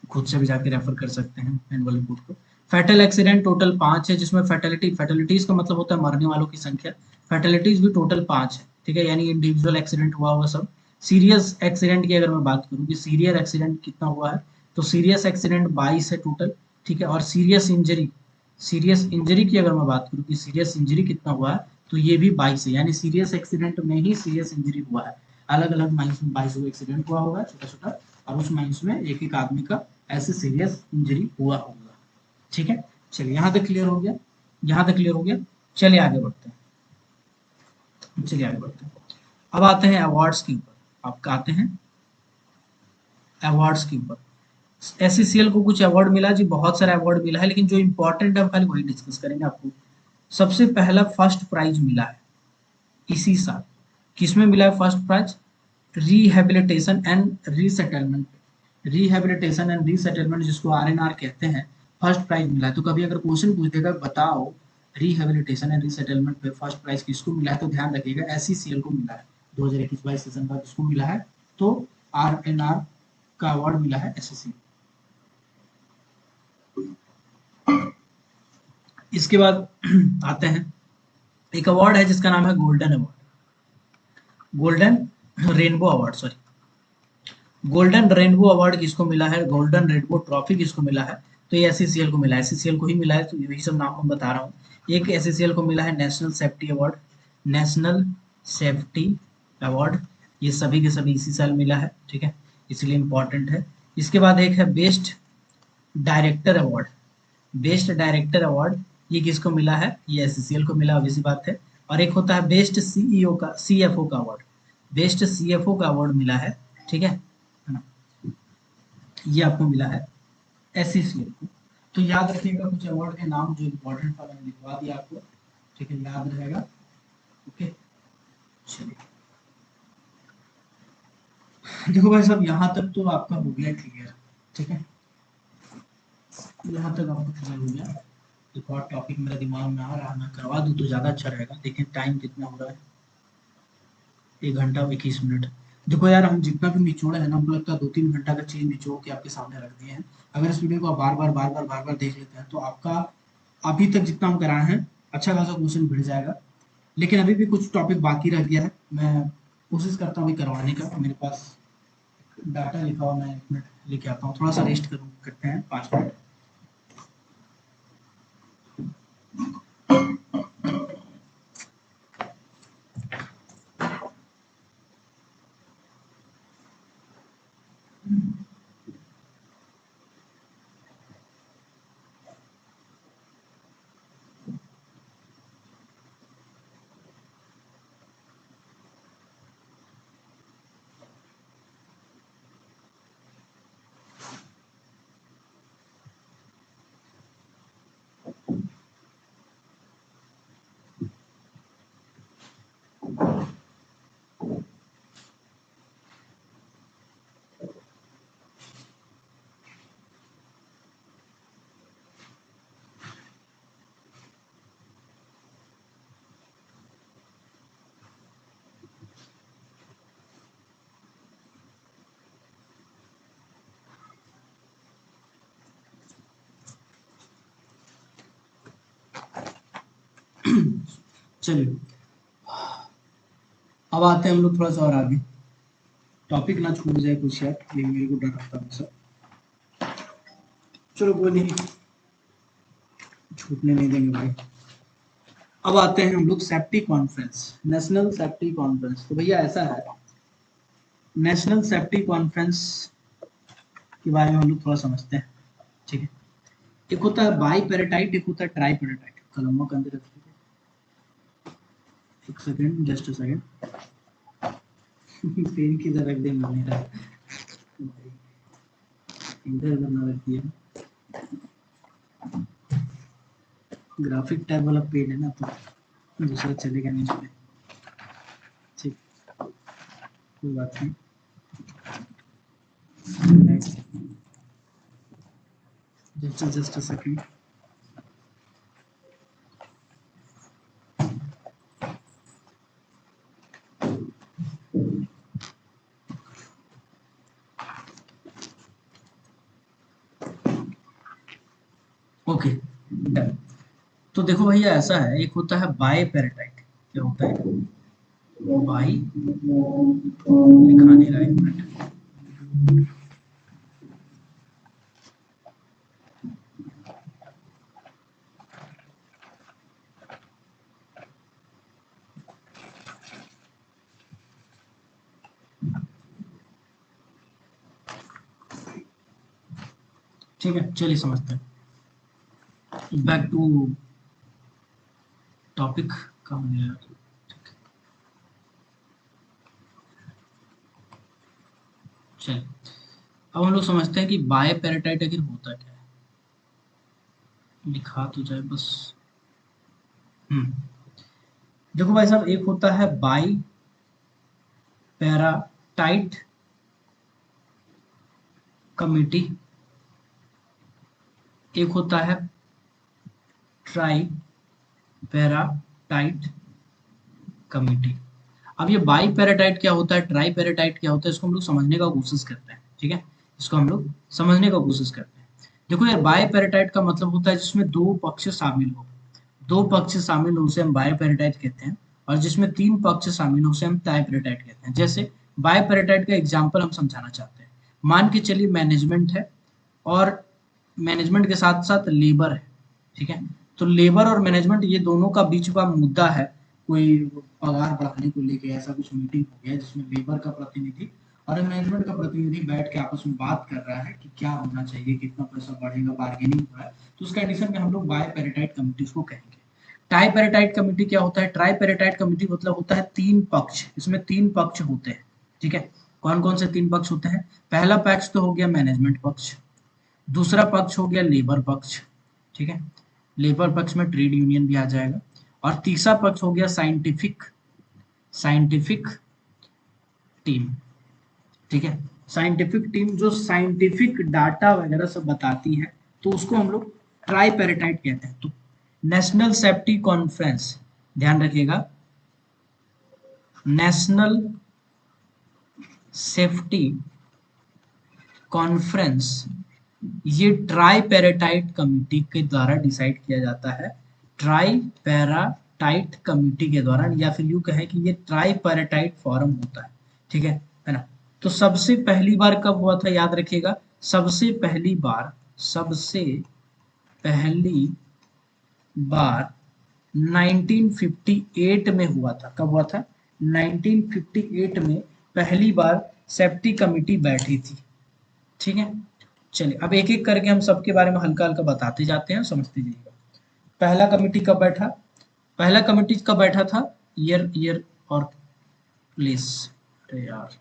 खुद से भी जाके रेफर कर सकते हैं एनुअल रिपोर्ट को। फैटल एक्सीडेंट टोटल 5 है, जिसमें फैटेलिटी, फैटेलिटीज का मतलब होता है मरने वालों की संख्या, फैटेलिटीज भी टोटल 5 है। ठीक है, यानी इंडिविजुअल एक्सीडेंट हुआ हुआ सब। सीरियस एक्सीडेंट की अगर मैं बात करूँ कि सीरियस एक्सीडेंट कितना हुआ है, तो सीरियस एक्सीडेंट 22 है टोटल। ठीक है, और सीरियस इंजरी, सीरियस इंजरी की अगर मैं बात करूँ कि सीरियस इंजरी कितना हुआ है, तो ये भी 22 है, यानी सीरियस एक्सीडेंट में ही सीरियस इंजरी हुआ है। अलग अलग माइंस में 22 एक्सीडेंट हुआ होगा छोटा छोटा, और उस माइंस में एक एक आदमी का ऐसे सीरियस इंजरी हुआ होगा। ठीक है, चलिए यहाँ तक क्लियर हो गया, यहाँ तक क्लियर हो गया। चलिए आगे बढ़ते हैं, चलिए आगे बढ़ते हैं। अब आते हैं अवार्ड्स के ऊपर। आपका आते हैं अवार्ड्स के ऊपर। एससीसीएल को कुछ अवार्ड मिला जी, बहुत सारे अवार्ड मिला है, लेकिन जो इंपॉर्टेंट है हम खाली वही डिस्कस करेंगे। आपको सबसे पहला फर्स्ट प्राइज मिला है इसी साल। किसमें मिला है first prize? Rehabilitation and resettlement. Rehabilitation and resettlement जिसको आरएनआर कहते हैं, फर्स्ट प्राइज मिला है। तो कभी अगर क्वेश्चन पूछ देगा बताओ रिहेबिलिटेशन एंड रीसेटलमेंट पे फर्स्ट प्राइज किसको मिला है, तो ध्यान रखिएगा एससीसीएल को मिला है। 2021-22 सीजन का किसको मिला है? तो आरएनआर का अवार्ड मिला है एससीसीएल। इसके बाद आते हैं, एक अवार्ड है जिसका नाम है golden award, golden rainbow award, sorry golden rainbow award किसको मिला है? गोल्डन रेनबो ट्रॉफी किसको मिला है? तो ये एससीसीएल को मिला है, एससीसीएल को ही मिला है, तो यही सब नाम मैं बता रहा हूँ। एक एससीसीएल को मिला है national safety award, national safety award, ये सभी के सभी इसी साल मिला है, ठीक है, इसलिए इंपॉर्टेंट है। इसके बाद एक है best director award, best director award ये किसको मिला है? ये एससीसीएल को मिला, obvious सी बात है। और एक होता है बेस्ट सीईओ का, सीएफओ का अवार्ड, बेस्ट सीएफओ का अवार्ड मिला है, ठीक है ना, ये आपको मिला है एससीसीएल को। तो याद रखिएगा कुछ अवार्ड के नाम जो इम्पोर्टेंट था मैंने लिखवा दिया आपको, ठीक है, याद रहेगा। ओके, चलिए देखो भाई साहब, यहाँ तक तो आपका हो गया क्लियर, ठीक है, यहाँ तक आपका क्लियर हो गया। एक और टॉपिक मेरे दिमाग में आ रहा है, मैं करवा दूं तो ज़्यादा अच्छा रहेगा। देखिए टाइम कितना हो रहा है, 1 घंटा 21 मिनट। देखो यार, हम जितना भी निचोड़े हैं ना, हमको लगता है 2-3 घंटा का चीज निचोड़ के आपके सामने रख दिए हैं। अगर इस वीडियो को आप बार बार देख लेते हैं, तो आपका अभी तक जितना हम कराए हैं अच्छा खासा क्वेश्चन भिड़ जाएगा। लेकिन अभी भी कुछ टॉपिक बाकी रह गया है, मैं कोशिश करता हूँ अभी करवाने का। मेरे पास डाटा लिखा हुआ, मैं 1 मिनट लेके आता हूँ, थोड़ा सा रेस्ट करते हैं 5 मिनट। चलिए अब आते हैं हम लोग थोड़ा सा और आगे, टॉपिक ना छूट जाए कुछ यार, ये मेरे को डर लगता है सर। चलो कोई नहीं, छूटने नहीं देंगे भाई। अब आते हैं हम लोग safety conference, national safety conference. तो भैया ऐसा है, नेशनल सेफ्टी कॉन्फ्रेंस के बारे में हम लोग थोड़ा समझते हैं, ठीक है। एक होता है बाई पैराटाइट, एक होता है ट्राई पैराटाइट। कलमों के अंदर रखिए, एक second, just a second. Pen की तरह रख दे, मिल नहीं रहा, इधर उधर ना रख दिया। ग्राफिक टैब वाला पेन है ना, तो दूसरा चलेगा नहीं चले, ठीक, कोई बात नहीं। Just a second. Okay done. तो देखो भैया ऐसा है, एक होता है बाय पैराटाइट। क्या होता है? बाई, लिखा नहीं रहा, 1 मिनट। ठीक है, चलिए समझते हैं। बैक टू टॉपिक का हो गया। चलिए अब हम लोग समझते हैं कि बाय पैराटाइट आखिर होता क्या है। लिखा तो जाए बस। हम्म देखो भाई साहब, एक होता है बाई पैराटाइट कमिटी, एक होता है ट्राई पैराटाइट कमिटी। अब ये बाई पैराटाइट क्या होता है, ट्राई पैराटाइट क्या होता है, इसको हम लोग समझने का कोशिश करते हैं। ठीक है, इसको हम लोग समझने का कोशिश करते हैं। देखो यार, बाय पैराटाइट का मतलब होता है जिसमें दो पक्ष शामिल हो। दो पक्ष शामिल हो उसे हम बाय पैराटाइट कहते हैं, और जिसमें तीन पक्ष शामिल हो उसे हम टाई पैराटाइट कहते हैं। जैसे बाय पैराटाइट का एग्जाम्पल हम समझाना चाहते हैं। मान के चलिए मैनेजमेंट है, और मैनेजमेंट के साथ साथ लेबर है। ठीक है, तो लेबर और मैनेजमेंट ये दोनों का बीच का मुद्दा है, कोई पगार बढ़ाने को लेके ऐसा कुछ मीटिंग हो गया जिसमें लेबर का प्रतिनिधि और मैनेजमेंट का प्रतिनिधि बैठ के आपस में बात कर रहा है कि क्या होना चाहिए, कितना पैसा बढ़ेगा, बार्गेनिंग हो रहा है। तो उस कंडीशन में हम लोग बाय पैराटाइट कमिटीज को कहेंगे। टाई पैराटाइट कमिटी क्या होता है, ट्राई पैराटाइट कमिटी मतलब होता है तीन पक्ष, इसमें तीन पक्ष होते हैं। ठीक है, कौन कौन से तीन पक्ष होते हैं, पहला पक्ष तो हो गया मैनेजमेंट पक्ष, दूसरा पक्ष हो गया लेबर पक्ष। ठीक है, लेबर पक्ष में ट्रेड यूनियन भी आ जाएगा, और तीसरा पक्ष हो गया साइंटिफिक साइंटिफिक टीम। ठीक है, साइंटिफिक टीम जो साइंटिफिक डाटा वगैरह सब बताती है, तो उसको हम लोग ट्राई पैराटाइट कहते हैं। तो नेशनल सेफ्टी कॉन्फ्रेंस, ध्यान रखिएगा, नेशनल सेफ्टी कॉन्फ्रेंस ये ट्राई पैराटाइट कमिटी के द्वारा डिसाइड किया जाता है। ट्राई पैराटाइट कमिटी के द्वारा, या फिर यूं कहें कि ये ट्राई पैराटाइट फोरम होता है। ठीक है ना। तो सबसे पहली बार कब हुआ था, याद रखिएगा, सबसे पहली बार 1958 में हुआ था। कब हुआ था, 1958 में पहली बार सेफ्टी कमिटी बैठी थी। ठीक है, चलिए अब एक एक करके हम सबके बारे में हल्का हल्का बताते जाते हैं, समझते जाइएगा। पहला कमिटी कब बैठा, पहला कमिटी कब बैठा था, ईयर ईयर और प्लेस, अरे यार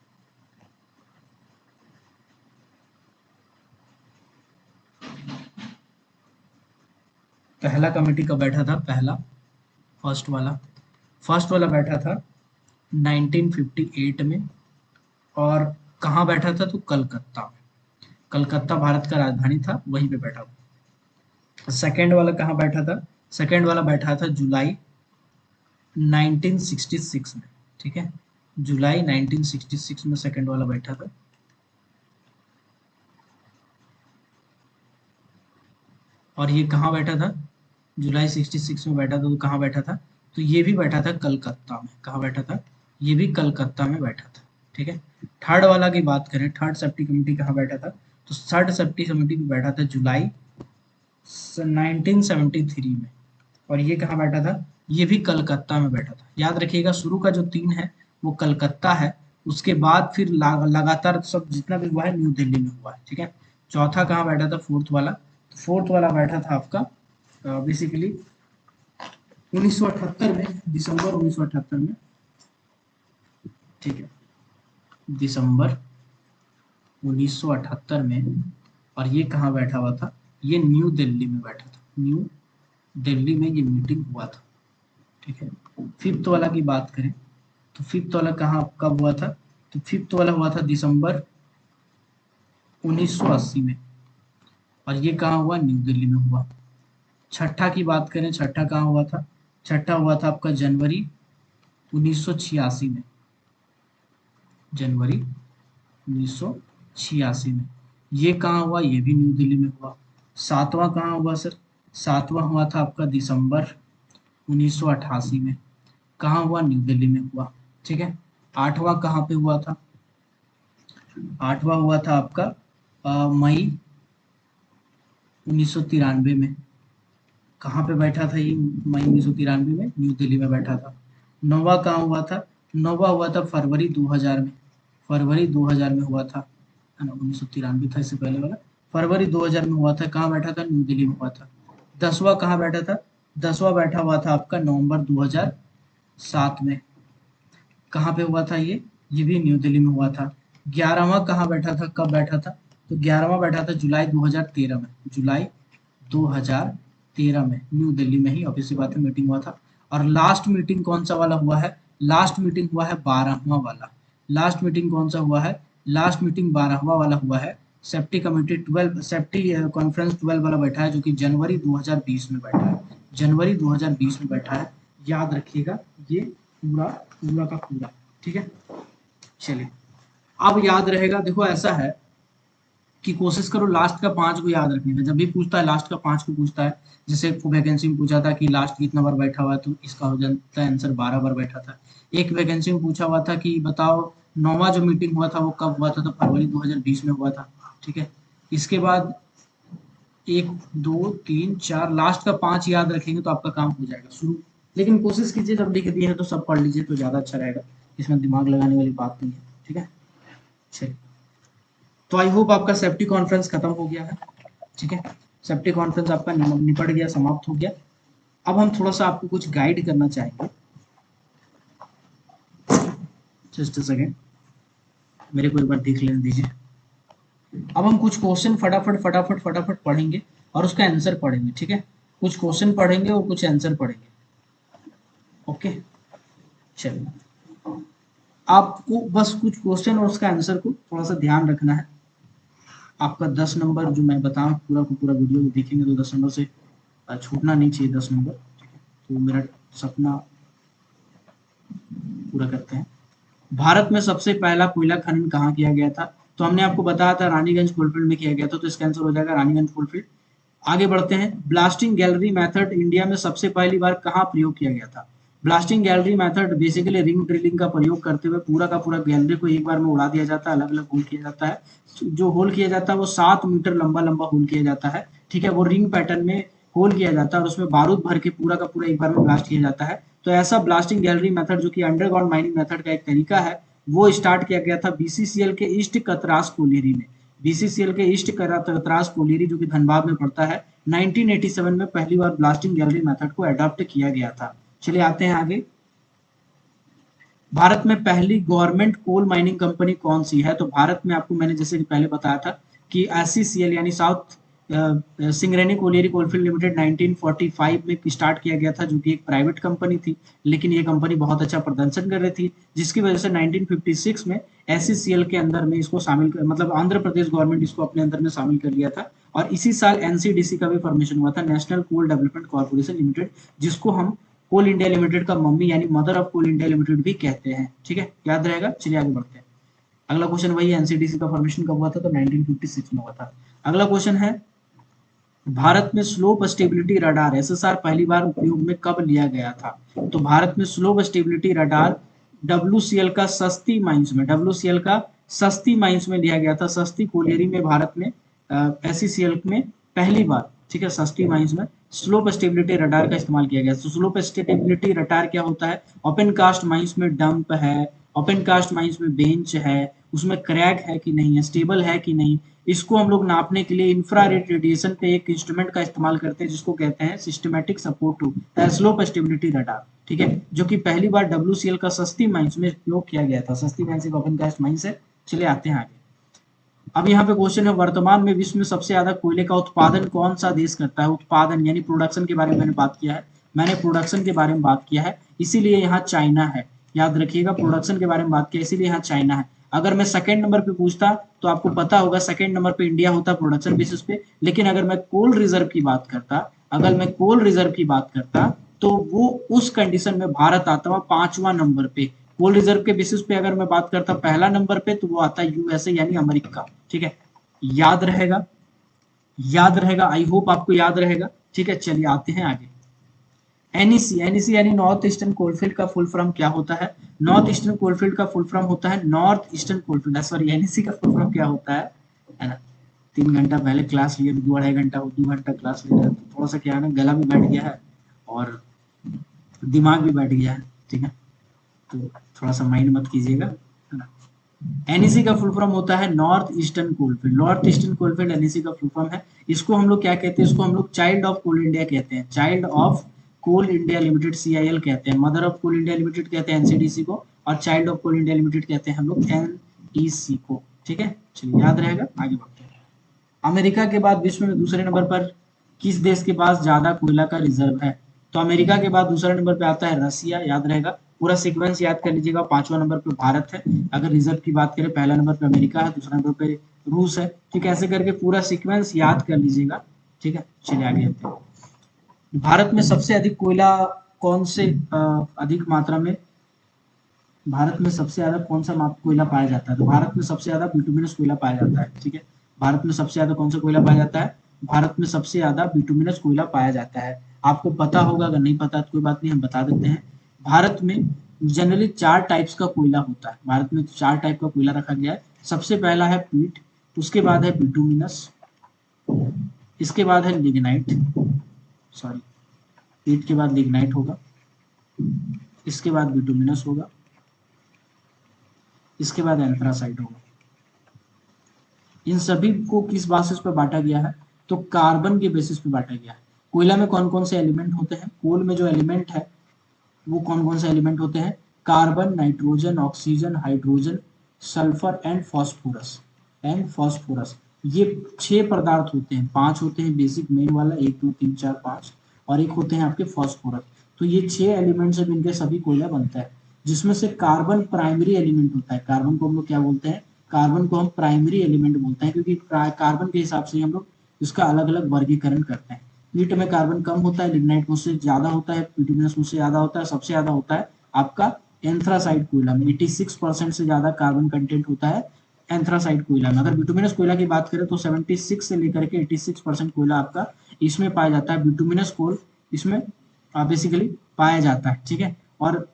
पहला कमिटी कब बैठा था, पहला फर्स्ट वाला बैठा था 1958 में, और कहाँ बैठा था, तो कलकत्ता में। कलकत्ता भारत का राजधानी था, वहीं पे बैठा हुआ। सेकेंड वाला कहाँ बैठा था, सेकेंड वाला बैठा था जुलाई 1966 में। ठीक है, जुलाई 1966 में सेकेंड वाला बैठा था। और ये कहाँ बैठा था, जुलाई 66 में बैठा था, तो कहाँ बैठा था, तो ये भी बैठा था कलकत्ता में। कहाँ बैठा था, ये भी कलकत्ता में बैठा था। ठीक है, थर्ड वाला की बात करें, थर्ड सेफ्टी कमेटी कहाँ बैठा था, तो थर्ड सेफ्टी कमेटी में बैठा था जुलाई 1973 में, और ये कहाँ बैठा था, ये भी कलकत्ता में बैठा था। याद रखिएगा, शुरू का जो तीन है वो कलकत्ता है, उसके बाद फिर लगातार सब जितना भी हुआ है न्यू दिल्ली में हुआ है। ठीक है, चौथा कहाँ बैठा था, फोर्थ वाला, तो फोर्थ वाला बैठा था आपका बेसिकली 1978 में, दिसंबर 1978 में। ठीक है, दिसंबर 1978 में, और ये कहाँ बैठा हुआ था, ये न्यू दिल्ली में बैठा था, न्यू दिल्ली में ये मीटिंग हुआ था। ठीक है, फिफ्थ वाला की बात करें, तो फिफ्थ वाला कहाँ कब हुआ था, तो फिफ्थ वाला हुआ था दिसंबर 1980 में, और ये कहाँ हुआ, न्यू दिल्ली में हुआ। छठा की बात करें, छठा कहाँ हुआ था, छठा हुआ था आपका जनवरी 1986 में, जनवरी 1986 में। ये कहाँ हुआ, ये भी न्यू दिल्ली में हुआ। सातवां कहाँ हुआ सर, सातवां हुआ था आपका दिसंबर 1988 में, कहाँ हुआ, न्यू दिल्ली में हुआ। ठीक है, आठवां कहाँ पे हुआ था, आठवां हुआ था आपका मई 1993 में। कहाँ पे बैठा था ये, मई 1993 में न्यू दिल्ली में बैठा था। नौवां कहाँ हुआ था, नौवां हुआ था फरवरी 2000 में, फरवरी 2000 में हुआ था, है ना, 1993 था इससे पहले वाला, फरवरी 2000 में हुआ था। कहाँ बैठा था? न्यू दिल्ली में हुआ था। 10वां कहाँ बैठा था? 10वां बैठा हुआ था आपका नवंबर 2007 में। कहाँ पे हुआ था ये भी न्यू दिल्ली में हुआ था। 11वां कहाँ बैठा था, कब बैठा था? तो 11वां बैठा था जुलाई 2013 में। जुलाई 2013 में न्यू दिल्ली में ही ऑफिस बात है मीटिंग हुआ था। और लास्ट मीटिंग कौन सा वाला हुआ है? लास्ट मीटिंग हुआ है 12वां वाला। लास्ट मीटिंग कौन सा हुआ है? लास्ट मीटिंग 12वां वाला हुआ है। सेफ्टी कमेटी 12 सेफ्टी कॉन्फ्रेंस 12 वाला बैठा है, जो कि जनवरी 2020 में बैठा है। जनवरी 2020 में बैठा है, याद रखिएगा ये पूरा पूरा का पूरा। ठीक है, चलिए अब याद रहेगा। देखो ऐसा है कि कोशिश करो लास्ट का 5 को याद रखने का। जब भी पूछता है लास्ट का 5 को पूछता है, जैसे वैकेंसी में पूछा था कि लास्ट कितना बार बैठा हुआ है, तो इसका हो जाता है आंसर 12 बार बैठा था। एक वैकेंसी में पूछा हुआ था कि बताओ 9वां जो मीटिंग हुआ था वो कब हुआ था, तो फरवरी 2020 में हुआ था। ठीक है, इसके बाद 1 2 3 4 लास्ट का 5 याद रखेंगे तो आपका काम हो जाएगा शुरू। लेकिन कोशिश कीजिए जब लिख दिए है तो सब पढ़ लीजिए तो ज़्यादा अच्छा रहेगा, इसमें दिमाग लगाने वाली बात नहीं है। ठीक है, चलिए तो आई होप आपका सेफ्टी कॉन्फ्रेंस खत्म हो गया है। ठीक है, सेफ्टी कॉन्फ्रेंस आपका निपट गया, समाप्त हो गया। अब हम थोड़ा सा आपको कुछ गाइड करना चाहेंगे। जस्ट अ सेकेंड, मेरे को एक बार देख लेने दीजिए। अब हम कुछ क्वेश्चन फटाफट फटाफट फटाफट पढ़ेंगे और उसका आंसर पढ़ेंगे। ठीक है, कुछ क्वेश्चन पढ़ेंगे और कुछ आंसर पढ़ेंगे। ओके, चलिए आपको बस कुछ क्वेश्चन और उसका आंसर को थोड़ा सा ध्यान रखना है। आपका 10 नंबर जो मैं बताऊं पूरा को पूरा वीडियो देखेंगे तो 10 नंबर से छूटना नहीं चाहिए 10 नंबर। ठीक है, तो मेरा सपना पूरा करते हैं। भारत में सबसे पहला कोयला खनन कहाँ किया गया था? तो हमने आपको बताया था रानीगंज कोलफील्ड में किया गया था, तो इसका आंसर हो जाएगा रानीगंज कोलफील्ड। आगे बढ़ते हैं। ब्लास्टिंग गैलरी मेथड इंडिया में सबसे पहली बार कहाँ प्रयोग किया गया था? Blasting gallery method basically ring drilling का प्रयोग करते हुए पूरा का पूरा गैलरी को एक बार में उड़ा दिया जाता है, अलग अलग होल किया जाता है। जो होल किया जाता है वो 7 मीटर लंबा लंबा होल किया जाता है। ठीक है, वो रिंग पैटर्न में होल किया जाता है और उसमें बारूद भर के पूरा का पूरा एक बार में ब्लास्ट किया जाता है। तो ऐसा ब्लास्टिंग गैलरी मेथड जो कि अंडरग्राउंड माइनिंग मेथड का एक तरीका है, वो स्टार्ट किया गया था बीसीसीएल के ईस्ट कतरास कोलियरी में। बीसीसीएल के ईस्ट कतरास कोलियरी जो कि धनबाद में पड़ता है, 1987 में पहली बार ब्लास्टिंग गैलरी मेथड को अडॉप्ट किया गया था। चलिए आते हैं आगे। भारत में पहली गवर्नमेंट कोल माइनिंग कंपनी कौन सी है? तो भारत में आपको मैंने जैसे कि पहले बताया था कि एससीसीएल यानी south Singareni colliery coalfield limited 1945 में स्टार्ट किया गया था, जो कि एक प्राइवेट कंपनी थी, लेकिन ये कंपनी बहुत अच्छा प्रदर्शन कर रही थी, जिसकी वजह से 1956 में एससीसीएल के अंदर में इसको शामिल कर, मतलब आंध्र प्रदेश गवर्नमेंट इसको अपने अंदर में शामिल कर लिया था। और इसी साल एनसीडीसी का भी फॉर्मेशन हुआ था, national coal development corporation limited, जिसको हम कोल इंडिया लिमिटेड का मम्मी यानी mother of coal India limited भी कहते हैं। ठीक है, याद रहेगा। चलिए आगे बढ़ते हैं। अगला क्वेश्चन वही है, एनसीडीसी का फॉर्मेशन कब हुआ था? तो 1956 में हुआ था। अगला क्वेश्चन है, भारत में स्लोप स्टेबिलिटी रडार एसएसआर पहली बार उपयोग में कब लिया गया था? तो भारत में स्लोप स्टेबिलिटी रडार डब्ल्यूसीएल का सस्ती माइंस में, डब्ल्यूसीएल का सस्ती माइंस में लिया गया था। सस्ती कोलियरी में भारत में एससीसीएल में पहली बार, ठीक है, सस्ती माइंस में स्लोप स्टेबिलिटी रडार का इस्तेमाल किया गया। तो स्लोप स्टेबिलिटी रडार क्या होता है? ओपन कास्ट माइंस में डंप है, ओपन कास्ट माइंस में बेंच है, उसमें क्रैक है कि नहीं है, स्टेबल है कि नहीं, इसको हम लोग नापने के लिए इंफ्रारेड रेडिएशन पे एक इंस्ट्रूमेंट का इस्तेमाल करते हैं, जिसको कहते हैं systematic support to slope stability radar. ठीक है, जो कि पहली बार डब्ल्यूसीएल का सस्ती माइंस में उपयोग किया गया था। सस्ती माइंस एक ओपन कास्ट माइंस है। चलिए आते हैं आगे। अब यहाँ पे क्वेश्चन है, वर्तमान में विश्व में सबसे ज्यादा कोयले का उत्पादन कौन सा देश करता है? उत्पादन यानी प्रोडक्शन के बारे में मैंने बात किया है, मैंने प्रोडक्शन के बारे में बात किया है, इसीलिए यहाँ चाइना है। याद रखिएगा, प्रोडक्शन के बारे में बात किया इसीलिए यहाँ चाइना है। अगर मैं सेकंड नंबर पे पूछता तो आपको पता होगा सेकंड नंबर पे इंडिया होता प्रोडक्शन बेसिस पे, लेकिन अगर मैं कोल रिजर्व की बात करता, अगर मैं कोल रिजर्व की बात करता तो वो उस कंडीशन में भारत आता हुआ 5वां नंबर पे। कोल रिजर्व के बेसिस पे अगर मैं बात करता पहला नंबर पे, तो वो आता है यूएसए यानी अमेरिका। ठीक है, याद रहेगा, याद रहेगा, आई होप आपको याद रहेगा। ठीक है, चलिए आते हैं आगे। एनईसी, एनईसी यानी नॉर्थ ईस्टर्न कोलफील्ड का फुल फॉर्म क्या होता है? नॉर्थ ईस्टर्न कोलफील्ड का फुल फॉर्म होता है north Eastern coalfield, sorry NEC का फुल फॉर्म क्या होता है ना? 3 घंटा पहले क्लास लिए, 2 2.5 घंटा 2 घंटा क्लास ले रहे, तो थोड़ा सा क्या है ना, गला भी बैठ गया है और दिमाग भी बैठ गया है। ठीक है, तो थोड़ा सा माइंड मत कीजिएगा, है ना। एनईसी का फुल फॉर्म होता है north Eastern coalfield. North Eastern coalfield NEC का फुल फॉर्म है। इसको हम लोग क्या कहते हैं, इसको हम लोग चाइल्ड ऑफ कोल इंडिया कहते हैं, child of coal India limited CIL कहते हैं, mother of coal India limited कहते हैं एनसीडीसी को, और child of coal India limited कहते हैं हम लोग एनईसी को। ठीक है, चलिए याद रहेगा, आगे बढ़ते हैं। अमेरिका के बाद विश्व में दूसरे नंबर पर किस देश के पास ज्यादा कोयला का रिजर्व है? तो अमेरिका के बाद दूसरे नंबर पे आता है रसिया, याद रहेगा, पूरा सीक्वेंस याद कर लीजिएगा। पांचवा नंबर पे भारत है, अगर रिजर्व की बात करें, पहला नंबर पे अमेरिका है, दूसरा नंबर पे रूस है। ठीक है, ऐसे करके पूरा सीक्वेंस याद कर लीजिएगा। ठीक है, चलिए आगे बढ़ते हैं। भारत में सबसे अधिक कोयला कौन से अधिक मात्रा में, भारत में सबसे ज्यादा कौन सा कोयला पाया जाता है? तो भारत में सबसे ज्यादा बिटुमिनस कोयला पाया जाता है। ठीक है, भारत में सबसे ज्यादा कौन सा कोयला पाया जाता है? भारत में सबसे ज्यादा बिटुमिनस कोयला पाया जाता है। आपको पता होगा, अगर नहीं पता तो कोई बात नहीं, हम बता देते हैं। भारत में जनरली 4 टाइप्स का कोयला होता है। भारत में 4 टाइप का कोयला रखा गया है। सबसे पहला है पीट, उसके बाद है बिटुमिनस, इसके बाद है लिग्नाइट, सॉरी, पीट के बाद लिग्नाइट होगा, इसके बाद बिटुमिनस होगा, इसके बाद एंथ्रासाइट होगा। इन सभी को किस बेसिस पर बांटा गया है? तो कार्बन के बेसिस पे बांटा गया है। कोयला में कौन कौन से एलिमेंट होते हैं? कोल में जो एलिमेंट है वो कौन कौन से एलिमेंट होते हैं? Carbon, nitrogen, oxygen, hydrogen, sulphur and phosphorus, ये 6 पदार्थ होते हैं। 5 होते हैं बेसिक मेन वाला, 1 2 3 4 5, और एक होते हैं आपके फॉस्फोरस। तो ये 6 एलिमेंट से मिलकर सभी कोयला बनता है, जिसमें से कार्बन प्राइमरी एलिमेंट होता है। कार्बन को हम लोग क्या बोलते हैं? कार्बन को हम प्राइमरी एलिमेंट बोलते हैं, क्योंकि कार्बन के हिसाब से हम लोग इसका अलग अलग वर्गीकरण करते हैं। पीट में कार्बन कम होता है, लिग्नाइट मुझसे ज्यादा होता है, बिटुमिनस मुझसे ज्यादा होता है, सबसे ज्यादा होता है आपका एंथ्रासाइट कोयला में। 86% से ज्यादा कार्बन कंटेंट होता है एंथ्रासाइट कोयला में। अगर बिटुमिनस कोयला की बात करें तो 76 से लेकर के 86% कोयला आपका इसमें पाया जाता है। बिटुमिनस कोल इसमें बेसिकली पाया जाता है। ठीक है, और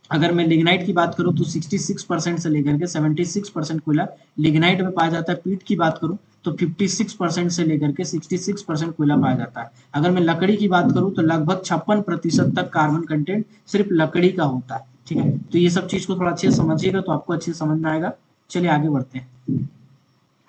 अगर मैं लिग्नाइट की बात करूं तो 66% से लेकर के 76% कोयला लिग्नाइट में पाया जाता है। पीट की बात करूं तो 56% से लेकर के 66% कोयला पाया जाता है। अगर मैं लकड़ी की बात करूं तो लगभग 56% तक कार्बन कंटेंट सिर्फ लकड़ी का होता है। ठीक है, तो ये सब चीज को थोड़ा अच्छे से समझिएगा तो आपको अच्छे से समझ में आएगा। चलिए आगे बढ़ते हैं।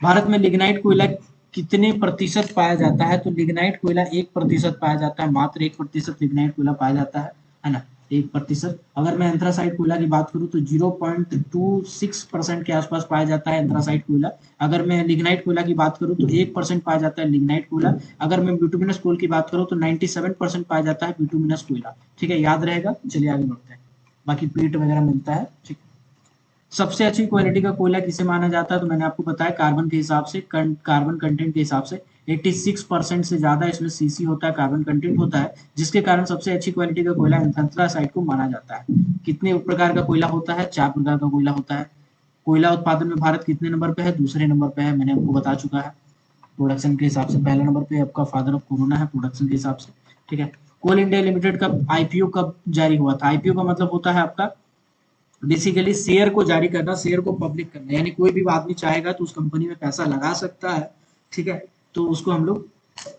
भारत में लिग्नाइट कोयला कितने प्रतिशत पाया जाता है? तो लिग्नाइट कोयला 1% पाया जाता है, मात्र 1% लिग्नाइट कोयला पाया जाता है ना, 1%। अगर मैं एंथ्रासाइट कोयला की बात करूं तो 0.26% के आसपास पाया जाता है एंथ्रासाइट कोयला। अगर मैं लिग्नाइट कोयला की बात करूं तो 1% पाया जाता है लिग्नाइट कोयला। अगर मैं बिटुमिनस कोल की बात करूं तो 97% पाया जाता है बिटुमिनस कोयला। ठीक है, याद रहेगा। चलिए आगे बढ़ते हैं, बाकी पीट वगैरह मिलता है। ठीक, सबसे अच्छी क्वालिटी का कोयला किसे माना जाता है? तो मैंने आपको बताया कार्बन के हिसाब से, कार्बन कंटेंट के हिसाब से 86% से ज्यादा इसमें सीसी होता है, कार्बन कंटेंट होता है, जिसके कारण सबसे अच्छी क्वालिटी का कोयला एंथ्रासाइट को माना जाता है। कितने प्रकार का कोयला होता है? 4 प्रकार का कोयला होता है। कोयला उत्पादन में भारत कितने नंबर पे है? दूसरे नंबर पे है, मैंने आपको बता चुका है। प्रोडक्शन के हिसाब से पहला नंबर पे आपका फादर ऑफ कोरोना है प्रोडक्शन के हिसाब से। ठीक है, कोल इंडिया लिमिटेड का आईपीओ कब जारी हुआ था? आईपीओ का मतलब होता है आपका बेसिकली शेयर को जारी करना, शेयर को पब्लिक करना, यानी कोई भी आदमी चाहेगा तो उस कंपनी में पैसा लगा सकता है। ठीक है, तो उसको हम लोग,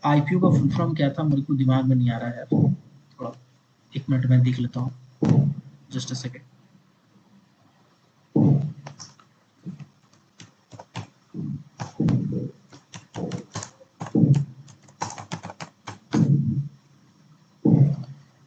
आईपीओ का फुल फॉर्म क्या था मेरे को दिमाग में नहीं आ रहा है यार, थोड़ा 1 मिनट में देख लेता हूँ, just a second.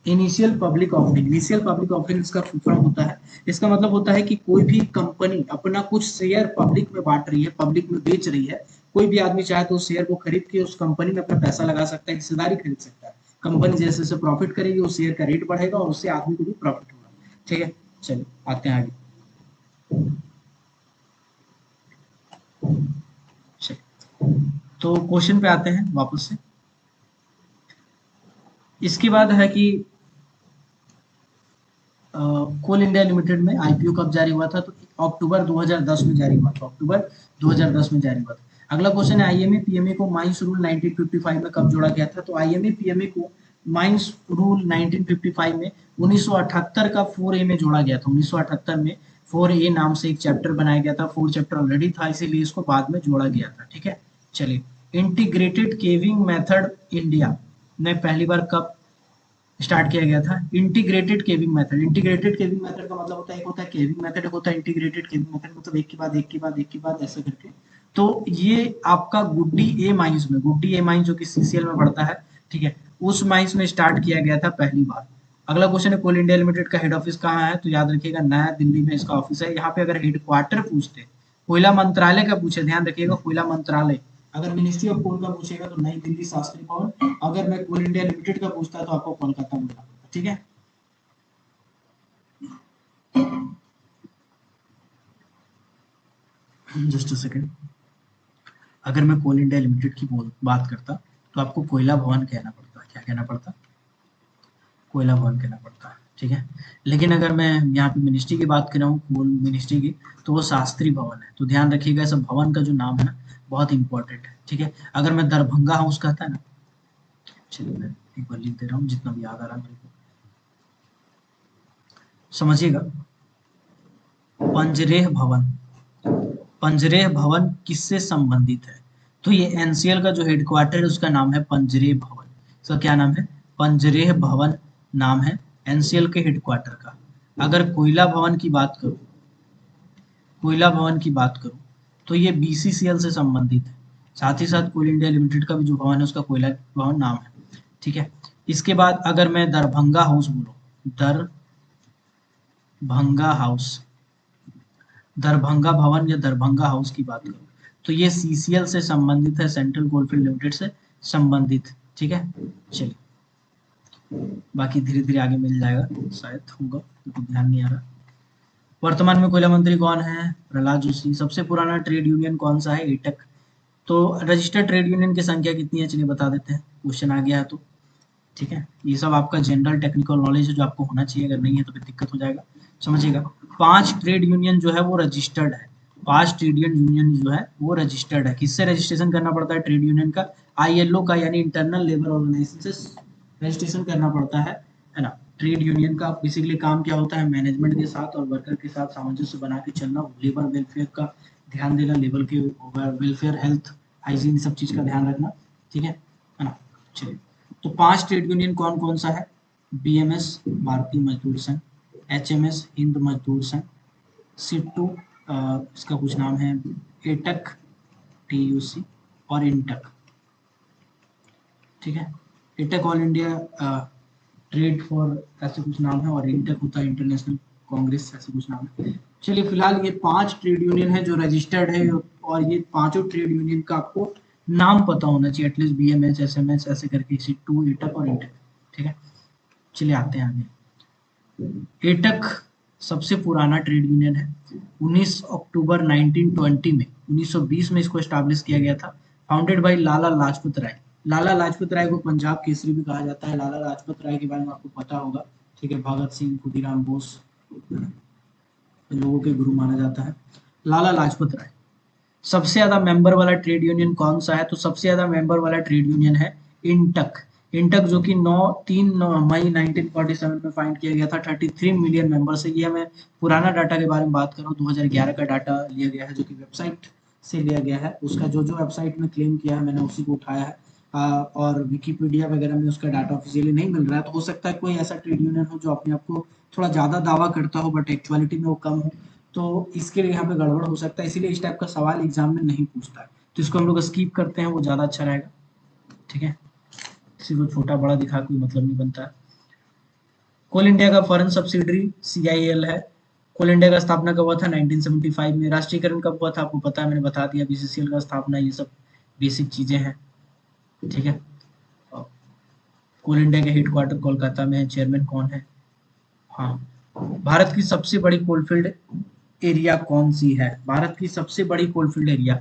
Initial public offering, initial public offering इसका फुल फॉर्म होता है। इसका मतलब होता है कि कोई भी कंपनी अपना कुछ शेयर पब्लिक में बांट रही है, पब्लिक में बेच रही है। कोई भी आदमी चाहे तो उस शेयर को खरीद के उस कंपनी में अपना पैसा लगा सकता है, हिस्सेदारी खरीद सकता है। कंपनी जैसे जैसे प्रॉफिट करेगी उस शेयर का रेट बढ़ेगा और उससे आदमी को भी प्रॉफिट होगा। ठीक है, चलिए आते हैं आगे। तो क्वेश्चन पे आते हैं वापस से। इसके बाद है कि कोल इंडिया लिमिटेड में आईपीओ कब जारी हुआ था? तो अक्टूबर 2010 में जारी हुआ था, अक्टूबर 2010 में जारी हुआ था। अगला क्वेश्चन है, आईएमए पीएमए को माइंस रूल 1955 में कब जोड़ा गया था? तो आईएमए पीएमए को माइंस रूल 1955 में 1978 का 4A में जोड़ा गया था। 1978 में 4A नाम से एक चैप्टर बनाया गया था, 4 चैप्टर ऑलरेडी था, इसीलिए इसको बाद में जोड़ा गया था। ठीक है, चलिए। इंटीग्रेटेड केविंग मेथड इंडिया में पहली बार कब स्टार्ट किया गया था integrated caving method. Integrated caving method का मतलब होता है, एक होता है केविंग मेथड, एक होता है इंटीग्रेटेड केविंग मेथड, मतलब एक के बाद एक के बाद एक के बाद ऐसे करके। तो ये आपका गुड्डी ए माइंस में, गुड्डी ए माइंस जो कि सीसीएल में पड़ता है, ठीक है, उस माइंस में स्टार्ट किया गया था पहली बार। अगला क्वेश्चन है कोल इंडिया लिमिटेड का हेड ऑफिस कहाँ है, तो याद रखिएगा नया दिल्ली में इसका ऑफिस है। यहाँ पे अगर हेडक्वार्टर पूछते, कोयला मंत्रालय का पूछे, ध्यान रखिएगा कोयला मंत्रालय। अगर मिनिस्ट्री ऑफ कोल का पूछेगा तो नई दिल्ली शास्त्री भवन। अगर मैं कोल इंडिया लिमिटेड का पूछता तो आपको कोलकाता बोलना पड़ता, ठीक है। Just a second. अगर मैं कोल इंडिया लिमिटेड की बात करता तो आपको कोयला भवन कहना पड़ता। क्या कहना पड़ता? कोयला भवन कहना पड़ता है, ठीक है। लेकिन अगर मैं यहाँ पे मिनिस्ट्री की बात कर रहा हूँ, कोल मिनिस्ट्री की, तो वो शास्त्री भवन है। तो ध्यान रखिएगा इस भवन का जो नाम है ना, बहुत इंपॉर्टेंट है, ठीक है। अगर मैं दरभंगा हाउस कहता है ना, चलिए मैं एक बार लिख दे रहा हूँ जितना भी याद आ रहा है मेरे को, समझिएगा। पंजरेह भवन, पंजरेह भवन किससे संबंधित है? तो ये एनसीएल का जो हेडक्वार्टर है उसका नाम है पंजरेह भवन। इसका क्या नाम है? पंजरेह भवन नाम है एनसीएल के हेडक्वार्टर का। अगर कोयला भवन की बात करूं, कोयला भवन की बात करूं तो ये बीसीसीएल से संबंधित है। साथ ही साथ कोल इंडिया लिमिटेड का भी जो भवन है उसका कोयला भवन नाम है, ठीक है। इसके बाद अगर मैं दरभंगा हाउस बोलूं, दरभंगा हाउस, दरभंगा भवन या दरभंगा हाउस की बात करूं तो ये सीसीएल से संबंधित है, सेंट्रल कोलफील्ड लिमिटेड से संबंधित, ठीक है। चलिए बाकी धीरे धीरे आगे मिल जाएगा, शायद होगा, तो ध्यान नहीं आ रहा। वर्तमान में कोयला मंत्री कौन है? प्रहलाद जोशी। सबसे पुराना ट्रेड यूनियन कौन सा है? एटक। तो रजिस्टर्ड ट्रेड यूनियन की संख्या कितनी है? चलिए बता देते हैं, क्वेश्चन आ गया है तो, ठीक है। ये सब आपका जनरल टेक्निकल नॉलेज है जो आपको होना चाहिए, अगर नहीं है तो फिर दिक्कत हो जाएगा, समझिएगा। 5 ट्रेड यूनियन जो है वो रजिस्टर्ड है, 5 ट्रेड यूनियन जो है वो रजिस्टर्ड है। किससे रजिस्ट्रेशन करना पड़ता है ट्रेड यूनियन का? आईएलओ का, यानी इंटरनल लेबर ऑर्गेनाइजेशन से रजिस्ट्रेशन करना पड़ता है ना। ट्रेड यूनियन का बेसिकली काम क्या होता है? मैनेजमेंट के साथ और वर्कर के साथ सामंजस्य बना के चलना, लेबर वेलफेयर का ध्यान देना, लेबर के वेलफेयर, हेल्थ, हाइजीन, सब चीज का ध्यान रखना, ठीक है ना। चलिए, तो 5 ट्रेड यूनियन कौन कौन सा है? बीएमएस भारतीय मजदूर संघ, एचएमएस हिंद मजदूर संघ, सिट्टू इसका कुछ नाम है, एटक टीयूसी, और इंटक, ठीक है। AITUC all India trade for ऐसे कुछ नाम है, और इंटक होता है इंटरनेशनल कांग्रेस, ऐसे कुछ नाम है। चलिए फिलहाल ये 5 ट्रेड यूनियन है जो रजिस्टर्ड है, और ये पांचों ट्रेड यूनियन का आपको नाम पता होना चाहिए, एटलीस्ट बीएमएस, एसएमएस, ऐसे करके, सिट्टू, एटक और इंटक, ठीक है। चलिए आते हैं आगे। एटक सबसे पुराना ट्रेड यूनियन है। 19 अक्टूबर 1920 में, 1920 में इसको एस्टैब्लिश किया गया था। Founded by Lala Lajpat Rai. लाला लाजपत राय को पंजाब केसरी भी कहा जाता है। लाला लाजपत राय के बारे में आपको पता होगा, ठीक है। भगत सिंह, खुदीराम बोस लोगों के गुरु माना जाता है लाला लाजपत राय। सबसे ज्यादा मेंबर वाला ट्रेड यूनियन कौन सा है? तो सबसे ज्यादा मेंबर वाला ट्रेड यूनियन है इंटक। इंटक जो कि 3 मई 1947 में फाइंड किया गया था, 33 मिलियन मेंबर से। ये मैं पुराना डाटा के बारे में बात कर रहा हूँ, 2011 का डाटा लिया गया है जो कि वेबसाइट से लिया गया है। उसका जो जो वेबसाइट में क्लेम किया है मैंने उसी को उठाया है, और विकिपीडिया वगैरह में उसका डाटा ऑफिशियली नहीं मिल रहा है। तो हो सकता है कोई ऐसा ट्रेड यूनियन हो जो अपने आप को थोड़ा ज्यादा दावा करता हो बट एक्चुअलिटी में वो कम हो, तो इसके लिए यहाँ पे गड़बड़ हो सकता है, इसीलिए इस टाइप का सवाल एग्जाम में नहीं पूछता है। तो इसको हम लोग स्किप करते हैं, वो ज्यादा अच्छा रहेगा, ठीक है। किसी को छोटा बड़ा दिखा कोई मतलब नहीं बनता है। कोल इंडिया का फॉरेन सब्सिडरी सीआईएल है। कोल इंडिया का स्थापना कब हुआ था? 1975 में। राष्ट्रीयकरण कब हुआ था? आपको पता है, मैंने बता दिया। बीसीसीएल का स्थापना, ये सब बेसिक चीजें हैं, ठीक है। कोल इंडिया के हेडक्वार्टर कोलकाता में है। चेयरमैन कौन है? हाँ, भारत की सबसे बड़ी कोलफील्ड एरिया कौन सी है? भारत की सबसे बड़ी कोलफील्ड एरिया,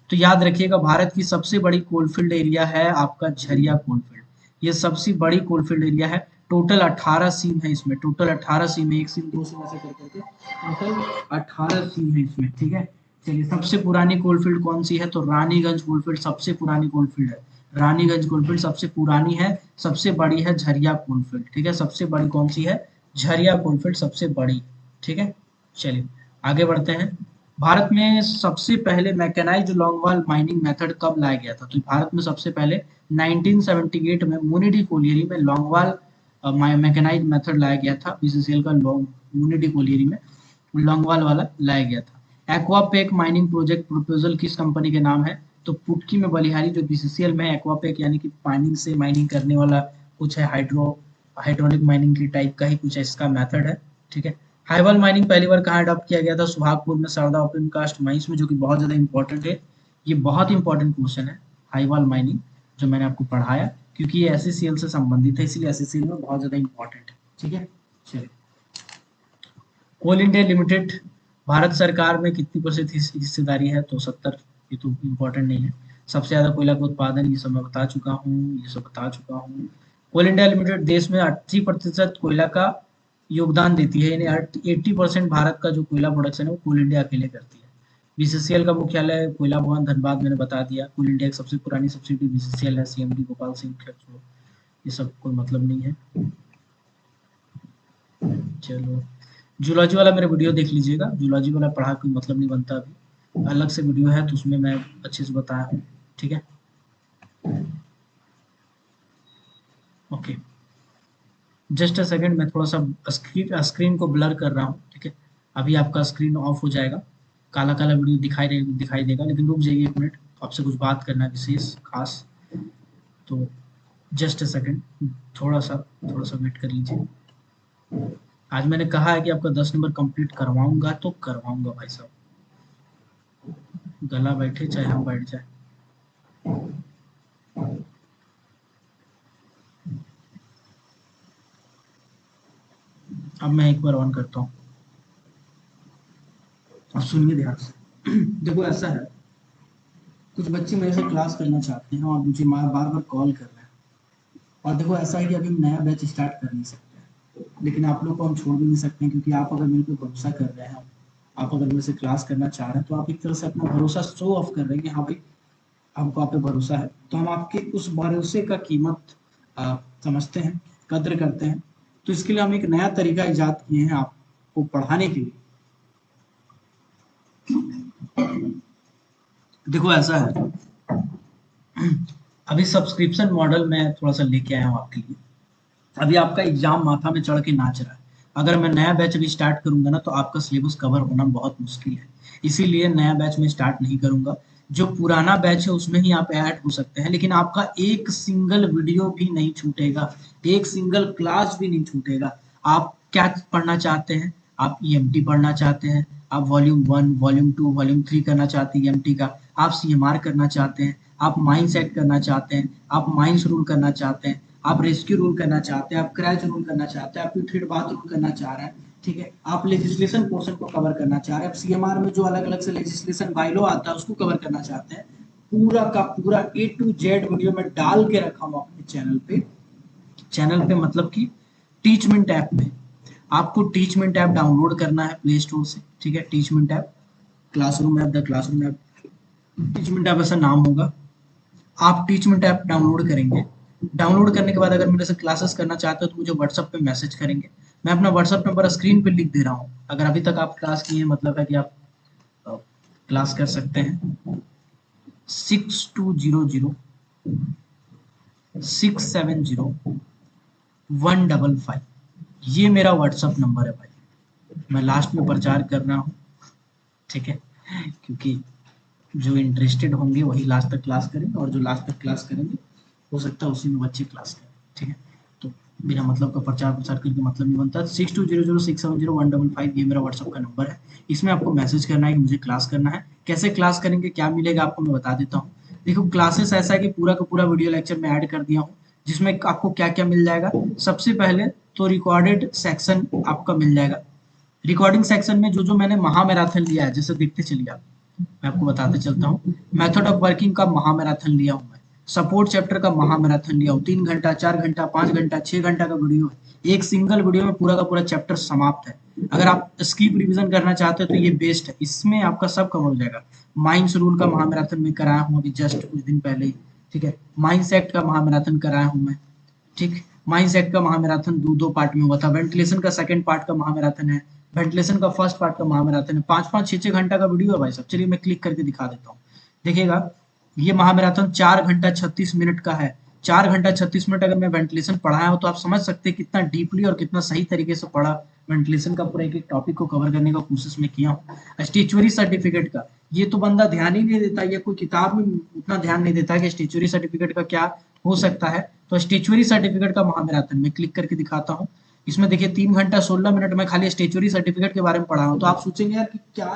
तो याद रखिएगा भारत की सबसे बड़ी कोलफील्ड एरिया है आपका झरिया कोलफील्ड। ये सबसे बड़ी कोलफील्ड एरिया है। टोटल 18 सीम है इसमें, टोटल 18 सीम है, एक सीम दो सीम ऐसे कर करके टोटल 18 सीम है इसमें, ठीक है। चलिए, सबसे पुरानी कोलफील्ड कौन सी है? तो रानीगंज कोलफील्ड सबसे पुरानी कोलफील्ड है। रानीगंज कोलफील्ड सबसे पुरानी है। सबसे बड़ी है झरिया कोलफील्ड, ठीक है। सबसे बड़ी कौन सी है? झरिया कोलफील्ड सबसे बड़ी, ठीक है। चलिए आगे बढ़ते हैं। भारत में सबसे पहले मैकेनाइज्ड लॉन्गवाल माइनिंग मेथड कब लाया गया था? तो भारत में सबसे पहले 1978 में मुनिडी कोलियरी में लॉन्गवाल मैकेनाइज मेथड लाया गया था बीसीसीएल का मुनिटी कोलियरी में, लॉन्गवाल वाला लाया गया था। एक्वापेक माइनिंग प्रोजेक्ट प्रपोजल किस कंपनी के नाम है? तो पुटकी में बलिहारी जो बीसीसीएल में एक्वापेक यानी कि पानी से माइनिंग करने वाला कुछ है, हाइड्रोलिक माइनिंग की टाइप का ही कुछ इसका मेथड है, ठीक है। हाइवल माइनिंग पहली बार कहाँ अडॉप्ट किया गया था? सुहागपुर में शारदा ओपन कास्ट माइंस में, जो कि बहुत ज्यादा इंपॉर्टेंट है। ये बहुत इंपॉर्टेंट क्वेश्चन है हाइवल माइनिंग जो मैंने आपको पढ़ाया, क्योंकि ये एससीसीएल से संबंधित है, इसलिए एससीसीएल में बहुत ज्यादा इंपॉर्टेंट है, ठीक है। चलिए, कोल इंडिया लिमिटेड भारत सरकार में कितनी % हिस्सेदारी है? तो 70। ये तो इम्पोर्टेंट नहीं है। सबसे ज्यादा कोयला का उत्पादन, ये सब मैं बता चुका हूँ, ये सब बता चुका हूँ। कोल इंडिया लिमिटेड देश में 80% कोयला का योगदान देती है, यानी 80% भारत का जो कोयला प्रोडक्शन है वो कोल इंडिया अकेले करती है। बीसीसीएल का मुख्यालय कोयला भवन धनबाद मैंने बता दिया। कोल इंडिया की सबसे पुरानी सब्सिडी बीसीसीएल है, सीएमडी गोपाल सिंह, ये सब कोई मतलब नहीं है। चलो, जूलॉजी वाला मेरा वीडियो देख लीजिएगा, जूलॉजी वाला पढ़ा कोई मतलब नहीं बनता, अभी अलग से वीडियो है तो उसमें मैं अच्छे से बताया हूँ, ठीक है। ओके, जस्ट अ सेकंड, मैं थोड़ा सा स्क्रीन को ब्लर कर रहा हूँ, ठीक है। अभी आपका स्क्रीन ऑफ हो जाएगा, काला काला वीडियो दिखाई देगा, लेकिन रुक जाइए 1 मिनट, आपसे कुछ बात करना है विशेष खास, तो जस्ट अ सेकंड, थोड़ा सा वेट कर लीजिए। आज मैंने कहा है कि आपका 10 नंबर कंप्लीट करवाऊंगा तो करवाऊंगा भाई साहब, गला बैठे चाहे हम बैठ जाए। अब मैं एक बार ऑन करता हूँ, अब सुनिए ध्यान से। देखो ऐसा है, कुछ बच्चे मेरे से क्लास करना चाहते हैं और मुझे बार बार कॉल कर रहे हैं, और देखो ऐसा है कि अभी हम नया बैच स्टार्ट कर नहीं सकते हैं, लेकिन आप लोग को हम छोड़ भी नहीं सकते हैं, क्योंकि आप अगर मेरे पे भरोसा कर रहे हैं, आप अगर मेरे से क्लास करना चाह रहे हैं, तो आप एक तरह से अपना भरोसा शो ऑफ कर रहे हैं कि हाँ भाई हमको आप पे भरोसा है, तो हम आपके उस भरोसे का कीमत समझते हैं, कद्र करते हैं। तो इसके लिए हम एक नया तरीका इजाद किए हैं आपको पढ़ाने के लिए। देखो ऐसा है, अभी सब्सक्रिप्शन मॉडल में थोड़ा सा लेके आया हूँ आपके लिए। अभी आपका एग्जाम माथा में चढ़ के नाच रहा है, अगर मैं नया बैच अभी स्टार्ट करूंगा ना, तो आपका सिलेबस कवर होना बहुत मुश्किल है, इसीलिए नया बैच में स्टार्ट नहीं करूंगा। जो पुराना बैच है उसमें ही आप ऐड हो सकते हैं, लेकिन आपका एक सिंगल वीडियो भी नहीं छूटेगा, एक सिंगल क्लास भी नहीं छूटेगा। आप क्या पढ़ना चाहते हैं? आप ईएमटी पढ़ना चाहते हैं, आप वॉल्यूम 1, वॉल्यूम 2, वॉल्यूम 3 करना चाहते हैं ईएमटी का, आप सीएमआर करना चाहते हैं, आप माइन सेट करना चाहते हैं, आप माइंस रूल करना चाहते हैं, आप रेस्क्यू रूल करना चाहते हैं, आप क्रैच रूल करना चाहते हैं, आप पीट बात रूल करना चाह रहे हैं, ठीक है। आप लेजिस्लेशन पोर्शन को कवर करना चाह रहे हैं, आप सीएमआर में जो अलग अलग से लेजिस्लेशन बाइलो आता है उसको कवर करना चाहते हैं, पूरा का पूरा A to Z वीडियो में डाल के रखा हूँ अपने चैनल पे मतलब कि टीचमेंट ऐप में। आपको टीचमेंट ऐप डाउनलोड करना है प्ले स्टोर से, ठीक है। Teachmint app, classroom app, the classroom app, Teachmint app ऐसा नाम होगा। आप टीचमेंट ऐप डाउनलोड करेंगे, डाउनलोड करने के बाद अगर मेरे से क्लासेस करना चाहते हो तो मुझे व्हाट्सएप पे मैसेज करेंगे। मैं अपना व्हाट्सएप नंबर स्क्रीन पे लिख दे रहा हूँ, अगर अभी तक आप क्लास किए हैं मतलब है कि आप क्लास कर सकते हैं। 6200-670-155, ये मेरा व्हाट्सएप नंबर है भाई, मैं लास्ट में प्रचार कर रहा हूँ, ठीक है, क्योंकि जो इंटरेस्टेड होंगे वही लास्ट तक क्लास करेंगे, और जो लास्ट तक क्लास करेंगे हो सकता है उसी में बच्चे क्लास करें, ठीक है। तो बिना मतलब का प्रचार करके मतलब नहीं बनता। 6200-670-155 ये मेरा व्हाट्सएप का नंबर है, इसमें आपको मैसेज करना है कि मुझे क्लास करना है। कैसे क्लास करेंगे, क्या मिलेगा आपको मैं बता देता हूँ। देखो क्लासेस ऐसा है कि पूरा का पूरा वीडियो लेक्चर में ऐड कर दिया हूँ, जिसमें आपको क्या क्या मिल जाएगा। सबसे पहले तो रिकॉर्डेड सेक्शन आपका मिल जाएगा। रिकॉर्डिंग सेक्शन में जो जो मैंने महामैराथन लिया है, जैसे देखते चलिए आप, मैं आपको बताते चलता हूँ। मेथड ऑफ वर्किंग का महामैराथन लिया हूँ मैं, सपोर्ट चैप्टर का महामैराथन लिया हूँ, 3 घंटा, 4 घंटा, 5 घंटा, 6 घंटा का वीडियो है, एक सिंगल वीडियो में पूरा का पूरा चैप्टर समाप्त है। अगर आप स्कीप रिवीजन करना चाहते हो तो ये बेस्ट है, इसमें आपका सब कवर हो जाएगा। माइंस रूल का महामैराथन में कराया हूँ अभी जस्ट कुछ दिन पहले ही, ठीक है। माइंस एक्ट का महामैराथन कराया हूँ मैं, ठीक। माइंस एक्ट का महामैराथन दो पार्ट में हुआ था, वेंटिलेशन का सेकंड पार्ट का महामैराथन है, वेंटिलेशन का फर्स्ट पार्ट का महामैराथन है। 5-5, 6-6 घंटा का वीडियो है भाई साहब। चलिए मैं क्लिक करके दिखा देता हूँ, देखिएगा। ये महामैराथन 4 घंटा 36 मिनट का है, 4 घंटा 36 मिनट अगर मैं वेंटिलेशन पढ़ाया हूँ तो आप समझ सकते हैं कितना डीपली और कितना सही तरीके से पढ़ा, वेंटिलेशन का पूरा एक एक टॉपिक को कवर करने का कोशिश में किया हूँ। स्टेचुअरी सर्टिफिकेट का ये तो बंदा ध्यान ही नहीं देता, ये कोई किताब में उतना ध्यान नहीं देता कि स्टेचुअरी सर्टिफिकेट का क्या हो सकता है। तो स्टेचुअरी सर्टिफिकेट का महामैराथन में क्लिक करके दिखाता हूँ। इसमें देखिए 3 घंटा 16 मिनट में खाली स्टेचुअरी सर्टिफिकेट के बारे में पढ़ा हूँ। तो आप सोचेंगे यार कि क्या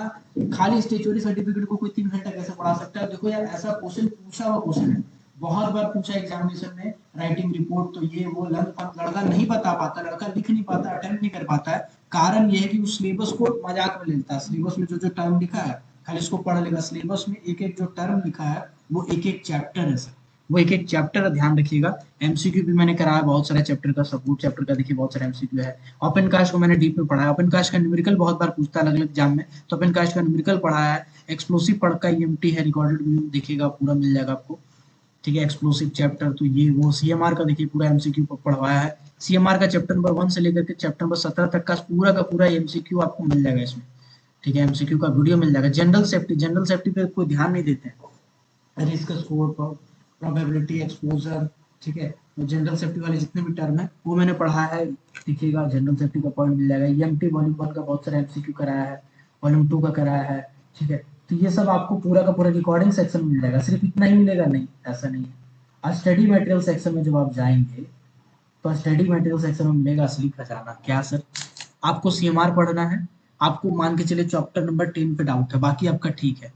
खाली स्टेचुअरी सर्टिफिकेट को कोई 3 घंटा कैसे पढ़ा सकता है। देखो यार ऐसा क्वेश्चन पूछा हुआ क्वेश्चन है, बहुत बार पूछा एग्जामिनेशन में, राइटिंग रिपोर्ट तो ये वो लड़का नहीं बता पाता, लड़का लिख नहीं पाता, अटेम्प्ट नहीं कर पाता है। कारण ये है कि उस सिलेबस को मजाक में लेता है। सिलेबस में जो जो टर्म लिखा है खाली इसको पढ़ लेगा। सिलेबस में एक एक जो टर्म लिखा है वो एक एक चैप्टर है सर, वो एक एक चैप्टर है, ध्यान रखिएगा। एमसीक्यू भी मैंने कराया बहुत सारे चैप्टर का, सपोर्ट चैप्टर का देखिए बहुत सारे एमसीक्यू है। ओपन कास्ट को मैंने डीप में पढ़ाया, ओपन कास्ट का न्यूमेरिकल बहुत बार पूछता है अलग अलग एग्जाम में, तो ओपन कास्ट का न्यूमेरिकल पढ़ाया है। एक्सप्लोसिव पढ़ का ईएमटी है, रिकॉर्डेड वीडियो देखिएगा पूरा मिल जाएगा आपको, ठीक है। एक्सप्लोसिव चैप्टर तो ये वो सीएमआर का देखिए पूरा एमसीक्यू पढ़वाया है। सीएमआर का चैप्टर नंबर 1 से लेकर के चैप्टर नंबर 17 तक का पूरा एमसीक्यू आपको मिल जाएगा इसमें, ठीक है। एमसीक्यू का वीडियो मिल जाएगा। जनरल सेफ्टी पे कोई ध्यान नहीं देते हैं, रिस्क स्कोर पर प्रोबेबिलिटी एक्सपोजर, ठीक है। तो जनरल सेफ्टी वाले जितने भी टर्म है वो मैंने पढ़ा है, देखिएगा जनरल सेफ्टी का पॉइंट मिल जाएगा। ईएमटी वॉल्यूम 1 का बहुत सारा एमसीक्यू कराया है, वॉल्यूम 2 का कराया है, ठीक है। तो ये सब आपको पूरा का पूरा रिकॉर्डिंग सेक्शन मिल जाएगा। सिर्फ इतना ही मिलेगा नहीं, ऐसा नहीं है। आज स्टडी मटेरियल सेक्शन में जब आप जाएंगे तो स्टडी मटेरियल सेक्शन में मिलेगा असली खजाना। क्या सर? आपको सीएमआर पढ़ना है, आपको मान के चले चैप्टर नंबर 10 पे डाउट है, बाकी आपका ठीक है,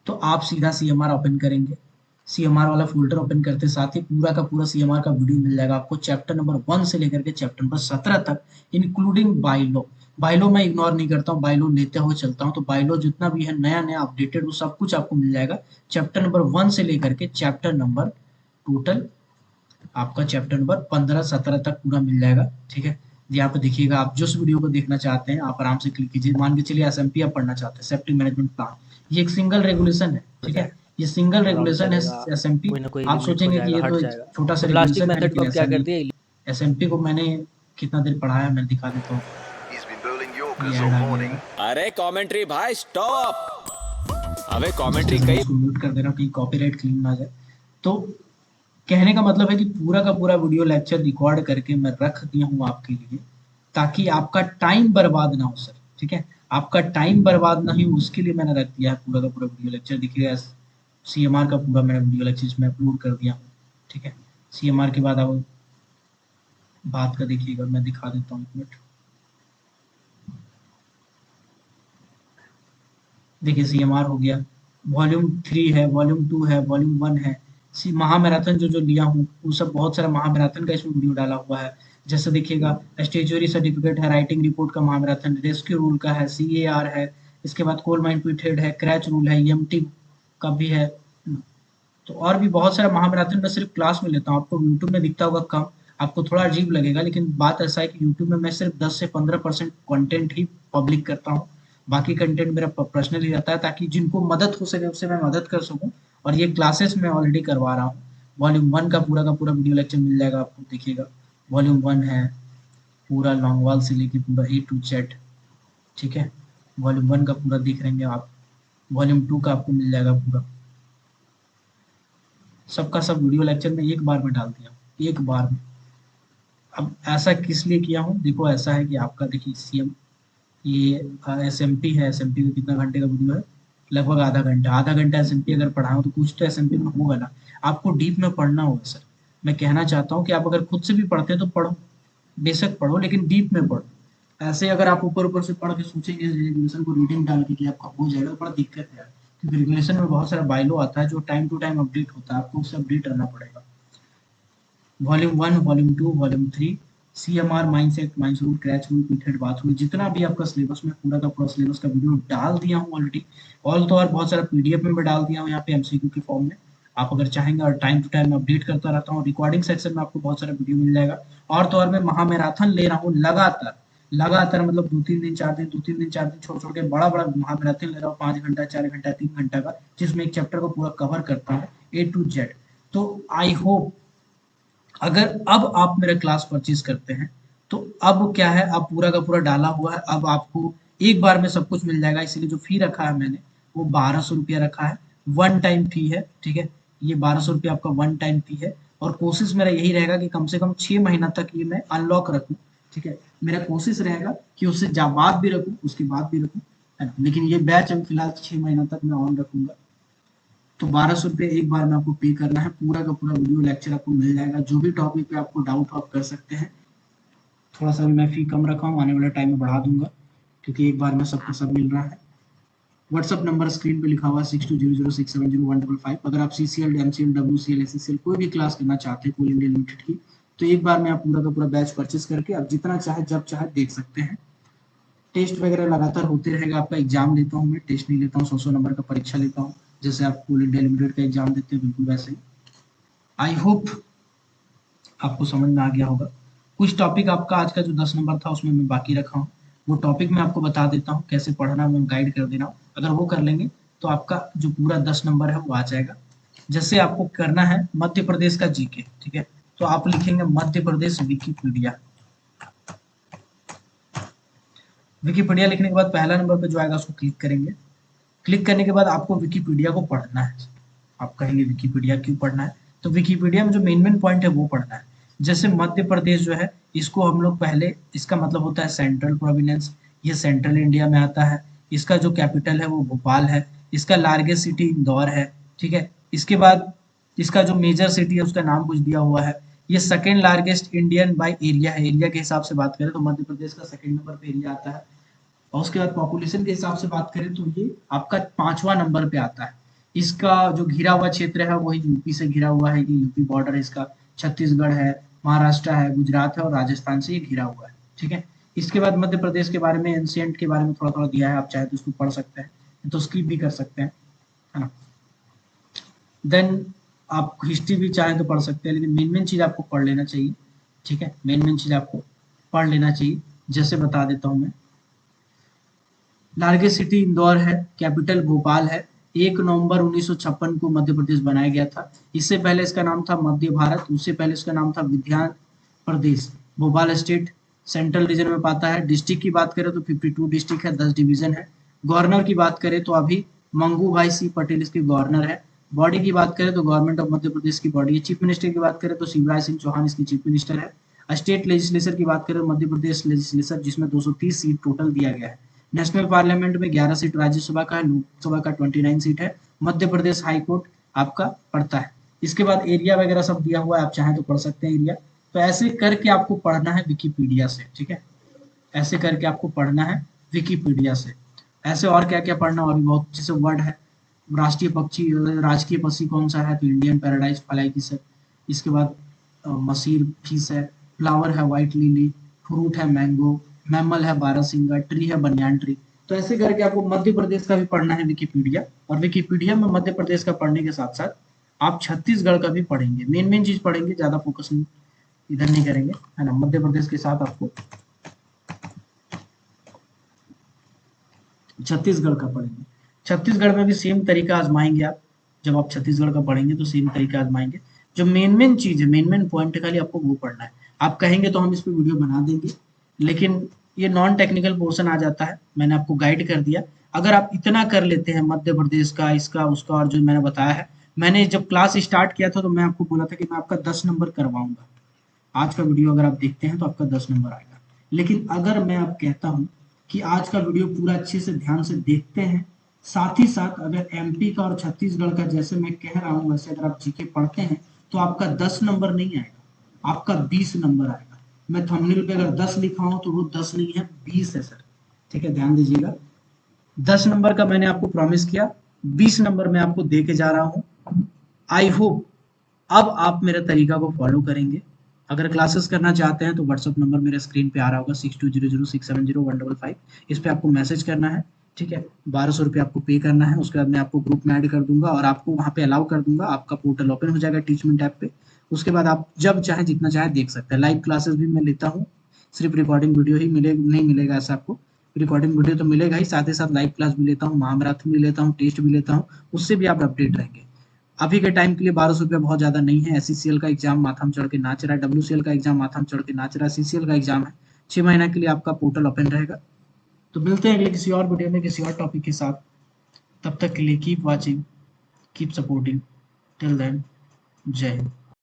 तो आप सीधा सीएमआर ओपन करेंगे। सीएमआर वाला फोल्डर ओपन करते साथ ही पूरा का पूरा सीएमआर का वीडियो मिल जाएगा आपको, चैप्टर नंबर 1 से लेकर के चैप्टर नंबर 17 तक, इंक्लूडिंग बाइलो। बाइलो मैं इग्नोर नहीं करता हूँ, बाइलो लेते हुए चलता हूँ। तो बाइलो जितना भी है नया नया अपडेटेड वो सब कुछ आपको मिल जाएगा चैप्टर नंबर 1 से लेकर के चैप्टर नंबर टोटल आपका चैप्टर नंबर 15-17 तक पूरा मिल जाएगा, ठीक है। यहाँ पे देखिएगा, आप जिस वीडियो को देखना चाहते हैं आप आराम से क्लिक कीजिए। मान के चलिए एसएमपी आप पढ़ना चाहते हैं, सेफ्टी मैनेजमेंट प्लान, ये एक सिंगल रेगुलेशन है, ठीक है। ये सिंगल रेगुलेशन है एसएमपी। आप सोचेंगे कि ये तो छोटा सा रेगुलेशन है, लेकिन ऐसा नहीं। एसएमपी को मैंने कितना देर पढ़ाया मैं दिखा देता हूँ। अरे कमेंट्री भाई स्टॉप, अबे कमेंट्री कहीं म्यूट कर दे रहा हूँ कि कॉपीराइट क्लेम ना जाए। तो कहने का मतलब है कि पूरा का पूरा वीडियो लेक्चर रिकॉर्ड करके मैं रख दिया हूँ आपके लिए, ताकि आपका टाइम बर्बाद ना हो सर, ठीक है। आपका टाइम बर्बाद ना हो उसके लिए मैंने रख दिया है पूरा का पूरा वीडियो लेक्चर। देखिएगा सीएमआर का पूरा मैंने वीडियो लेक्चर इसमें अपलोड कर दिया हूँ, ठीक है। सीएमआर के बाद आप बात का देखिएगा, मैं दिखा देता हूँ, एक मिनट। देखिए सीएमआर हो गया, वॉल्यूम 3 है, वॉल्यूम 2 है, वॉल्यूम 1 है। महामैराथन जो जो लिया हूँ वो सब बहुत सारा महामैराथन का इसमें वीडियो डाला हुआ है। जैसे देखिएगा स्टेचुअरी सर्टिफिकेट है, राइटिंग रिपोर्ट का महामैराथन, रेस्क्यू रूल का है, सीएआर है, इसके बाद कोल माइन पिटेड है, क्रैच रूल है, ईएमटी का भी है। तो और भी बहुत सारा महामैराथन मैं सिर्फ क्लास में लेता हूँ, आपको यूट्यूब में दिखता होगा कम, आपको थोड़ा अजीब लगेगा, लेकिन बात ऐसा है कि यूट्यूब में मैं सिर्फ 10 से 15% कंटेंट ही पब्लिक करता हूँ। बाकी कंटेंट मेरा पर्सनल ही रहता है, ताकि जिनको मदद हो सके उससे मैं मदद कर सकूं। और ये क्लासेस मैं ऑलरेडी करवा रहा हूँ। वॉल्यूम 1 का पूरा वीडियो लेक्चर मिल जाएगा आपको, देखिएगा वॉल्यूम 1 है पूरा लॉन्गवाल से लेके पूरा A to Z, ठीक है। वॉल्यूम 1 का पूरा देख रहेंगे आप, वॉल्यूम 2 का आपको मिल जाएगा पूरा, सबका सब वीडियो लेक्चर में एक बार में डाल दिया, एक बार में। अब ऐसा किस लिए किया हूँ, देखो ऐसा है कि आपका देखिए सीएम ये एसएमपी है, एसएमपी में कितना घंटे का वीडियो है, लगभग आधा घंटा। आधा घंटा एसएमपी अगर पढ़ाऊं तो कुछ तो एसएमपी में होगा ना, आपको डीप में पढ़ना होगा सर। मैं कहना चाहता हूँ कि आप अगर खुद से भी पढ़ते हैं तो पढ़ो, बेशक पढ़ो, लेकिन डीप में पढ़ो। ऐसे अगर आप ऊपर ऊपर से पढ़ के सोचेंगे रेगुलेशन को रीडिंग डाल के कि आपका हो जाएगा, तो बड़ा दिक्कत है, क्योंकि रेगुलेशन में बहुत सारा बाइलो आता है जो टाइम टू टाइम अपडेट होता है, आपको उससे अपडेट रहना पड़ेगा। Volume 1, volume 2, volume 3, CMR, mines act, mines rule, crèche rule, pithead bath rule, जितना भी आपका सिलेबस में पूरा का पूरा सिलेबस का वीडियो डाल दिया हूँ ऑलरेडी। ऑल तो और बहुत सारा पीडीएफ में भी डाल दिया हूँ यहाँ पे एमसीक्यू के फॉर्म में, आप अगर चाहेंगे। और टाइम टू टाइम अपडेट करता रहता हूँ। रिकॉर्डिंग सेक्शन में आपको बहुत सारा वीडियो मिल जाएगा। और तो और मैं महामैराथन ले रहा हूँ लगातार, लगातार मतलब 2-3 दिन 4 दिन, 2-3 दिन 4 दिन छोड़ छोड़ के बड़ा बड़ा महामैराथन ले रहा हूँ, 5 घंटा 4 घंटा 3 घंटा का, जिसमें एक चैप्टर को पूरा कवर करता है A to Z। तो आई होप अगर अब आप मेरा क्लास परचेज करते हैं तो अब क्या है, अब पूरा का पूरा डाला हुआ है, अब आपको एक बार में सब कुछ मिल जाएगा। इसीलिए जो फी रखा है मैंने वो 1200 रुपया रखा है, वन टाइम फी है, ठीक है। ये 1200 रुपया आपका वन टाइम फी है। और कोशिश मेरा यही रहेगा कि कम से कम 6 महीना तक ये मैं अनलॉक रखूं, ठीक है। मेरा कोशिश रहेगा कि उससे बाद भी रखूं, उसके बाद भी रखूं, है ना। लेकिन ये बैच अभी फिलहाल 6 महीना तक मैं ऑन रखूंगा। तो 1200 रुपये एक बार में आपको पे करना है, पूरा का पूरा वीडियो लेक्चर आपको मिल जाएगा। जो भी टॉपिक पे आपको डाउट आप कर सकते हैं। थोड़ा सा भी मैं फी कम रखा हूँ, आने वाले टाइम में बढ़ा दूंगा, क्योंकि एक बार में सबको सब मिल रहा है। व्हाट्सअप नंबर स्क्रीन पे लिखा हुआ है 6200670155। अगर आप CCL, MCL, WCL, SSL कोई भी क्लास करना चाहते हैं कोल इंडिया लिमिटेड की, तो एक बार में आप पूरा का पूरा बैच परचेस करके आप जितना चाहे जब चाहे देख सकते हैं। टेस्ट वगैरह लगातार होते रहेगा। आपका एग्जाम लेता हूँ मैं, टेस्ट नहीं लेता हूँ, 100 नंबर का परीक्षा लेता हूँ, जैसे आप कोल इंडिया लिमिटेड का एग्जाम देते हैं बिल्कुल वैसे ही। आई होप आपको समझ में आ गया होगा। कुछ टॉपिक आपका आज का जो 10 नंबर था उसमें मैं बाकी रखा हूँ, वो टॉपिक मैं आपको बता देता हूँ कैसे पढ़ना, मैं गाइड कर दे रहा हूँ। अगर वो कर लेंगे तो आपका जो पूरा 10 नंबर है वो आ जाएगा। जैसे आपको करना है मध्य प्रदेश का जीके, ठीक है। तो आप लिखेंगे मध्य प्रदेश विकिपीडिया। विकिपीडिया लिखने के बाद पहला नंबर पे जो आएगा उसको क्लिक करेंगे। क्लिक करने के बाद आपको विकिपीडिया को पढ़ना है। आप कहेंगे विकिपीडिया क्यों पढ़ना है, तो विकिपीडिया में जो मेन पॉइंट है वो पढ़ना है। जैसे मध्य प्रदेश जो है, इसको हम लोग पहले, इसका मतलब होता है सेंट्रल प्रोविडेंस, ये सेंट्रल इंडिया में आता है। इसका जो कैपिटल है वो भोपाल है। इसका लार्जेस्ट सिटी इंदौर है, ठीक है। इसके बाद इसका जो मेजर सिटी है उसका नाम कुछ दिया हुआ है। ये second largest Indian by area है। एरिया के हिसाब से बात करें तो मध्य प्रदेश का सेकेंड नंबर पे एरिया आता है। और उसके बाद पॉपुलेशन के हिसाब से बात करें तो ये आपका 5वां नंबर पे आता है। इसका जो घिरा हुआ क्षेत्र है वो यूपी से घिरा हुआ है, ये यूपी बॉर्डर है इसका। छत्तीसगढ़ है, महाराष्ट्र है, गुजरात है और राजस्थान से ये घिरा हुआ है, ठीक है। इसके बाद मध्य प्रदेश के बारे में, एंशिएंट के बारे में थोड़ा थोड़ा दिया है, आप चाहे तो उसको पढ़ सकते हैं, तो स्किप भी कर सकते हैं, है ना। देन आप हिस्ट्री भी चाहें तो पढ़ सकते हैं, लेकिन मेन चीज आपको पढ़ लेना चाहिए, ठीक है। मेन चीज आपको पढ़ लेना चाहिए। जैसे बता देता हूँ मैं, लार्जेस्ट सिटी इंदौर है, कैपिटल भोपाल है। 1 नवंबर 1956 को मध्य प्रदेश बनाया गया था। इससे पहले इसका नाम था मध्य भारत, उससे पहले इसका नाम था विधान प्रदेश। भोपाल स्टेट सेंट्रल रीजन में पाता है। डिस्ट्रिक्ट की बात करें तो 52 डिस्ट्रिक्ट है, 10 डिवीजन है। गवर्नर की बात करें तो अभी मंगू भाई सी पटेल इसके गवर्नर है। बॉडी की बात करें तो गवर्नमेंट ऑफ मध्य प्रदेश की बॉडी है। चीफ मिनिस्टर की बात करें तो शिवराज सिंह चौहान इसके चीफ मिनिस्टर है। स्टेट लेजिस्लेचर की बात करें तो मध्य प्रदेश लेजिस्लेचर, जिसमें 230 सीट टोटल दिया गया है। नेशनल पार्लियामेंट में 11 सीट राज्यसभा का है, लोकसभा का 29 सीट है। मध्य प्रदेश हाई कोर्ट आपका पड़ता है। इसके बाद एरिया वगैरह सब दिया हुआ है, आप चाहें तो पढ़ सकते हैं एरिया। तो ऐसे करके आपको पढ़ना है विकिपीडिया से, ठीक है। ऐसे करके आपको पढ़ना है विकिपीडिया से। ऐसे और क्या क्या पढ़ना, और भी बहुत जैसे वर्ड है। राष्ट्रीय पक्षी, राजकीय पक्षी कौन सा है, तो इंडियन पैराडाइज फ्लाइकिस है। इसके बाद मसीर फिश है, फ्लावर है व्हाइट लिली, फ्रूट है मैंगो, मैमल है बारहसिंगा, ट्री है बनियान ट्री। तो ऐसे करके आपको मध्य प्रदेश का भी पढ़ना है विकिपीडिया। और विकिपीडिया में मध्य प्रदेश का पढ़ने के साथ साथ आप छत्तीसगढ़ का भी पढ़ेंगे। मेन चीज पढ़ेंगे, ज्यादा फोकस इधर नहीं करेंगे, है ना। मध्य प्रदेश के साथ आपको छत्तीसगढ़ का पढ़ेंगे। छत्तीसगढ़ में भी सेम तरीका आजमाएंगे आप। जब आप छत्तीसगढ़ का पढ़ेंगे तो सेम तरीका आजमाएंगे। जो मेन चीज है, मेन पॉइंट है, खाली आपको वो पढ़ना है। आप कहेंगे तो हम इस पे वीडियो बना देंगे, लेकिन ये नॉन टेक्निकल पोर्शन आ जाता है। मैंने आपको गाइड कर दिया। अगर आप इतना कर लेते हैं मध्य प्रदेश का, इसका, उसका, और जो मैंने बताया है, मैंने जब क्लास स्टार्ट किया था तो मैं आपको बोला था कि मैं आपका 10 नंबर करवाऊंगा। आज का वीडियो अगर आप देखते हैं तो आपका 10 नंबर आएगा। लेकिन अगर मैं आप कहता हूं कि आज का वीडियो पूरा अच्छे से ध्यान से देखते हैं, साथ ही साथ अगर एमपी का और छत्तीसगढ़ का जैसे मैं कह रहा हूं वैसे अगर आप जीके पढ़ते हैं, तो आपका 10 नंबर नहीं आएगा, आपका 20 नंबर आएगा। मैं थंबनेल पे अगर 10 लिखा हूं तो वो 10 नहीं है, 20 है सर, ठीक है। ध्यान दीजिएगा, 10 नंबर का मैंने आपको प्रॉमिस किया, 20 नंबर मैं आपको दे के जा रहा हूं। आई होप अब आप मेरे तरीका को फॉलो करेंगे। अगर क्लासेस करना चाहते हैं तो व्हाट्सअप नंबर मेरे स्क्रीन पे आ रहा होगा 6200670155। इस पे आपको मैसेज करना है, ठीक है। 1200 रुपये आपको पे करना है। उसके बाद मैं आपको ग्रुप में ऐड कर दूंगा और आपको वहाँ पे अलाउ कर दूंगा। आपका पोर्टल ओपन हो जाएगा टीचमेंट ऐप पे। उसके बाद आप जब चाहे जितना चाहे देख सकते हैं। लाइव क्लासेस भी मैं लेता हूँ, सिर्फ रिकॉर्डिंग वीडियो ही नहीं मिलेगा ऐसा आपको। रिकॉर्डिंग वीडियो तो मिलेगा ही, साथ ही साथ लाइव क्लास भी लेता हूँ, महामैराथन भी लेता हूँ, टेस्ट भी लेता हूँ, उससे भी आप अपडेट रहेंगे। अभी के टाइम के लिए 1200 रुपया बहुत ज्यादा नहीं है। SCCL का एग्जाम माथा में चढ़ के नाच रहा है, WCL का एग्जाम माथा में चढ़ के नाच रहा है, CCL का एग्जाम है। 6 महीना के लिए आपका पोर्टल ओपन रहेगा। तो मिलते हैं अगले किसी और वीडियो में किसी और टॉपिक के साथ। तब तक के लिए keep watching, keep supporting. Till then, जय हिंद।